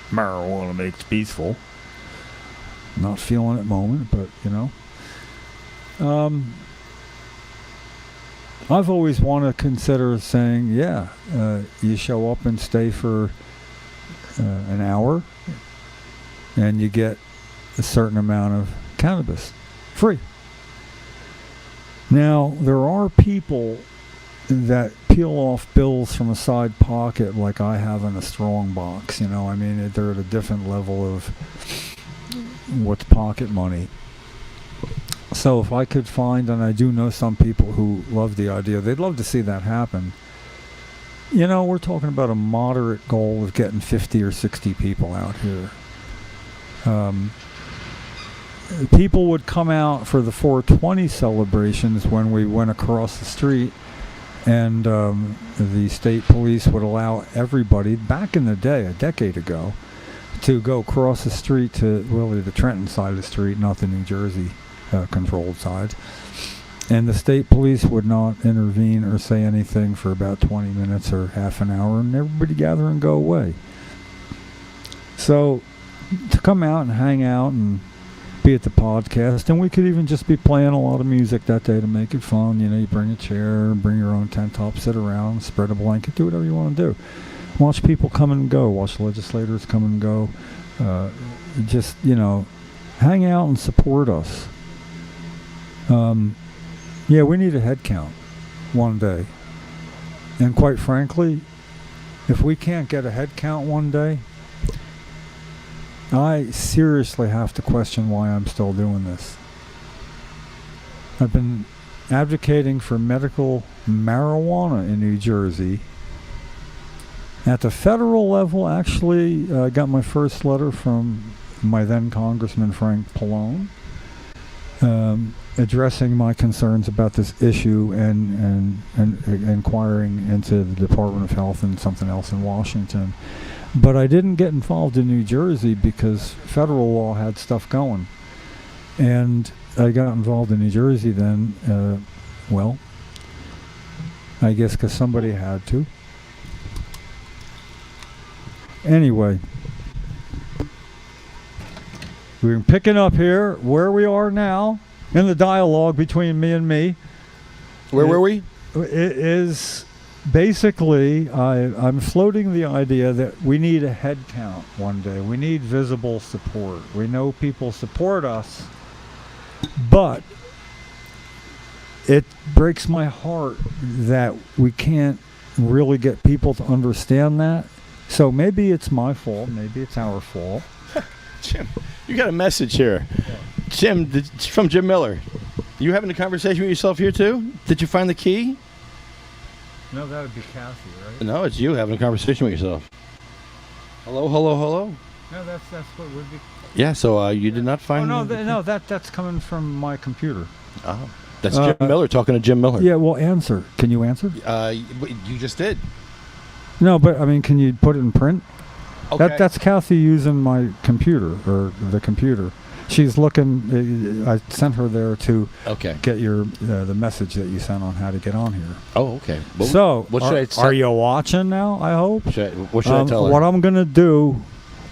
marijuana makes peaceful. Not feeling it moment, but you know. I've always wanted to consider saying, yeah, you show up and stay for an hour and you get a certain amount of cannabis free. Now, there are people that peel off bills from a side pocket like I have in a strong box. You know, I mean, they're at a different level of what's pocket money. So if I could find, and I do know some people who love the idea, they'd love to see that happen. You know, we're talking about a moderate goal of getting 50 or 60 people out here. People would come out for the 420 celebrations when we went across the street, and the state police would allow everybody, back in the day, a decade ago, to go across the street to really the Trenton side of the street, not the New Jersey controlled side. And the state police would not intervene or say anything for about 20 minutes or half an hour, and everybody gather and go away. So to come out and hang out and be at the podcast, and we could even just be playing a lot of music that day to make it fun. You know, you bring a chair, bring your own tent top, sit around, spread a blanket, do whatever you want to do. Watch people come and go, watch legislators come and go. Just, you know, hang out and support us. Yeah, we need a head count one day. And quite frankly, if we can't get a head count one day, I seriously have to question why I'm still doing this. I've been advocating for medical marijuana in New Jersey. At the federal level, actually, I got my first letter from my then Congressman Frank Pallone, addressing my concerns about this issue and inquiring into the Department of Health and something else in Washington. But I didn't get involved in New Jersey because federal law had stuff going. And I got involved in New Jersey then, well, I guess because somebody had to. Anyway, we're picking up here where we are now in the dialogue between me and me. Where were we? It is basically, I'm floating the idea that we need a head count one day. We need visible support. We know people support us, but it breaks my heart that we can't really get people to understand that. So maybe it's my fault. Maybe it's our fault. Jim, you got a message here. Jim, it's from Jim Miller. You having a conversation with yourself here too? Did you find the key? No, that would be Kathy, right? No, it's you having a conversation with yourself. Hello, hello, hello. No, that's what would be. Yeah, so you did not find... That's coming from my computer. Oh. That's Jim Miller talking to Jim Miller. Yeah, well, answer. Can you answer? You just did. No, but, I mean, can you put it in print? Okay. That's Kathy using my computer, or the computer. She's looking, I sent her there to get your the message that you sent on how to get on here. Oh, okay. What should I say? Are you watching now, I hope? What should I tell her? What I'm going to do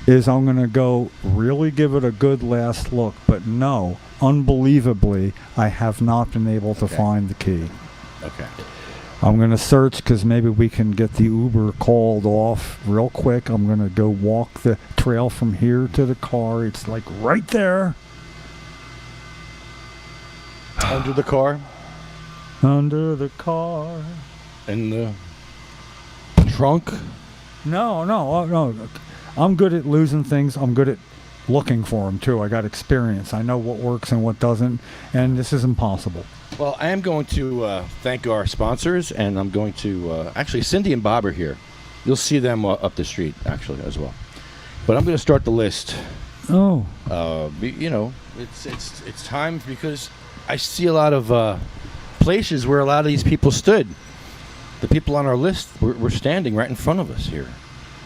is I'm going to go really give it a good last look, but no, unbelievably, I have not been able to find the key. Okay. I'm going to search because maybe we can get the Uber called off real quick. I'm going to go walk the trail from here to the car. It's like right there. Under the car? Under the car. In the trunk? No. I'm good at losing things. I'm good at looking for them, too. I got experience. I know what works and what doesn't, and this is impossible. Well, I am going to thank our sponsors, and I'm going to... actually, Cindy and Bob are here. You'll see them up the street, actually, as well. But I'm going to start the list. Oh. It's time because I see a lot of places where a lot of these people stood. The people on our list were standing right in front of us here.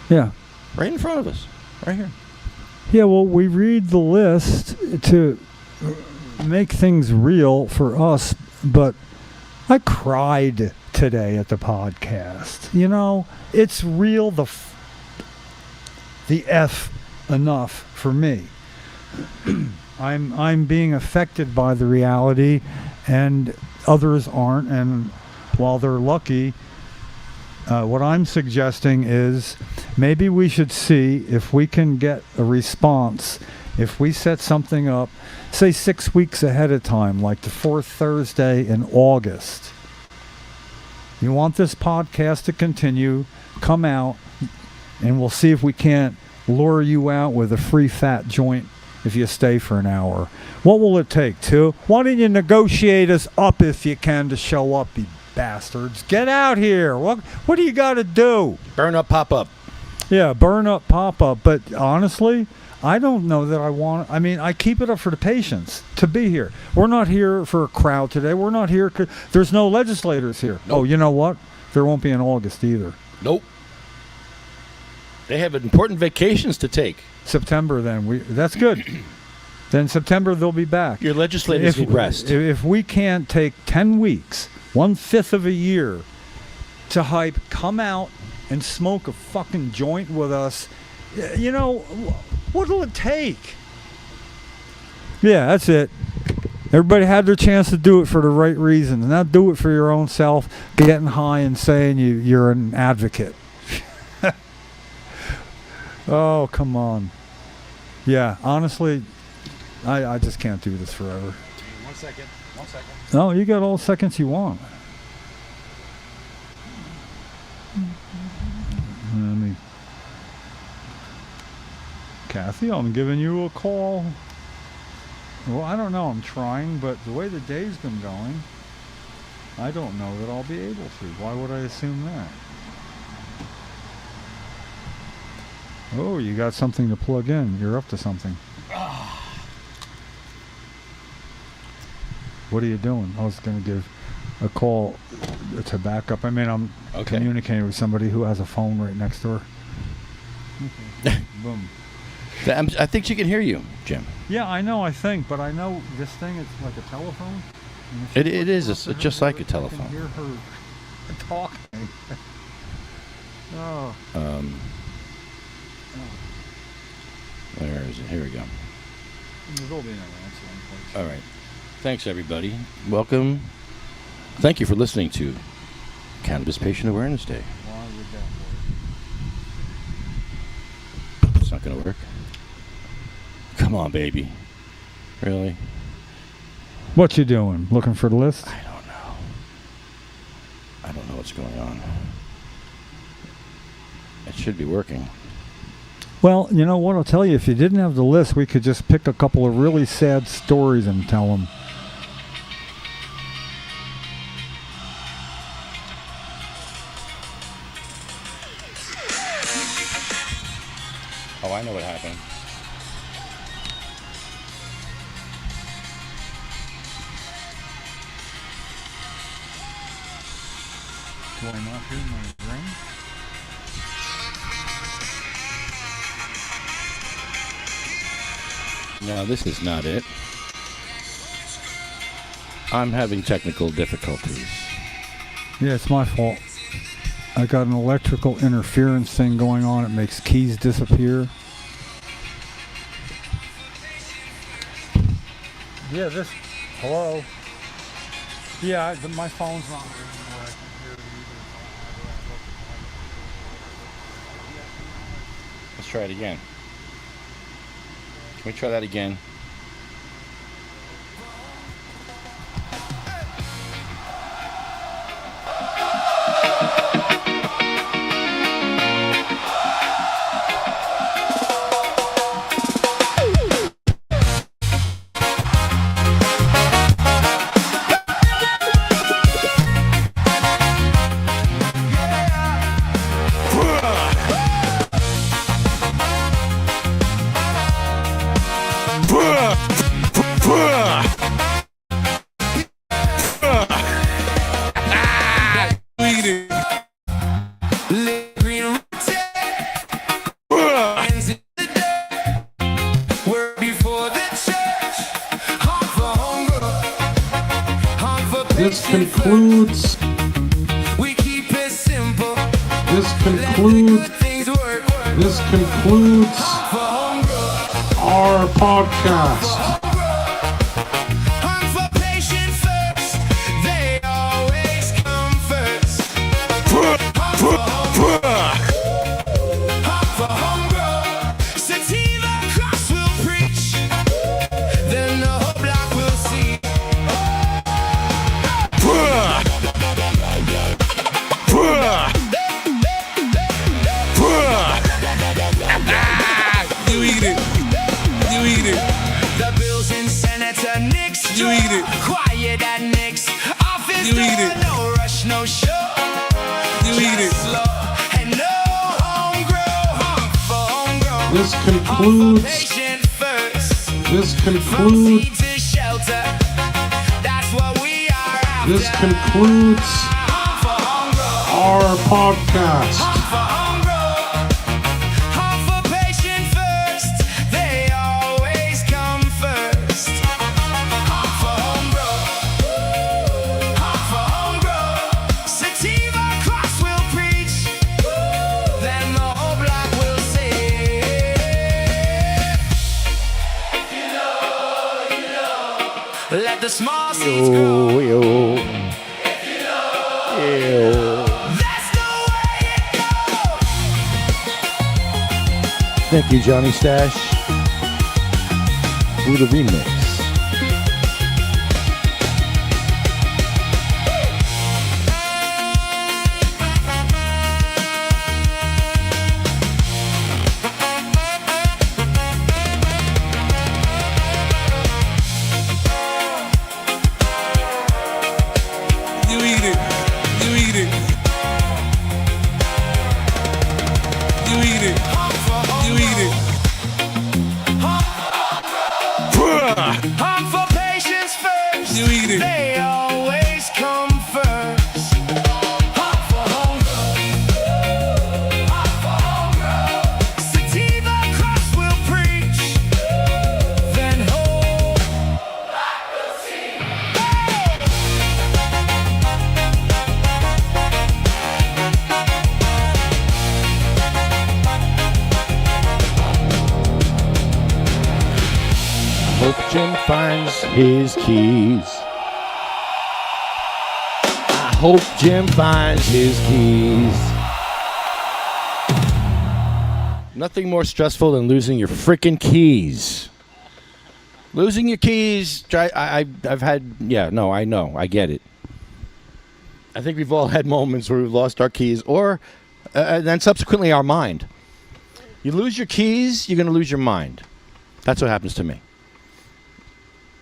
Yeah. Right in front of us. Right here. Yeah, well, we read the list to make things real for us, but I cried today at the podcast. You know, it's real the F enough for me. I'm being affected by the reality, and others aren't, and while they're lucky, what I'm suggesting is maybe we should see if we can get a response. If we set something up, say 6 weeks ahead of time, like the fourth Thursday in August. You want this podcast to continue, come out, and we'll see if we can't lure you out with a free fat joint if you stay for an hour. What will it take, 2? Why don't you negotiate us up if you can to show up, you bastards? Get out here. What do you got to do? Burn up, pop up. Yeah, burn up, pop up. But honestly, I don't know that I want... I mean, I keep it up for the patients to be here. We're not here for a crowd today. We're not here... There's no legislators here. Nope. Oh, you know what? There won't be in August either. Nope. They have important vacations to take. September, then. That's good. Then September, they'll be back. Your legislators need rest. If we can't take 10 weeks, 1/5 of a year, to hype, come out and smoke a fucking joint with us, you know, what'll it take? Yeah, that's it. Everybody had their chance to do it for the right reasons. Now do it for your own self, getting high and saying you're an advocate. Oh, come on. Yeah, honestly, I just can't do this forever. 1 second. 1 second. No, you got all the seconds you want. Kathy, I'm giving you a call. Well, I don't know. I'm trying, but the way the day's been going, I don't know that I'll be able to. Why would I assume that? Oh, you got something to plug in. You're up to something. What are you doing? I was going to give a call to back up. I mean, I'm communicating with somebody who has a phone right next door. Boom. I think she can hear you, Jim. Yeah, I know, but I know this thing is like a telephone. It is. It's just like a telephone. I can hear her talking. Oh. Where is it? Here we go. There'll be no answering place. All right. Thanks, everybody. Welcome. Thank you for listening to Cannabis Patient Awareness Day. Why would that work? It's not going to work. Come on, baby. Really? What you doing? Looking for the list? I don't know. I don't know what's going on. It should be working. Well, you know what? I'll tell you, if you didn't have the list, we could just pick a couple of really sad stories and tell them. I know what happened. Do I not hear my ring? No, this is not it. I'm having technical difficulties. Yeah, it's my fault. I got an electrical interference thing going on. It makes keys disappear. Yeah, this. Hello. Yeah, my phone's not ringing where I can hear it either. Let's try it again. Can we try that again? This concludes. We keep it simple. This concludes. Things work. This concludes our podcast. Hunt for patient first. They always come first. Hunt for homegrown. Sativa cross will preach. Then the whole block will see. You eat it. You eat it. The bills in Senator Nick's You eat it. Quiet at Nick's office. You eat it. No rush, no show. You eat it. Slow and no homegrown. Hunt for homegrown. This concludes. Patient first. This From concludes. seed to shelter. That's what we are after. This concludes Hunt for homegrown. our podcast. Hunt for homegrown. Hunt for patient first. They always come first. Hunt for homegrown. Hunt for homegrown. Sativa cross will preach. Then the whole block will say. You know. Let the small seeds grow. That's the way it goes. Thank you, Johnny Stash, for the remix. You eat it. You eat it. You eat it. You eat it. Hunt for patience first. You eat it. They always come first. Hunt for hunger. Hunt for hunger. Sativa cross will preach. Then hold. Hope Jim finds his keys. I hope Jim finds his keys. Nothing more stressful than losing your freaking keys. Losing your keys. I've had. Yeah, no, I know. I get it. I think we've all had moments where we've lost our keys, or then subsequently our mind. You lose your keys, you're going to lose your mind. That's what happens to me.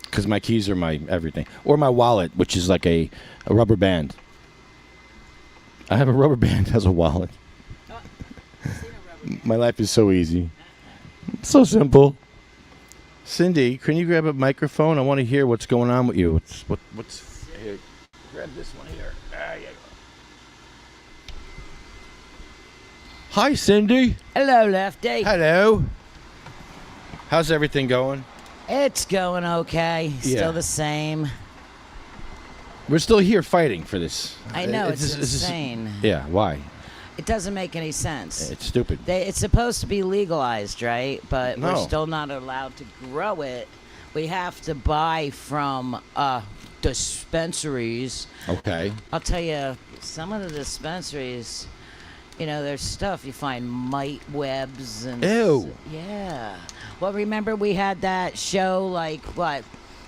Because my keys are my everything. Or my wallet, which is like a rubber band. I have a rubber band as a wallet. My life is so easy. So simple. Cindy, can you grab a microphone? I want to hear what's going on with you. What's here? Grab this one here. There you go. Hi, Cindy. Hello, Lefty. Hello. How's everything going? It's going okay. Yeah. Still the same. We're still here fighting for this. I know, it's just- insane. Yeah, why? It doesn't make any sense. It's stupid. It's supposed to be legalized, right? But we're No. still not allowed to grow it. We have to buy from dispensaries. Okay. I'll tell you, some of the dispensaries, there's stuff you find mite webs and. Ew. Yeah. Well, remember we had that show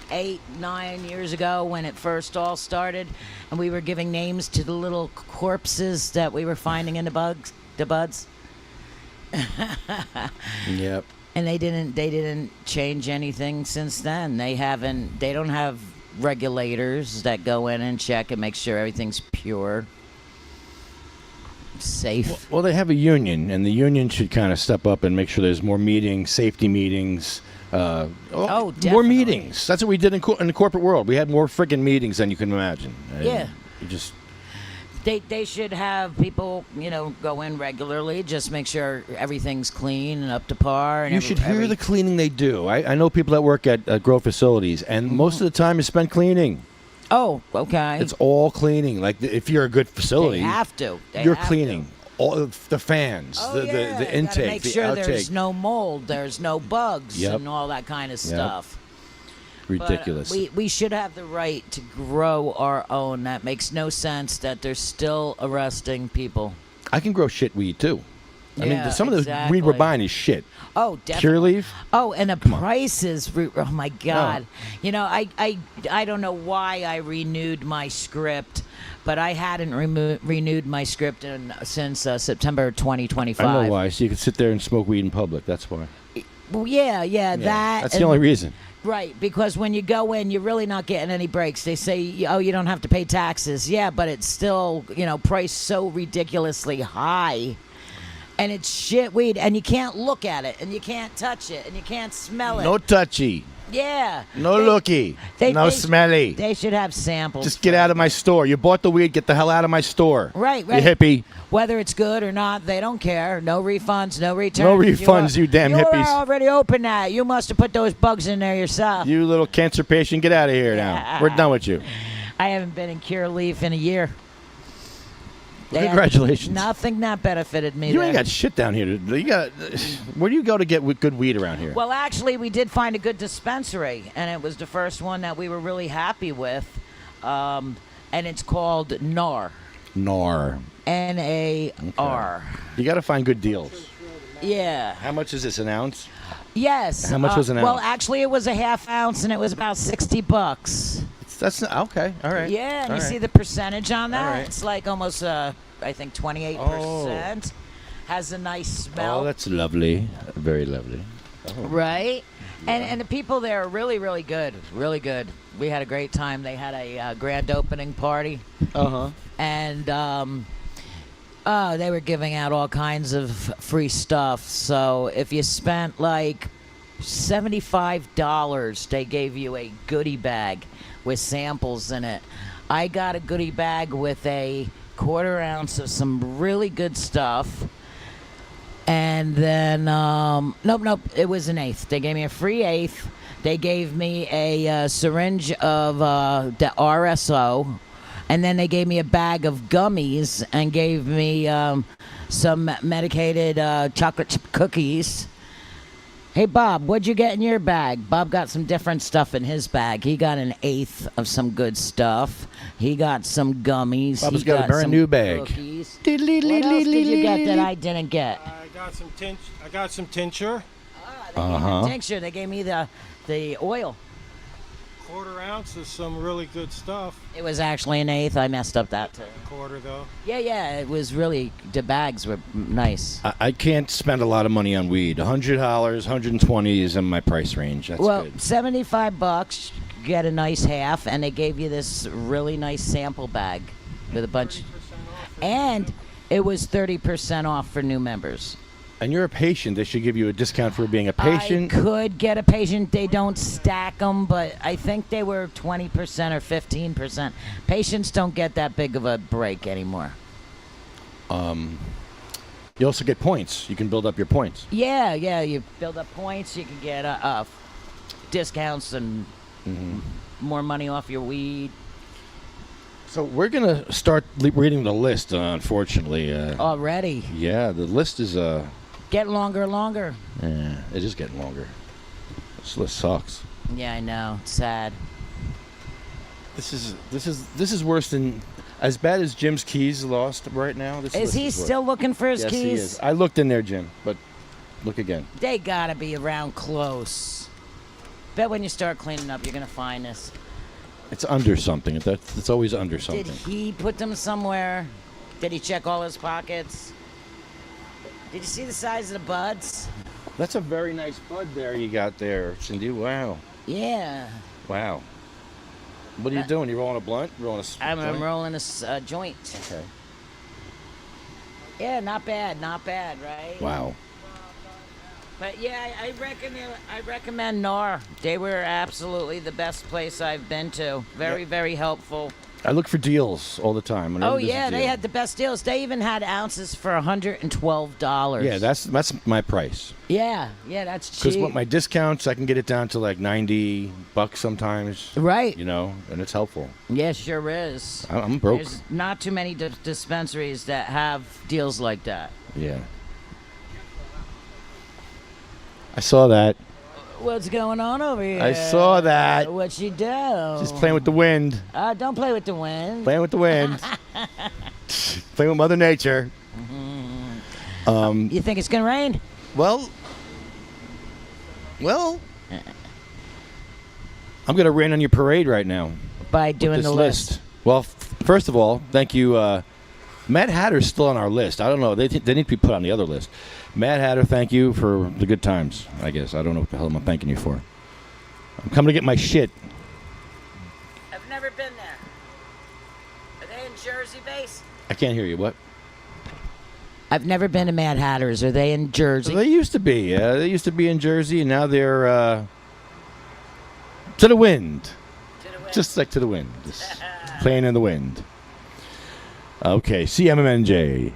8-9 years ago when it first all started, and we were giving names to the little corpses that we were finding in the buds. Yep. And they didn't change anything since then. They don't have regulators that go in and check and make sure everything's pure, safe. Well, they have a union, and the union should kind of step up and make sure there's more meetings, safety meetings. More definitely. meetings. That's what we did in the corporate world. We had more freaking meetings than you can imagine. And Yeah. You just They should have people, go in regularly, just make sure everything's clean and up to par. And you should hear the cleaning they do. I know people that work at grow facilities, and most of the time is spent cleaning. Oh, okay. It's all cleaning. Like if you're a good facility, They have to. you're cleaning all of the fans, Oh, the yeah. the Gotta intake, make the sure outtake. there's no mold, there's no bugs, Yep. and all that kind of stuff. But, Ridiculous. we should have the right to grow our own. That makes no sense that they're still arresting people. I can grow shit weed too. I Yeah, mean, some of the exactly. weed we're buying is shit. Oh, definitely. Pure leaf. Oh, and the prices. Oh my God! I don't know why I renewed my script, but I hadn't renewed my script since September 2025. I know why. So you can sit there and smoke weed in public. That's why. Well, yeah, that. That's the only reason. Right, because when you go in, you're really not getting any breaks. They say, oh, you don't have to pay taxes. Yeah, but it's still, priced so ridiculously high. And it's shit weed, and you can't look at it, and you can't touch it, and you can't smell it. No touchy. Yeah. No looky. No smelly. They should have samples. Just get out of my store. You bought the weed. Get the hell out of my store. Right. You hippie. Whether it's good or not, they don't care. No refunds, no returns. No refunds, you damn hippies. You already opened that. You must have put those bugs in there yourself. You little cancer patient. Get out of here now. We're done with you. I haven't been in Cure Leaf in a year. Well, congratulations. Nothing that benefited me. You there. ain't got shit down here. You got. Where do you go to get good weed around here? Well, actually, we did find a good dispensary, and it was the first one that we were really happy with. And it's called NAR. NAR. NAR. You got to find good deals. Yeah. How much is this, an ounce? Yes. How much was an ounce? Well, actually, it was a half ounce, and it was about $60. That's not, okay. All right. Yeah, and All you right. see the percentage on that? All right. It's like almost, I think, 28%. Has a nice smell. Oh, that's lovely. Very lovely. Oh. Right? And the people there are really, really good. Really good. We had a great time. They had a grand opening party. Uh-huh. And they were giving out all kinds of free stuff. So if you spent like $75, they gave you a goodie bag with samples in it. I got a goodie bag with a quarter ounce of some really good stuff. And then, nope, it was an eighth. They gave me a free eighth. They gave me a syringe of the RSO. And then they gave me a bag of gummies and gave me some medicated chocolate chip cookies. Hey, Bob, what'd you get in your bag? Bob got some different stuff in his bag. He got an eighth of some good stuff. He got some gummies. Bob's He got a brand some new bag. cookies. What else did you get that I didn't get? I got some tincture. Uh-huh. Tincture. They gave me the oil. Quarter ounce is some really good stuff. It was actually an eighth. I messed up that too. Quarter though. Yeah. It was really, the bags were nice. I can't spend a lot of money on weed. $100, $120 is in my price range. That's Well, good. $75, get a nice half, and they gave you this really nice sample bag with a bunch. And it was 30% off for new members. And you're a patient. They should give you a discount for being a patient. I could get a patient. They don't stack them, but I think they were 20% or 15%. Patients don't get that big of a break anymore. You also get points. You can build up your points. Yeah, you build up points. You can get discounts and more money off your weed. So we're going to start reading the list, unfortunately. Already. Yeah, the list is... Getting longer and longer. Yeah, it is getting longer. This list sucks. Yeah, I know. It's sad. This is worse than... As bad as Jim's keys lost right now. This Is list he worse. still looking for his Yes, keys? he is. I looked in there, Jim, but look again. They gotta be around close. Bet when you start cleaning up, you're gonna find this. It's under something. It's always under something. Did he put them somewhere? Did he check all his pockets? Did you see the size of the buds? That's a very nice bud there you got there, Cindy. Wow. Yeah. Wow. What are you doing? You rolling a blunt? Rolling a I'm joint? rolling a joint. Okay. Yeah, not bad, right? Wow. But yeah, I recommend NAR. They were absolutely the best place I've been to. Very, very helpful. I look for deals all the time. whenever Oh there's a yeah, they deal. had the best deals. They even had ounces for $112. Yeah, that's my price. Yeah, that's Because cheap. with my discounts, I can get it down to like $90 sometimes. Right. You know, and it's helpful. Yeah, sure is. I'm broke. There's not too many dispensaries that have deals like that. Yeah. I saw that. What's going on over here? I saw that. What you do? Just playing with the wind. Don't play with the wind. Playing with the wind. Playing with Mother Nature. You think it's gonna rain? Well, I'm gonna rain on your parade right now. By with doing this the list. Well, first of all, thank you. Mad Hatter's still on our list. I don't know. They need to be put on the other list. Mad Hatter, thank you for the good times, I guess. I don't know what the hell I'm thanking you for. I'm coming to get my shit. I've never been there. Are they in Jersey base? I can't hear you. What? I've never been to Mad Hatters. Are they in Jersey? They used to be. They used to be in Jersey, and now they're to the wind. Just like to the wind. Just playing in the wind. Okay, CMMNJ.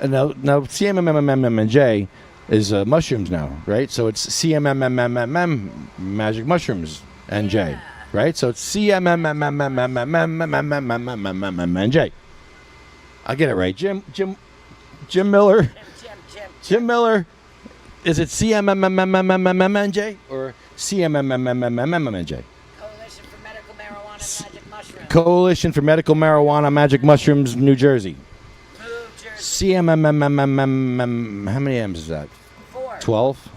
Now CMMNJ is mushrooms now, right? So it's CMMMMM magic mushrooms NJ, right? So it's CMMMMMMMMMMMMJ. I'll get it right. Jim Miller. Jim Miller. Is it CMMMMMMMJ or CMMMMMMMJ? Coalition for Medical Marijuana Magic Mushrooms, New Jersey. CMMMMMM. How many M's is that? 4. 12?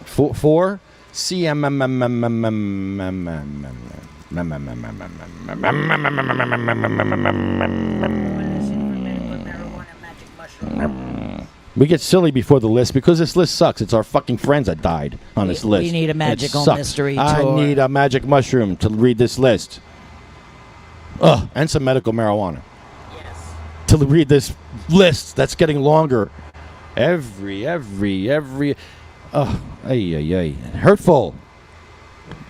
4? We get silly before the list because this list sucks. It's our fucking friends that died on this list. We need a magical It sucks. mystery I tour. need a magic mushroom to read this list. And some medical marijuana. Yes. To read this list that's getting longer. Every. Hurtful.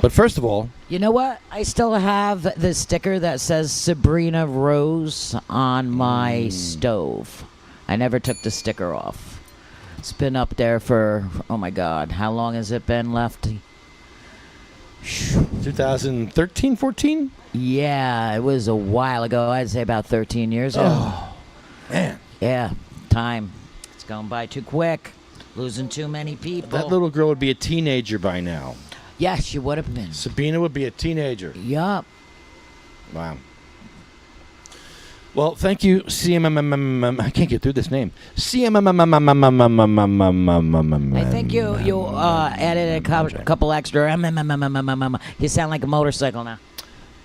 But first of all. You know what? I still have the sticker that says Sabrina Rose on my stove. I never took the sticker off. It's been up there for, oh my God, how long has it been, Lefty? 2013, 14? Yeah, it was a while ago. I'd say about 13 years ago. Oh, man. Yeah, time. It's going by too quick. Losing too many people. That little girl would be a teenager by now. Yes, she would have been. Sabina would be a teenager. Yup. Wow. Well, thank you, CMMMM. I can't get through this name. CMMMMM. I think you added a couple extra. You sound like a motorcycle now.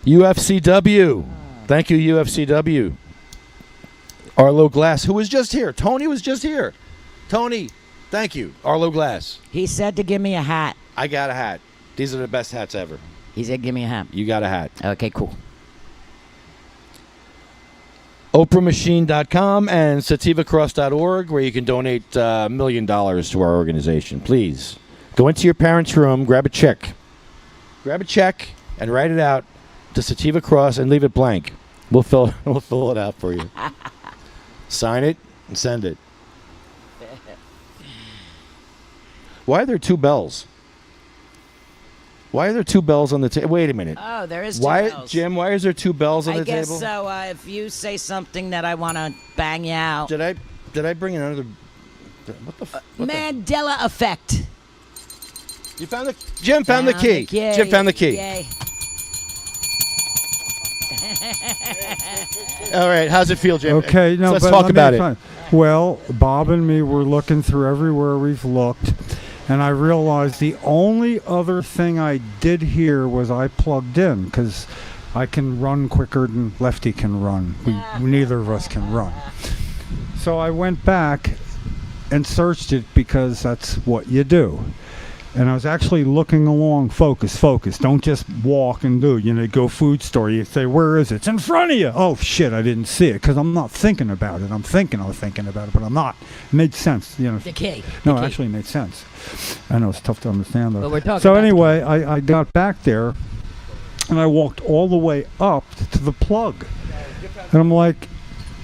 UFCW. Thank you, UFCW. Arlo Glass, who was just here. Tony was just here. Tony, thank you. Arlo Glass. He said to give me a hat. I got a hat. These are the best hats ever. He said give me a hat. You got a hat. Okay, cool. OprahMachine.com and SativaCross.org, where you can donate $1 million to our organization. Please go into your parents' room, grab a check. Grab a check and write it out to Sativa Cross and leave it blank. We'll fill it out for you. Sign it and send it. Why are there two bells? Why are there two bells on the table? Wait a minute. Oh, there is two bells. Jim, why is there two bells on I the guess table? so. If you say something that I want to bang you out. Did I bring another? What the? Mandela effect. You found the Jim found the key. Jim found the key. Yay. All right, how's it feel, Jim? Okay, no, let's but talk let me about it. find- Well, Bob and me were looking through everywhere we've looked, and I realized the only other thing I did here was I plugged in, because I can run quicker than Lefty can run. Neither of us can run. So I went back and searched it, because that's what you do. And I was actually looking along, focus. Don't just walk and do. You know, go food store. You say, where is it? It's in front of you. Oh, shit, I didn't see it, because I'm not thinking about it. I'm thinking I was thinking about it, but I'm not. It made sense. You know. The key. No, it actually made sense. I know it's tough to understand, though. But we're talking So about the anyway, I got back there, and I walked all the way up to the plug. And I'm like,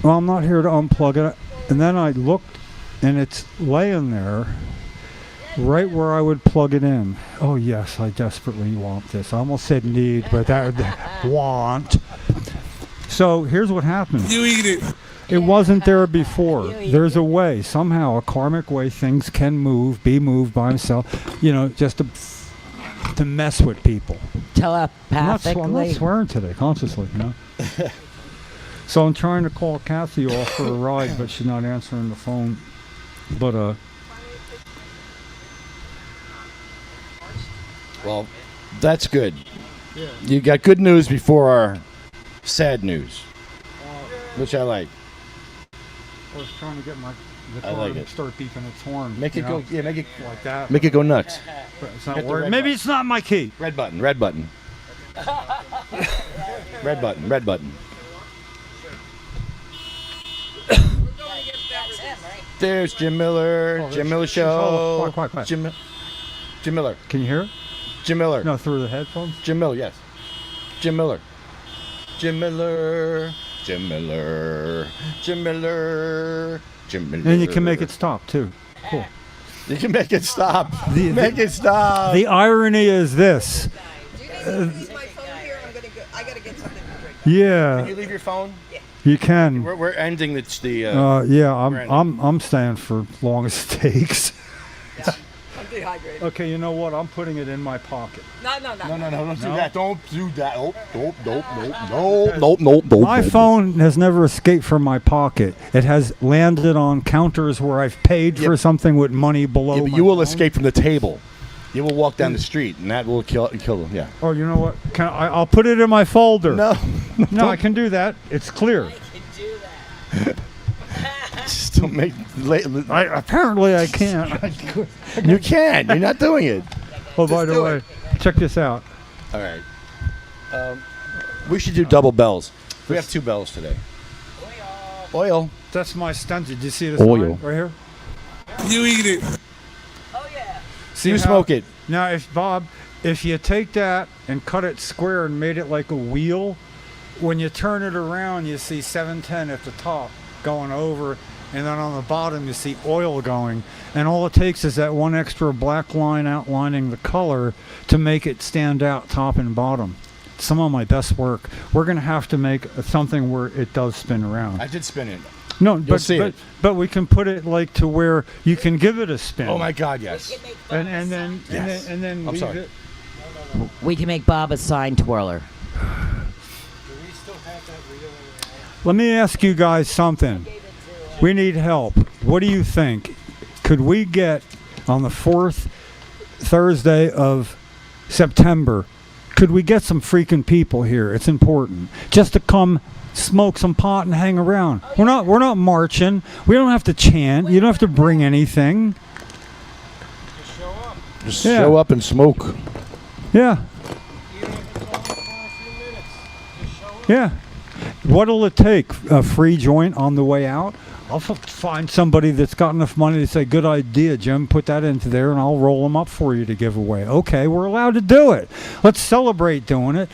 well, I'm not here to unplug it. And then I looked, and it's laying there right where I would plug it in. Oh, yes, I desperately want this. I almost said need, but that would want. So here's what happened. You eat it. It wasn't there before. There's a way, somehow, a karmic way, things can be moved by himself, you know, just to mess with people. Telepathically. I'm not swearing today, consciously, you know. So I'm trying to call Kathy off for a ride, but she's not answering the phone. But, Well, that's good. Yeah. You got good news before our sad news, which I like. I was trying to get the I car like to it. start beeping its horn. Make it go. know? Yeah, make it Like that. Make it go nuts. But it's not Hit the working. red Maybe button. it's not my key. Red button. Red button. Red button. Red button. There's Jim Miller. Oh, Jim Miller hold Show. on. Quiet. Jim Miller. Can you hear it? Jim Miller. No, through the headphones? Jim Miller. Yes. Jim Miller. Jim Miller. Jim Miller. Jim Miller. Jim Miller. And you can make it stop, too. Cool. You can make it stop. Make it stop. The irony is this. Do you guys use my phone here? I gotta get something to drink. Yeah, Can you leave your phone? you can. We're ending the Yeah, Brandon. I'm staying for long as it takes. I'm dehydrated. Okay, you know what? I'm putting it in my pocket. No. No, don't do No? that. Don't do that. Nope. My phone has never escaped from my pocket. It has landed on counters where I've paid for something with money below. Yeah, but my you will phone. escape from the table. You will walk down the street, and that will kill them. Yeah. Oh, you know what? I'll put it in my folder. No. No, I can do that. It's clear. Just don't make. Apparently, I can't. You can. You're not doing it. Oh, by the way, check this out. All right. We should do double bells. We have two bells today. Oil. That's my stunt. Did you see this Oil. line right here? You eat it. See You how- smoke it. Now, if you take that and cut it square and made it like a wheel, when you turn it around, you see 710 at the top going over, and then on the bottom you see oil going. And all it takes is that one extra black line outlining the color to make it stand out top and bottom. Some of my best work. We're going to have to make something where it does spin around. I did spin it. No, You'll see it. but we can put it like to where you can give it a spin. Oh my God! Yes. And then Yes. and then I'm leave sorry. it. We can make Bob a sign twirler. Let me ask you guys something. We need help. What do you think? Could we get on the 4th Thursday of September, could we get some freaking people here? It's important. Just to come smoke some pot and hang around. We're not marching. We don't have to chant. You don't have to bring anything. Just Yeah. show up and smoke. Yeah. Yeah. What'll it take? A free joint on the way out? I'll find somebody that's got enough money to say, good idea, Jim, put that into there and I'll roll them up for you to give away. Okay, we're allowed to do it. Let's celebrate doing it.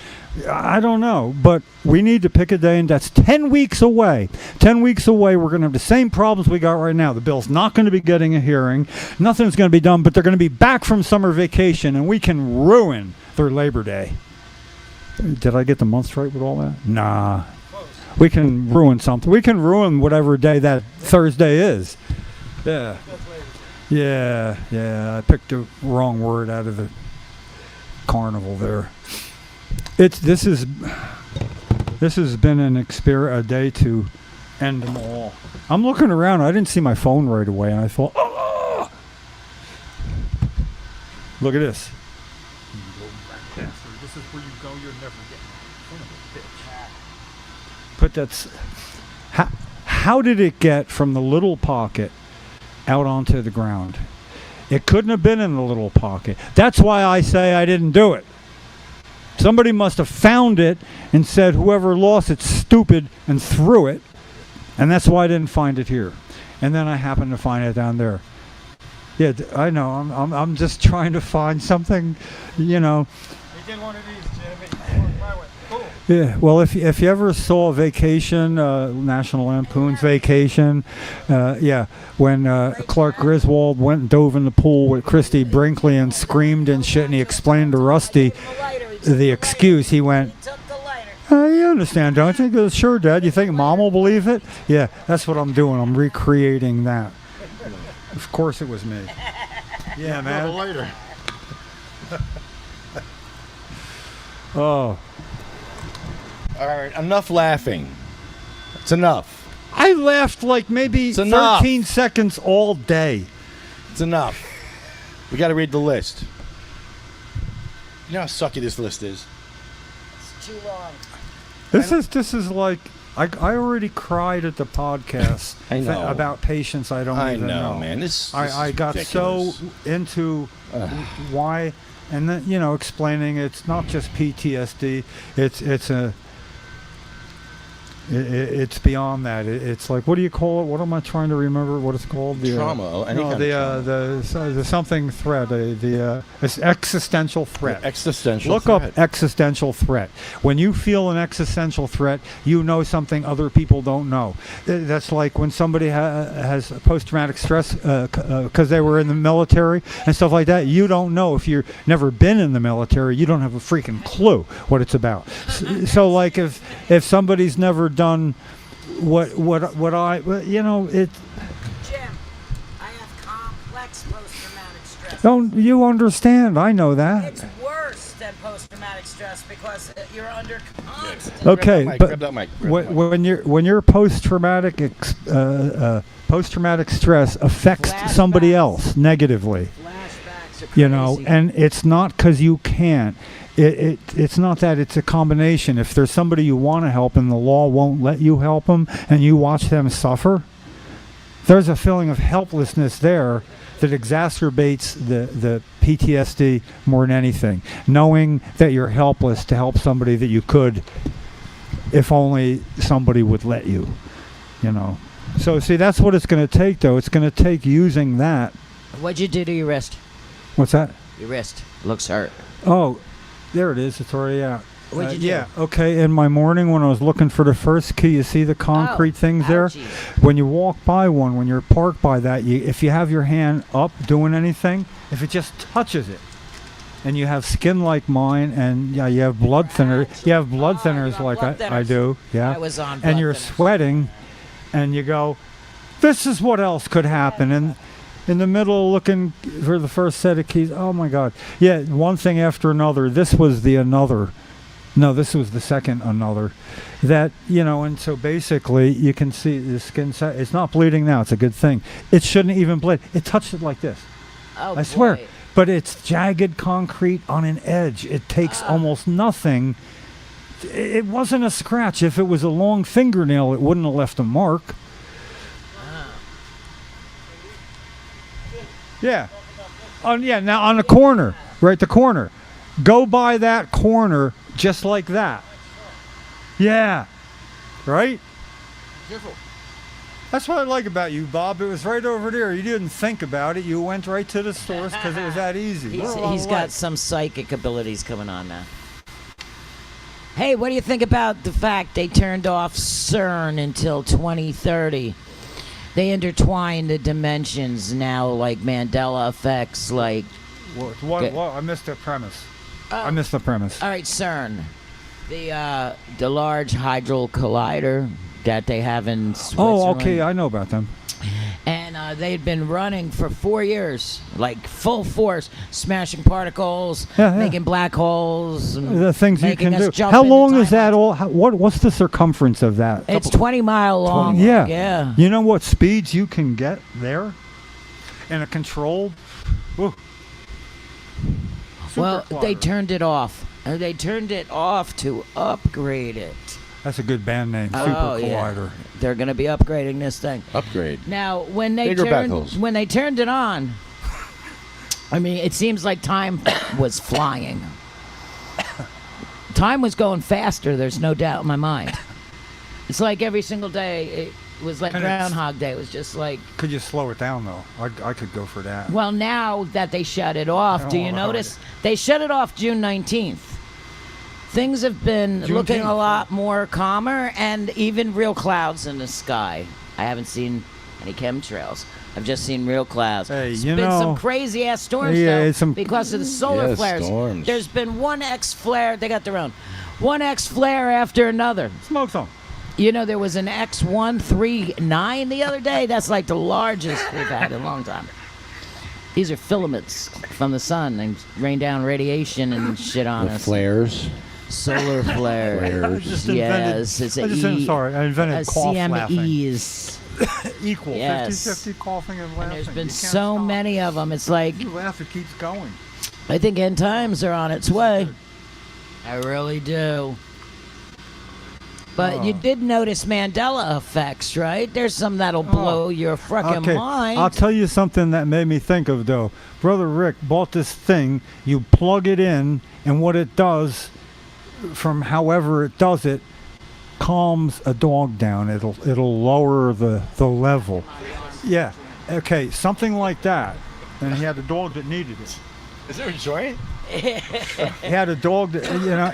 I don't know, but we need to pick a day, and that's 10 weeks away. 10 weeks away, we're going to have the same problems we got right now. The bill's not going to be getting a hearing. Nothing's going to be done, but they're going to be back from summer vacation, and we can ruin their Labor Day. Did I get the months right with all that? Nah. We can ruin something. We can ruin whatever day that Thursday is. Yeah. Yeah. I picked the wrong word out of the carnival there. This has been a day to end them all. I'm looking around. I didn't see my phone right away, and I thought, oh! Look at this. This is where you go. You're never getting son of a bitch. But that's how did it get from the little pocket out onto the ground? It couldn't have been in the little pocket. That's why I say I didn't do it. Somebody must have found it and said whoever lost it's stupid and threw it, and that's why I didn't find it here. And then I happened to find it down there. Yeah, I know. I'm just trying to find something, you know. You get one of these, Jimmy. Cool. Yeah, well, if you ever saw Vacation, National Lampoon's Vacation, when Clark Griswold went and dove in the pool with Christy Brinkley and screamed and shit, and he explained to Rusty the excuse, he went, you understand, don't you? He goes, sure, Dad. You think Mom will believe it? Yeah, that's what I'm doing. I'm recreating that. Of course it was me. Yeah, man. Later. Oh. All right, enough laughing. It's enough. I laughed like maybe 13 seconds all day. It's enough. We got to read the list. You know how sucky this list is? It's too long. This is like I already cried at the podcast I know. about patients I don't even know. I know, man. This I got ridiculous. so into why, and then explaining it's not just PTSD. It's beyond that. It's like, what do you call it? What am I trying to remember? What it's called? The trauma. The something threat. It's existential threat. Existential. Look threat. up existential threat. When you feel an existential threat, you know something other people don't know. That's like when somebody has post-traumatic stress because they were in the military and stuff like that. You don't know if you've never been in the military. You don't have a freaking clue what it's about. So like if somebody's never done what I it. Jim, I have complex post-traumatic stress. Don't you understand? I know that. It's worse than post-traumatic stress because you're under constant. Okay, grab that mic. when you're post-traumatic post-traumatic stress affects somebody else negatively. Flashbacks are crazy. And it's not because you can't. It's not that. It's a combination. If there's somebody you want to help and the law won't let you help them and you watch them suffer, there's a feeling of helplessness there that exacerbates the PTSD more than anything. Knowing that you're helpless to help somebody that you could if only somebody would let you, So, see, that's what it's going to take, though. It's going to take using that. What'd you do to your wrist? What's that? Your wrist looks hurt. Oh, there it is. It's already out. What'd you do? Yeah, okay. In my morning when I was looking for the first key, you see the concrete things there? Ouchie. When you walk by one, when you're parked by that, if you have your hand up doing anything, if it just touches it, and you have skin like mine, and you have blood thinner, you have blood thinners like I do, yeah. I was on blood and you're thinners. sweating, and you go, this is what else could happen, and in the middle looking for the first set of keys, oh my God. Yeah, one thing after another. This was the another. No, this was the second another. That, and so basically you can see the skin, it's not bleeding now. It's a good thing. It shouldn't even bleed. It touched it like this. Oh, I swear. boy. But it's jagged concrete on an edge. It takes almost nothing. It wasn't a scratch. If it was a long fingernail, it wouldn't have left a mark. Yeah. Now on the corner, right, the corner. Go by that corner just like that. Yeah. right? That's what I like about you, Bob. It was right over there. You didn't think about it. You went right to the source because it was that easy. He's got some psychic abilities coming on now. Hey, what do you think about the fact they turned off CERN until 2030? They intertwine the dimensions now, like Mandela effects, like... What? I missed the premise. I missed the premise. All right, CERN. The Large Hadron Collider that they have in Switzerland. Oh, okay. I know about them. And they'd been running for 4 years, like full force, smashing particles, making black holes. The things you can do. How How long is that all? What's the circumference of that? It's 20 mile long. Yeah. You know what speeds you can get there? In a controlled... Ooh. Well, they turned it off. They turned it off to upgrade it. That's a good band name, Super Collider. Yeah. They're going to be upgrading this thing. Upgrade. Now, when they Bigger backhoes. when they turned it on, I mean, it seems like time was flying. Time was going faster. There's no doubt in my mind. It's like every single day. It was like Groundhog Day. It was just like... Could you slow it down, though? I could go for that. Well, now that they shut it off, do you notice? They shut it off June 19th. Things have been looking a lot more calmer, and even real clouds in the sky. I haven't seen any chemtrails. I've just seen real clouds. Hey, There's you been know, some crazy-ass storms, though, because of the solar flares. Storms. There's been one X flare. They got their own. One X flare after another. Smoke some. You know, there was an X139 the other day. That's like the largest we've had in a long time. These are filaments from the sun. They rain down radiation and shit on us. Flares. Solar flares. Yes, it's I invented cough laughing. CMEs. Equal. Yes. 50-50 coughing and laughing. And there's been so many of them. It's like... You laugh, it keeps going. I think end times are on its way. I really do. But you did notice Mandela effects, right? There's some that'll blow your fucking mind. I'll tell you something that made me think of, though. Brother Rick bought this thing. You plug it in, and what it does, from however it does it, calms a dog down. It'll lower the level. Yeah. Okay, something like that. And he had a dog that needed it. Is there a joint? He had a dog that,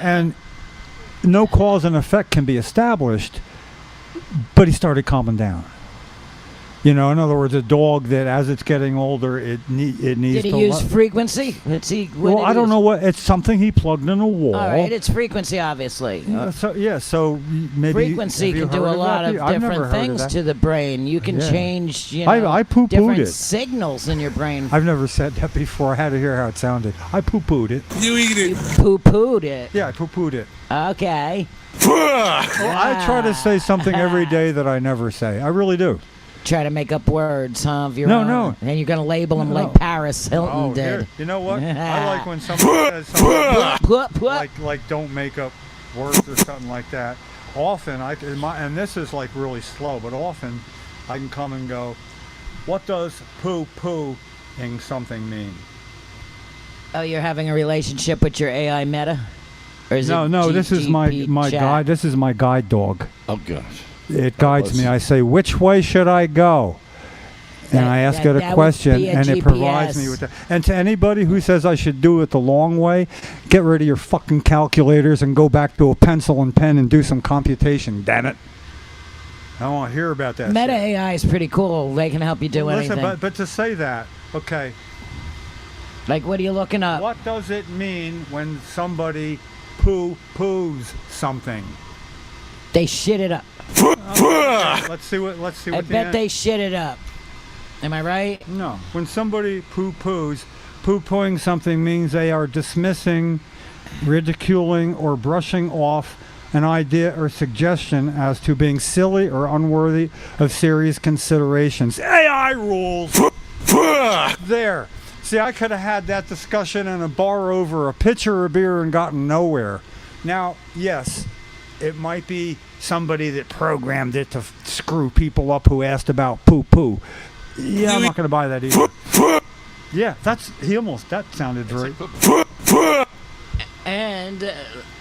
and no cause and effect can be established, but he started calming down. In other words, a dog that as it's getting older, it needs to... Did he use frequency? Well, I don't know what... It's something he plugged in a wall. All right, it's frequency, obviously. So maybe... Frequency can do a lot of different things to the brain. You can change, I poo-pooed different it. signals in your brain. I've never said that before. I had to hear how it sounded. I poo-pooed it. You eat it. You poo-pooed it. Yeah, I poo-pooed it. Okay. I try to say something every day that I never say. I really do. Try to make up words, huh? Of your own. No. And you're going to label them like Paris Hilton did. Here, you know what? I like when somebody says something like don't make up words or something like that. Often, and this is like really slow, but often I can come and go, what does poo-poo-ing something mean? Oh, you're having a relationship with your AI meta? Or is No, this is my guide. This is my guide dog. Oh, gosh. It guides me. I say, which way should I go? And I ask it a question, and it provides me with that. And to anybody who says I should do it the long way, get rid of your fucking calculators and go back to a pencil and pen and do some computation, damn it. I don't want to hear about that. Meta AI is pretty cool. They can help you do anything. But to say that, okay. Like, what are you looking up? What does it mean when somebody poo-poos something? They shit it up. Let's see what. I bet they shit it up. Am I right? No. When somebody poo-poos, poo-pooing something means they are dismissing, ridiculing, or brushing off an idea or suggestion as to being silly or unworthy of serious considerations. AI rules. There. See, I could have had that discussion in a bar over a pitcher of beer and gotten nowhere. Now, yes, it might be somebody that programmed it to screw people up who asked about poo-poo. Yeah, I'm not going to buy that either. Yeah, that sounded very... And...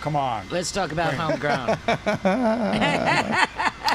Come on. Let's talk about homegrown.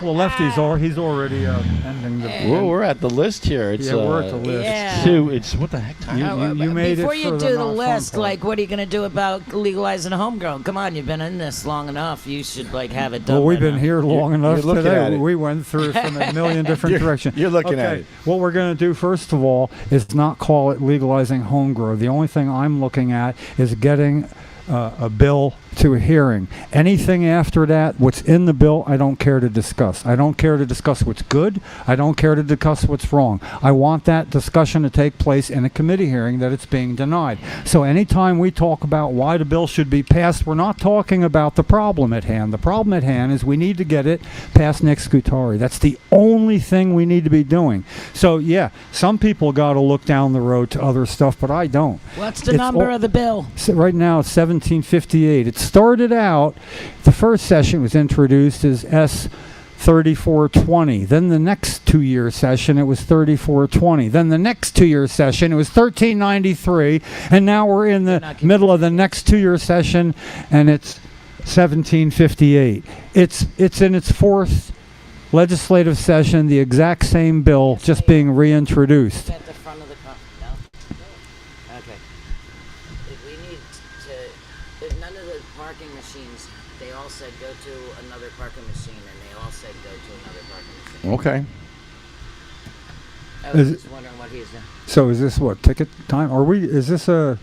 Well, Lefty's he's already ending the. Well, we're at the list here. It's, we're at the list. Yeah. It's what the heck time? You made Before it you for do the not-fun list, part. like, what are you going to do about legalizing homegrown? Come on, you've been in this long enough. You should, like, have it done. Well, we've by been now. here long enough you're looking at today. it. We went through it from a million different directions. You're looking at it. What we're going to do, first of all, is not call it legalizing home grow. The only thing I'm looking at is getting a bill to a hearing. Anything after that, what's in the bill, I don't care to discuss. I don't care to discuss what's good. I don't care to discuss what's wrong. I want that discussion to take place in a committee hearing that it's being denied. So anytime we talk about why the bill should be passed, we're not talking about the problem at hand. The problem at hand is we need to get it past Nick Scutari. That's the only thing we need to be doing. So yeah, some people got to look down the road to other stuff, but I don't. What's the number of the bill? So right now it's 1758. It started out, the first session was introduced as S 3420. Then the next 2-year session it was 3420. Then the next 2-year session it was 1393, and now we're in the middle of the next 2-year session and it's 1758. It's in its fourth legislative session, the exact same bill just being reintroduced. At the front of the no? Okay. We need to, none of the parking machines, they all said go to another parking machine, and they all said go to another parking machine. Okay. I was just wondering what he's doing. So is this what, ticket time? Is this a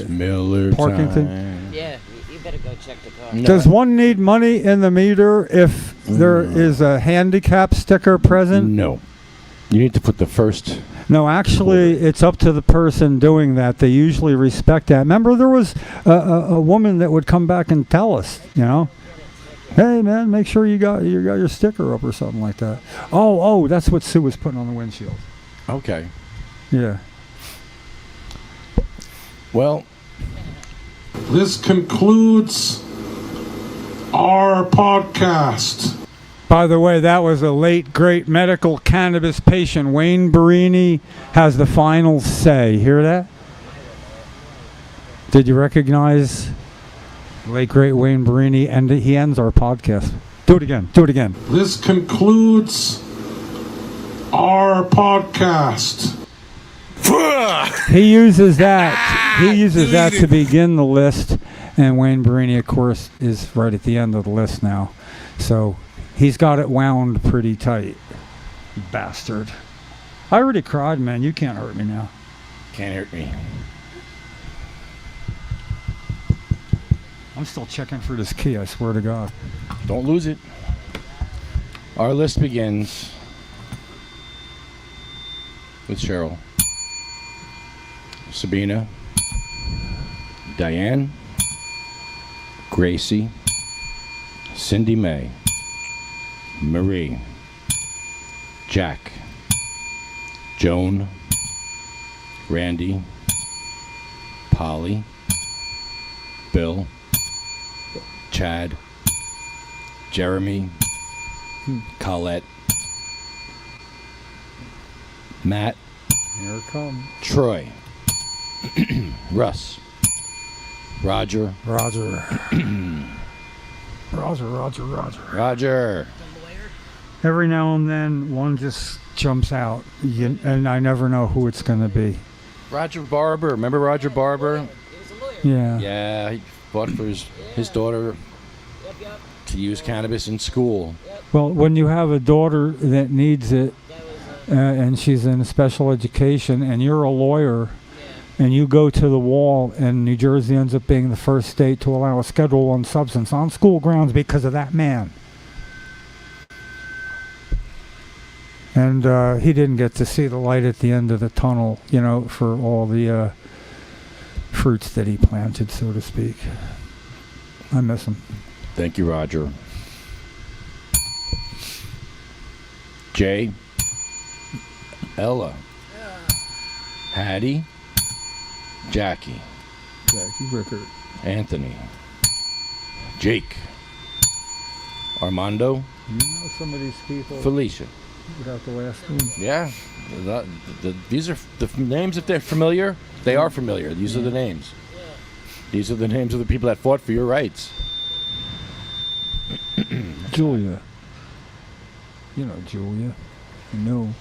Miller parking time. thing? Yeah, you better go check the car. No. Does one need money in the meter if there is a handicap sticker present? No. You need to put the first. No, actually, it's up to the person doing that. They usually respect that. Remember, there was a woman that would come back and tell us, hey, man, make sure you got your sticker up or something like that. Oh, that's what Sue was putting on the windshield. Okay. Yeah. Well, This concludes our podcast. By the way, that was a late, great medical cannabis patient. Wayne Barini has the final say. Hear that? Did you recognize late, great Wayne Barini? And he ends our podcast. Do it again. Do it again. This concludes our podcast. He uses that. He uses that to begin the list. And Wayne Barini, of course, is right at the end of the list now. So he's got it wound pretty tight. Bastard. I already cried, man. You can't hurt me now. can't hurt me. I'm still checking for this key, I swear to God. Don't lose it. Our list begins with Cheryl, Sabina, Diane, Gracie, Cindy Mae, Marie, Jack, Joan, Randy, Polly, Bill, Chad, Jeremy, Colette, Matt, Here it comes. Troy, Russ, Roger, Roger. Roger. Every now and then, one just jumps out, and I never know who it's going to be. Roger Barber. Remember Roger Barber? Yeah. Yeah, he fought for his daughter to use cannabis in school. Well, when you have a daughter that needs it, and she's in special education, and you're a lawyer, and you go to the wall, and New Jersey ends up being the first state to allow a Schedule I substance on school grounds because of that man. And he didn't get to see the light at the end of the tunnel, you know, for all the fruits that he planted, so to speak. I miss him. Thank you, Roger. Jay, Ella, Hattie, Jackie, Rickard, Anthony, Jake, Armando, you know some of these people Felicia. without the last name? Yeah, these are the names. If they're familiar, they are familiar. These are the names. These are the names of the people that fought for your rights. Julia. You know Julia. You know.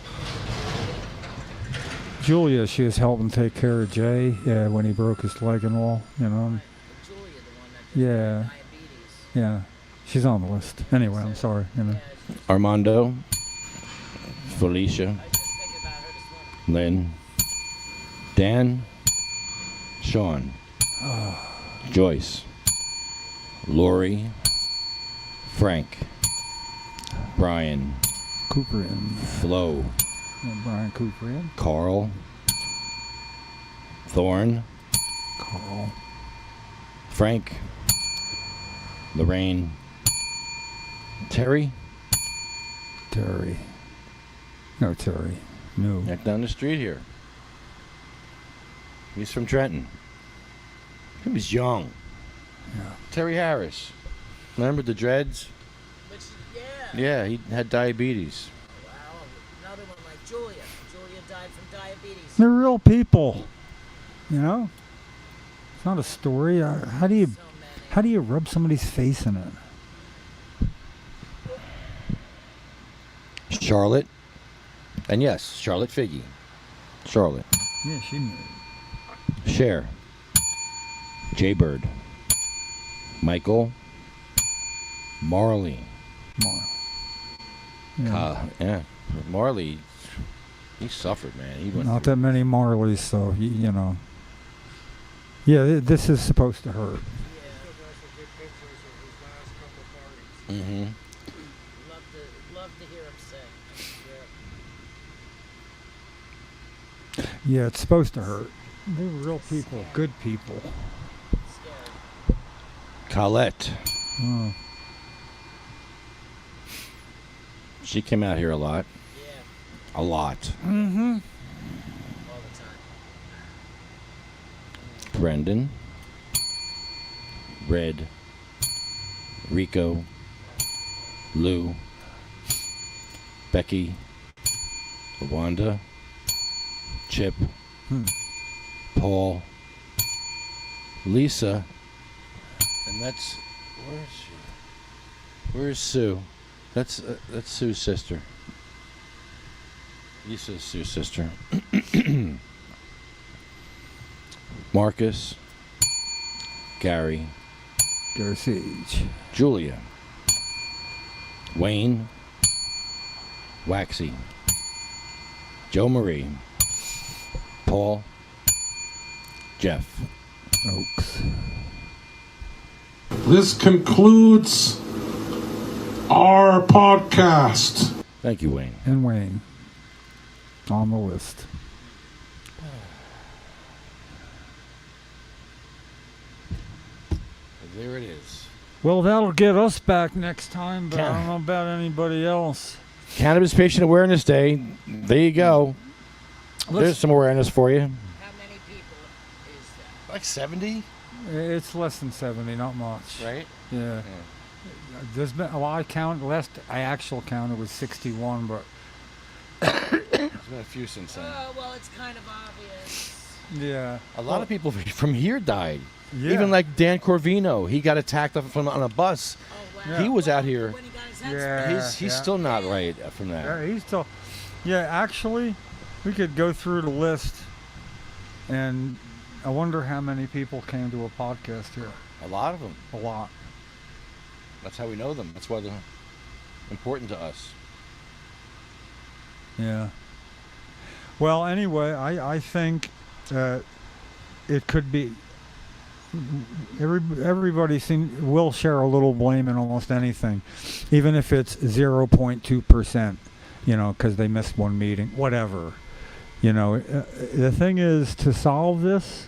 Julia, she was helping take care of Jay when he broke his leg and all, you know. Julia, the one that Yeah. diabetes. Yeah. She's on the list. Anyway, I'm sorry, you know. Armando, Felicia, I was just thinking about her this morning. Lynn, Dan, Sean, Joyce, Lori, Frank, Brian, Cooperian. Flo, Brian Cooperian. Carl, Thorne, Carl. Frank, Lorraine, Terry. Terry. No, Terry. No. Right down the street here. He's from Trenton. He was young. Yeah. Terry Harris. Remember the dreads? Which, Yeah, he had diabetes. Wow, another one like Julia. Julia died from diabetes. They're real people. You know? It's not a story. How do you rub somebody's face in it? Charlotte. And yes, Charlotte Figgy. Charlotte. Yeah, she knew. Cher. Jaybird. Michael. Marley. Yeah. Marley, he suffered, man. He went Not through- that many Marleys, so, you know. Yeah, this is supposed to hurt. Mm-hmm. Love to hear him sing. Yeah, it's supposed to hurt. They were real people, good people. Colette. Oh. She came out here a lot. Yeah. A lot. Mm-hmm. All the time. Brendan. Red. Rico. Lou. Becky. Wanda. Chip. Paul. Lisa. And that's... Where is she? Where's Sue? That's Sue's sister. Lisa's Sue's sister. Marcus. Gary. Gary Sage. Julia. Wayne. Waxy. Joe Marie. Paul. Jeff. Oaks. This concludes our podcast. Thank you, Wayne. And Wayne. On the list. There it is. Well, that'll get us back next time, but I don't know about anybody else. Cannabis Patient Awareness Day. There you go. There's some awareness for you. How many people is that? Like 70? It's less than 70, not much. Right? Yeah. There's been, well, I actual counted was 61, but There's been a few since then. Oh, well, it's kind of obvious. yeah. A lot of people from here died. Yeah. Even like Dan Corvino. He got attacked on a bus. Oh, wow. He was out here. When he got his head Yeah. He's still not right from that. Yeah, he's still. Yeah, actually, we could go through the list, and I wonder how many people came to a podcast here. A lot of them. A lot. That's how we know them. That's why they're important to us. Yeah. Well, anyway, I think it could be. Everybody will share a little blame in almost anything, even if it's 0.2%. You know, because they missed one meeting, whatever. You know, the thing is, to solve this,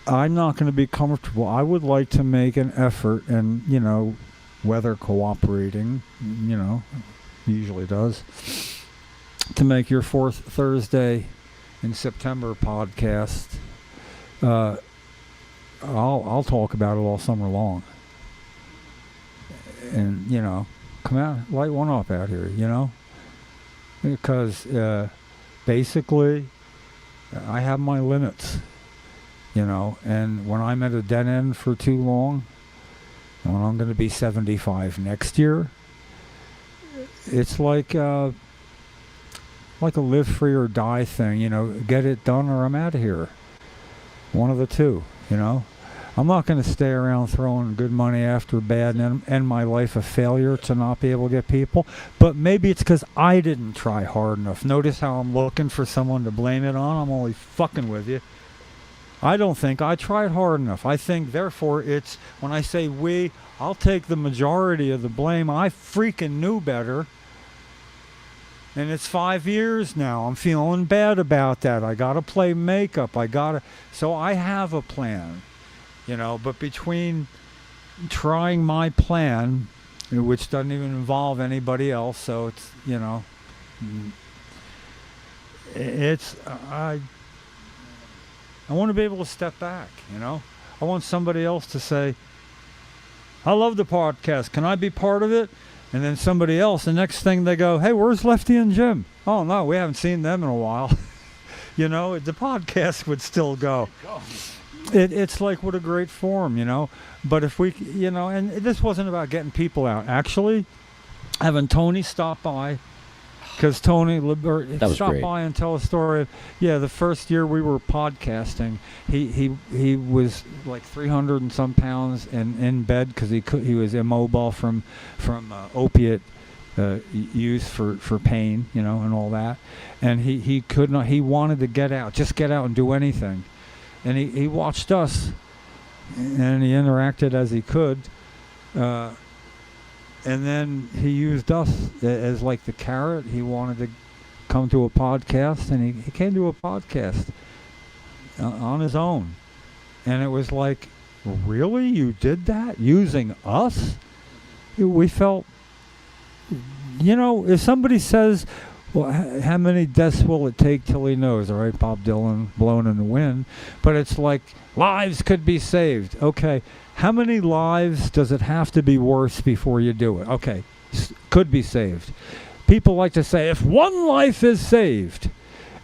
I'm not going to be comfortable. I would like to make an effort, and, you know, weather cooperating, you know, usually does, to make your fourth Thursday in September podcast. I'll talk about it all summer long. And, you know, come out, light one up out here, you know? Because basically, I have my limits, you know, and when I'm at a dead end for too long, and when I'm going to be 75 next year, it's like a live free or die thing. You know, get it done or I'm out of here. One of the two. You know, I'm not going to stay around throwing good money after bad and end my life a failure to not be able to get people. But maybe it's because I didn't try hard enough. Notice how I'm looking for someone to blame it on. I'm only fucking with you. I don't think I tried hard enough. I think, therefore, it's, when I say we, I'll take the majority of the blame. I freaking knew better. And it's 5 years now. I'm feeling bad about that. I got to play makeup. So I have a plan, you know, but between trying my plan, which doesn't even involve anybody else, so it's, you know, I want to be able to step back, you know. I want somebody else to say, I love the podcast. Can I be part of it? And then somebody else, the next thing they go, hey, where's Lefty and Jim? Oh, no, we haven't seen them in a while. You know, the podcast would still go. It's like, what a great forum, you know. But if we, you know, and this wasn't about getting people out. Actually, having Tony stop by, because Tony stopped by and tell a story. Yeah, the first year we were podcasting, he was like 300 and some pounds and in bed because he was immobile from opiate use for pain, you know, and all that. And he could not. He wanted to get out and do anything. And he watched us, and he interacted as he could. And then he used us as like the carrot. He wanted to come to a podcast, and he came to a podcast on his own. And it was like, really? You did that? Using us? We felt, you know, if somebody says, well, how many deaths will it take till he knows? All right, Bob Dylan, Blowing in the Wind. But it's like, lives could be saved. Okay. How many lives does it have to be worse before you do it? Okay, could be saved. People like to say, if one life is saved.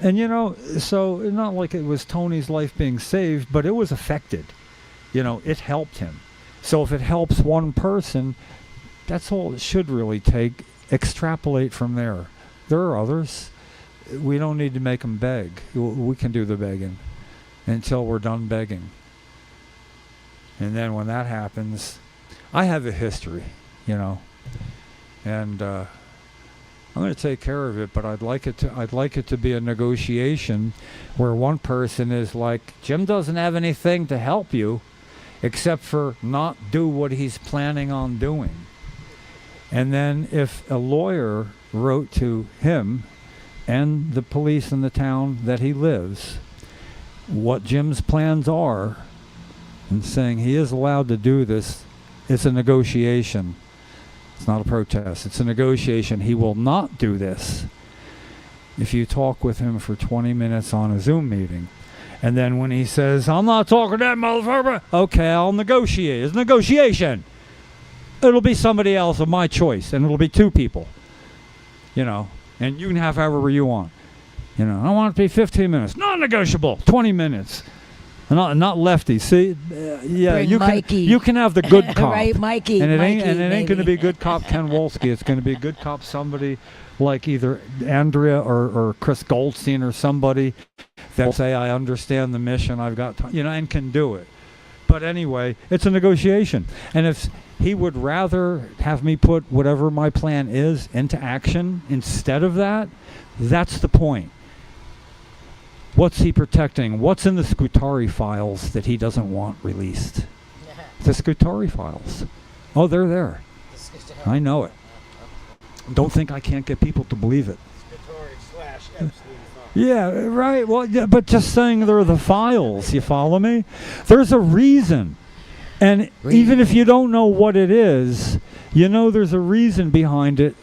And, you know, so not like it was Tony's life being saved, but it was affected. You know, it helped him. So if it helps one person, that's all it should really take. Extrapolate from there. There are others. We don't need to make them beg. We can do the begging until we're done begging. And then when that happens, I have a history, you know, and I'm going to take care of it. But I'd like it to be a negotiation where one person is like, Jim doesn't have anything to help you, except for not do what he's planning on doing. And then if a lawyer wrote to him and the police in the town that he lives what Jim's plans are, and saying he is allowed to do this, it's a negotiation. It's not a protest. It's a negotiation. He will not do this if you talk with him for 20 minutes on a Zoom meeting. And then when he says, I'm not talking to that motherfucker, okay, I'll negotiate. It's negotiation. It'll be somebody else of my choice, and it'll be two people. You know, and you can have however you want. You know, I want it to be 15 minutes. Non-negotiable. 20 minutes. Not Lefty. See, yeah, you can have the good cop, right, Mikey? And it Mikey, ain't going to be good cop Ken Wolski. It's going to be good cop somebody like either Andrea or Chris Goldstein or somebody that say, I understand the mission. I've got time, you know, and can do it. But anyway, it's a negotiation. And if he would rather have me put whatever my plan is into action instead of that, that's the point. What's he protecting? What's in the Scutari files that he doesn't want released? The Scutari files. Oh, they're there. I know it. Don't think I can't get people to believe it. Scutari/Epstein files. Yeah, right. Well, yeah, but just saying they're the files, you follow me? There's a reason. And even if you don't know what it is, you know there's a reason behind it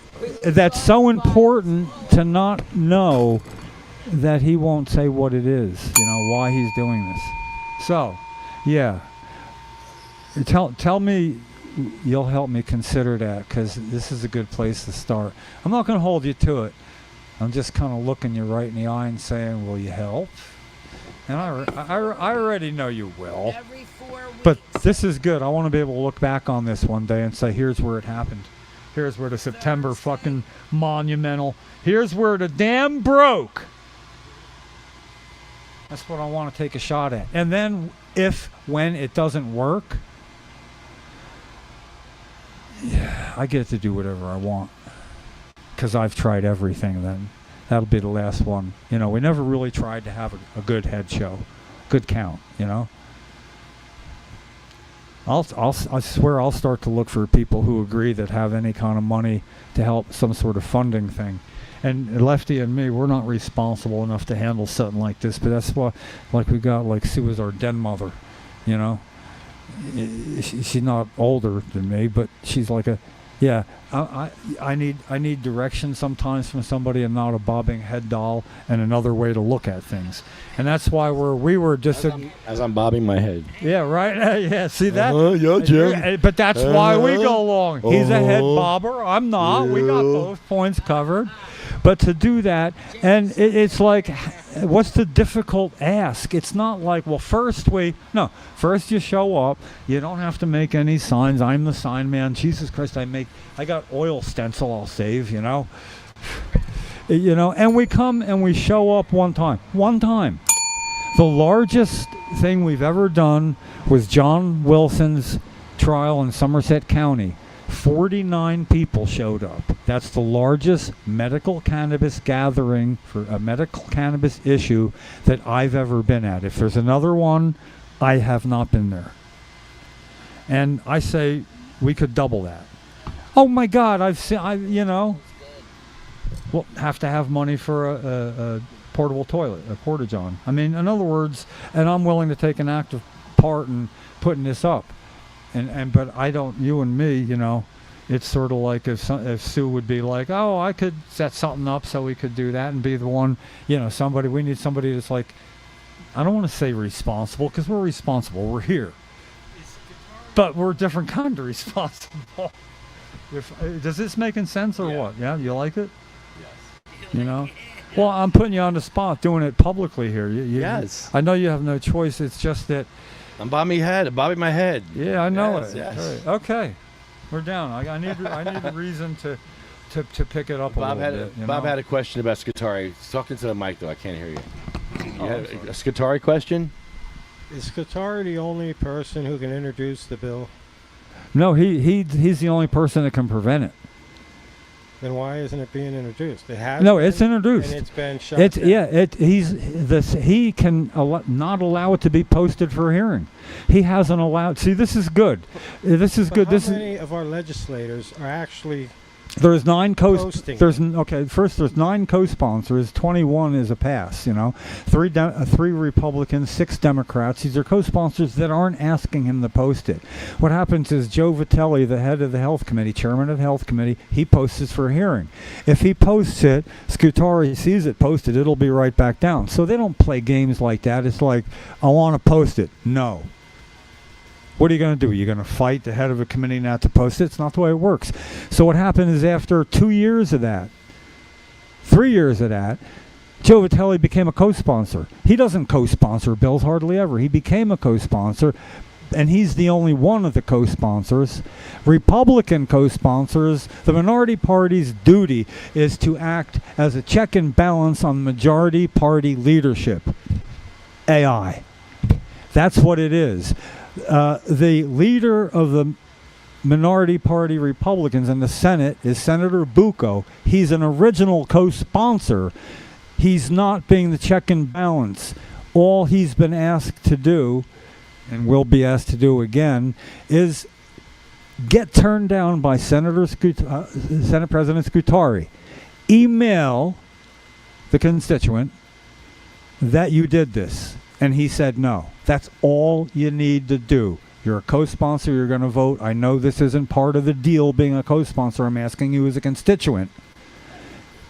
that's so important to not know that he won't say what it is, you know, why he's doing this. So, yeah. Tell me, you'll help me consider that, because this is a good place to start. I'm not going to hold you to it. I'm just kind of looking you right in the eye and saying, will you help? And I already know you will. Every 4 weeks. But this is good. I want to be able to look back on this one day and say, here's where it happened. Here's where the September fucking monumental. Here's where the dam broke. That's what I want to take a shot at. And then when it doesn't work, yeah, I get to do whatever I want. Because I've tried everything then. That'll be the last one. You know, we never really tried to have a good head show. Good count, you know. I swear I'll start to look for people who agree that have any kind of money to help some sort of funding thing. And Lefty and me, we're not responsible enough to handle something like this, but that's why, like we got, like Sue is our den mother, you know. She's not older than me, but she's like a, yeah. I need direction sometimes from somebody, and not a bobbing head doll, and another way to look at things. And that's why we were just as I'm bobbing my head. Yeah, right. Yeah, see that? Yeah, Jim. But that's why we go along. He's a head bobber. I'm not. We got both points covered. But to do that, and it's like, what's the difficult ask? It's not like, well, first you show up. You don't have to make any signs. I'm the sign man. Jesus Christ, I got oil stencil I'll save, you know. You know, and we come and we show up one time. The largest thing we've ever done was John Wilson's trial in Somerset County. 49 people showed up. That's the largest medical cannabis gathering for a medical cannabis issue that I've ever been at. If there's another one, I have not been there. And I say we could double that. Oh my God, we'll have to have money for a portable toilet, a porta-john. I mean, in other words, and I'm willing to take an active part in putting this up. But I don't, you and me, you know, it's sort of like if Sue would be like, oh, I could set something up so we could do that and be the one, you know, we need somebody that's like, I don't want to say responsible, because we're responsible, we're here. But we're a different kind of responsible. Does this making sense or what? Yeah, you like it? Yes. You know? Well, I'm putting you on the spot doing it publicly here. Yes. I know you have no choice, it's just that I'm bobbing my head. Yeah, I know it. Yes. Right. Okay, we're down. I need a reason to pick it up Bob a little bit. Bob had a question about Scutari. Talk into the mic though. I can't hear you. You had a Scutari question? Is Scutari the only person who can introduce the bill? No, he's the only person that can prevent it. Then why isn't it being introduced? It has. No, it's introduced. And it's been shut down. He can not allow it to be posted for hearing. He hasn't allowed. See, this is good. This is good. How many of our legislators are actually? There's 9 posting. There's 9 co-sponsors. 21 is a pass. You know, 3 Republicans, 6 Democrats. These are co-sponsors that aren't asking him to post it. What happens is Joe Vitelli, the head of the Health Committee, chairman of the Health Committee, he posts it for a hearing. If he posts it, Scutari sees it posted, it'll be right back down. So they don't play games like that. It's like, I want to post it. No. What are you going to do? You're going to fight the head of a committee not to post it? It's not the way it works. So what happened is after 2 years of that, 3 years of that, Joe Vitelli became a co-sponsor. He doesn't co-sponsor bills hardly ever. He became a co-sponsor, and he's the only one of the co-sponsors. Republican co-sponsors, the minority party's duty is to act as a check and balance on majority party leadership. AI. That's what it is. The leader of the minority party Republicans in the Senate is Senator Bucco. He's an original co-sponsor. He's not being the check and balance. All he's been asked to do, and will be asked to do again, is get turned down by Senate President Scutari. Email the constituent that you did this. And he said no. That's all you need to do. You're a co-sponsor. You're going to vote. I know this isn't part of the deal being a co-sponsor. I'm asking you as a constituent.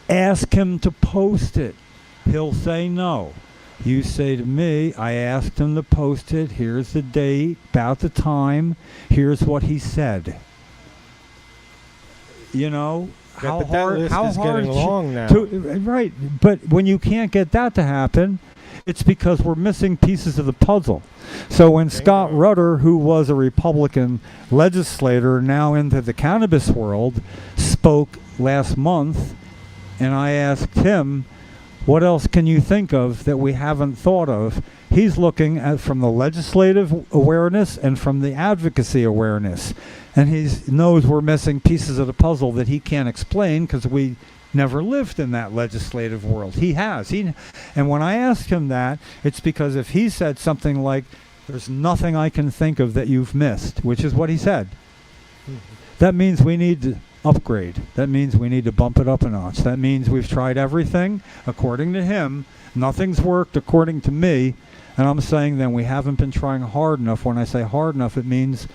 Ask him to post it. He'll say no. You say to me, I asked him to post it. Here's the date, about the time. Here's what he said. You know, how but hard? That list how is hard? getting long now. Right, but when you can't get that to happen, it's because we're missing pieces of the puzzle. So when Scott Rutter, who was a Republican legislator, now into the cannabis world, spoke last month, and I asked him, what else can you think of that we haven't thought of? He's looking at from the legislative awareness and from the advocacy awareness. And he knows we're missing pieces of the puzzle that he can't explain because we never lived in that legislative world. He has. And when I asked him that, it's because if he said something like, there's nothing I can think of that you've missed, which is what he said, that means we need to upgrade. That means we need to bump it up a notch. That means we've tried everything according to him. Nothing's worked according to me. And I'm saying then we haven't been trying hard enough. When I say hard enough, it means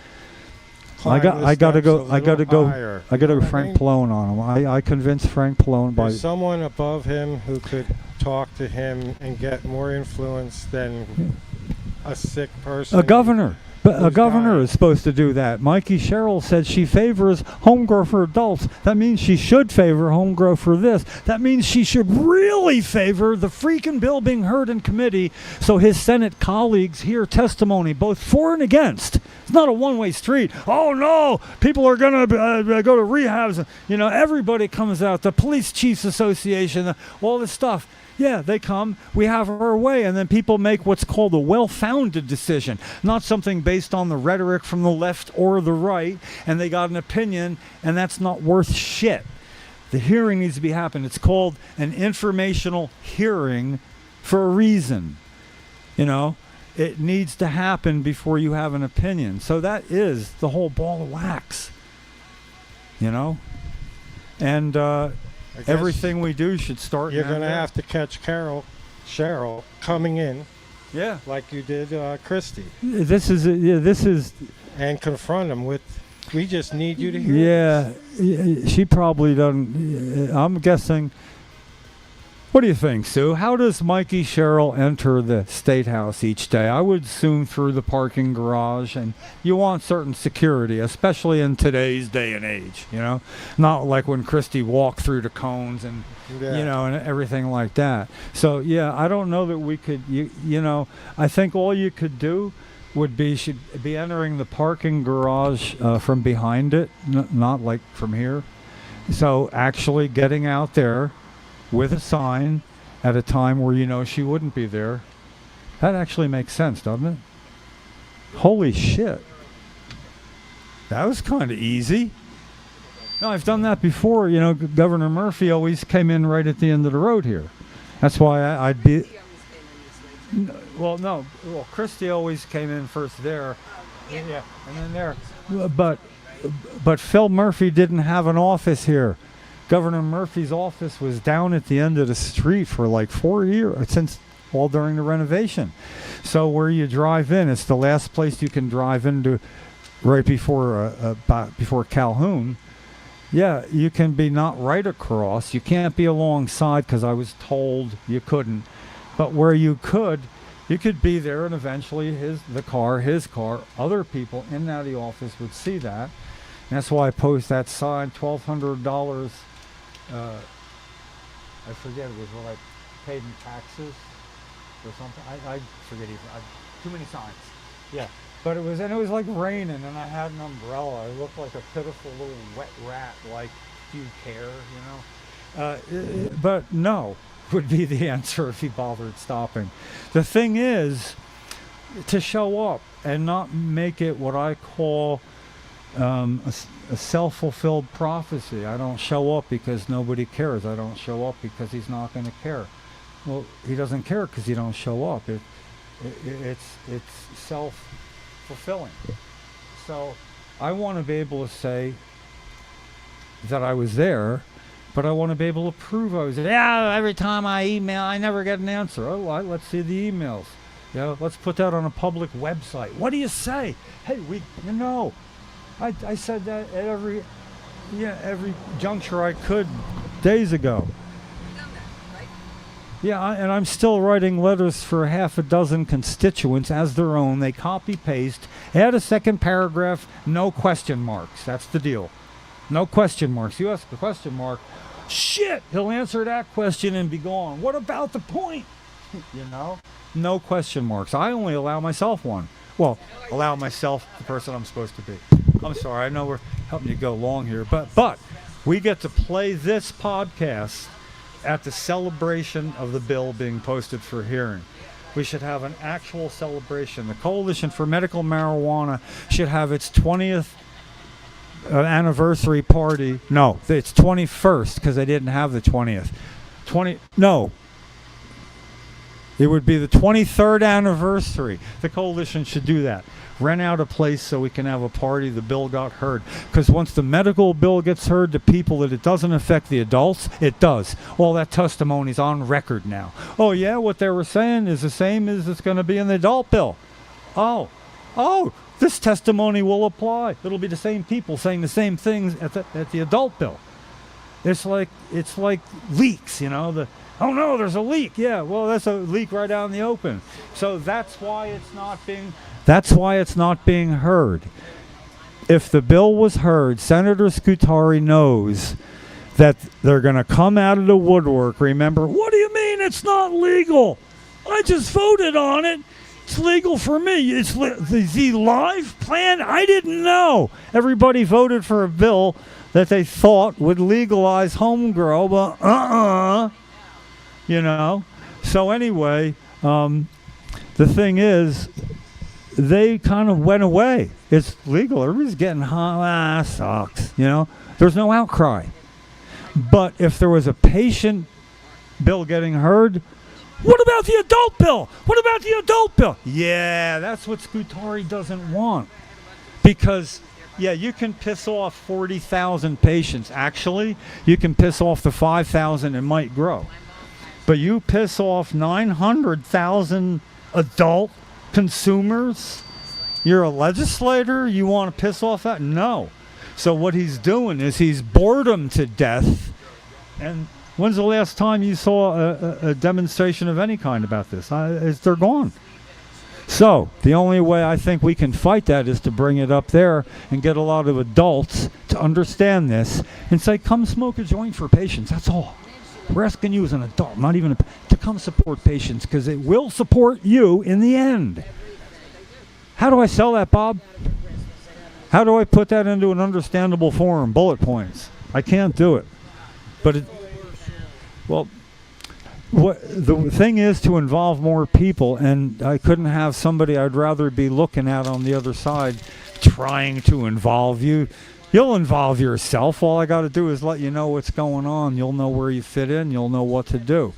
I got to go Frank Pallone on him. I convinced Frank Pallone by There's someone above him who could talk to him and get more influence than a sick person. a governor. But a who's governor dying. is supposed to do that. Mikey Sherrill said she favors home grow for adults. That means she should favor home grow for this. That means she should really favor the freaking bill being heard in committee so his Senate colleagues hear testimony both for and against. It's not a one-way street. Oh, no, people are going to go to rehabs. You know, everybody comes out, the Police Chiefs Association, all this stuff. Yeah, they come, we have our way, and then people make what's called a well-founded decision, not something based on the rhetoric from the left or the right, and they got an opinion, and that's not worth shit. The hearing needs to be happening. It's called an informational hearing for a reason. You know, it needs to happen before you have an opinion. So that is the whole ball of wax. You know? And everything we do should start. You're going to have to catch Cheryl coming in. Yeah. Like you did Christie. This is. And confront him with, we just need you to hear this. She probably doesn't. I'm guessing. What do you think, Sue? How does Mikey Sherrill enter the State House each day? I would assume through the parking garage, and you want certain security, especially in today's day and age, you know? Not like when Christie walked through the cones and, you know, and everything like that. So, yeah, I don't know that we could, you know, I think all you could do would be, should be entering the parking garage from behind it, not like from here. So actually getting out there with a sign at a time where you know she wouldn't be there. That actually makes sense, doesn't it? Holy shit. That was kind of easy. No, I've done that before. You know, Governor Murphy always came in right at the end of the road here. That's why I'd be... Well, Christie always came in first there. Yeah, and then there. But Phil Murphy didn't have an office here. Governor Murphy's office was down at the end of the street for like 4 years, since all during the renovation. So where you drive in, it's the last place you can drive into right before Calhoun. Yeah, you can be not right across. You can't be alongside because I was told you couldn't. But where you could be there, and eventually his car, other people in and out of the office would see that. And that's why I post that sign, $1,200. I forget, it was what I paid in taxes or something. I forget even. Too many signs. Yeah. But it was like raining, and I had an umbrella. I looked like a pitiful little wet rat, like, do you care, you know? But no, would be the answer if he bothered stopping. The thing is, to show up and not make it what I call a self-fulfilled prophecy. I don't show up because nobody cares. I don't show up because he's not going to care. Well, he doesn't care because you don't show up. It's self-fulfilling. So I want to be able to say that I was there, but I want to be able to prove I was there. Yeah, every time I email, I never get an answer. Oh, well, let's see the emails. You know, let's put that on a public website. What do you say? Hey, I said that at every juncture I could days ago. Yeah, and I'm still writing letters for half a dozen constituents as their own. They copy paste, add a second paragraph, no question marks. That's the deal. No question marks. You ask a question mark, shit, he'll answer that question and be gone. What about the point? You know? No question marks. I only allow myself one. Well, allow myself the person I'm supposed to be. I'm sorry, I know we're helping you go long here, but We get to play this podcast at the celebration of the bill being posted for hearing. We should have an actual celebration. The Coalition for Medical Marijuana should have its 20th anniversary party. No, it's 21st because they didn't have the 20th. It would be the 23rd anniversary. The coalition should do that. Rent out a place so we can have a party. The bill got heard. Because once the medical bill gets heard to people that it doesn't affect the adults, it does. All that testimony's on record now. Oh, yeah, what they were saying is the same as it's going to be in the adult bill. Oh, this testimony will apply. It'll be the same people saying the same things at the adult bill. It's like leaks, you know. Oh no, there's a leak. Yeah, well, that's a leak right out in the open. So that's why it's not being heard. If the bill was heard, Senator Scutari knows that they're going to come out of the woodwork. Remember, what do you mean it's not legal? I just voted on it. It's legal for me. Is the live plan? I didn't know. Everybody voted for a bill that they thought would legalize home grow, but you know. So anyway, the thing is, they kind of went away. It's legal. Everybody's getting high. Sucks. You know, there's no outcry. But if there was a patient bill getting heard, what about the adult bill? What about the adult bill? Yeah, that's what Scutari doesn't want. Because, yeah, you can piss off 40,000 patients. Actually, you can piss off the 5,000 it might grow. But you piss off 900,000 adult consumers? You're a legislator? You want to piss off that? No. So what he's doing is he's bored them to death. And when's the last time you saw a demonstration of any kind about this? They're gone. So the only way I think we can fight that is to bring it up there and get a lot of adults to understand this and say, come smoke a joint for patients. That's all. We're asking you as an adult, not even to come support patients, because it will support you in the end. How do I sell that, Bob? How do I put that into an understandable form? Bullet points. I can't do it. But the thing is to involve more people, and I couldn't have somebody I'd rather be looking at on the other side trying to involve you. You'll involve yourself. All I got to do is let you know what's going on. You'll know where you fit in. You'll know what to do.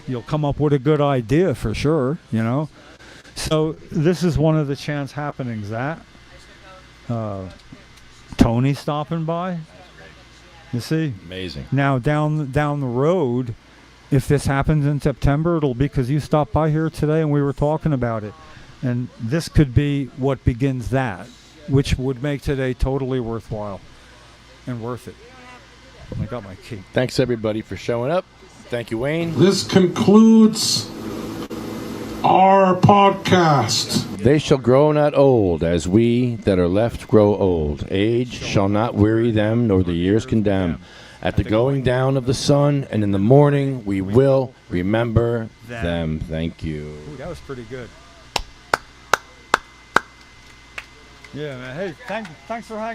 You'll come up with a good idea for sure, you know. So this is one of the chance happenings. That Tony stopping by. You see? Amazing. Now down the road, if this happens in September, it'll be because you stopped by here today and we were talking about it. And this could be what begins that, which would make today totally worthwhile and worth it. I got my key. Thanks, everybody, for showing up. Thank you, Wayne. This concludes our podcast. They shall grow not old, as we that are left grow old. Age shall not weary them, nor the years condemn. At the going down of the sun, and in the morning we will remember them. Thank you. Ooh, that was pretty good. Yeah, man. Hey, thanks for hanging.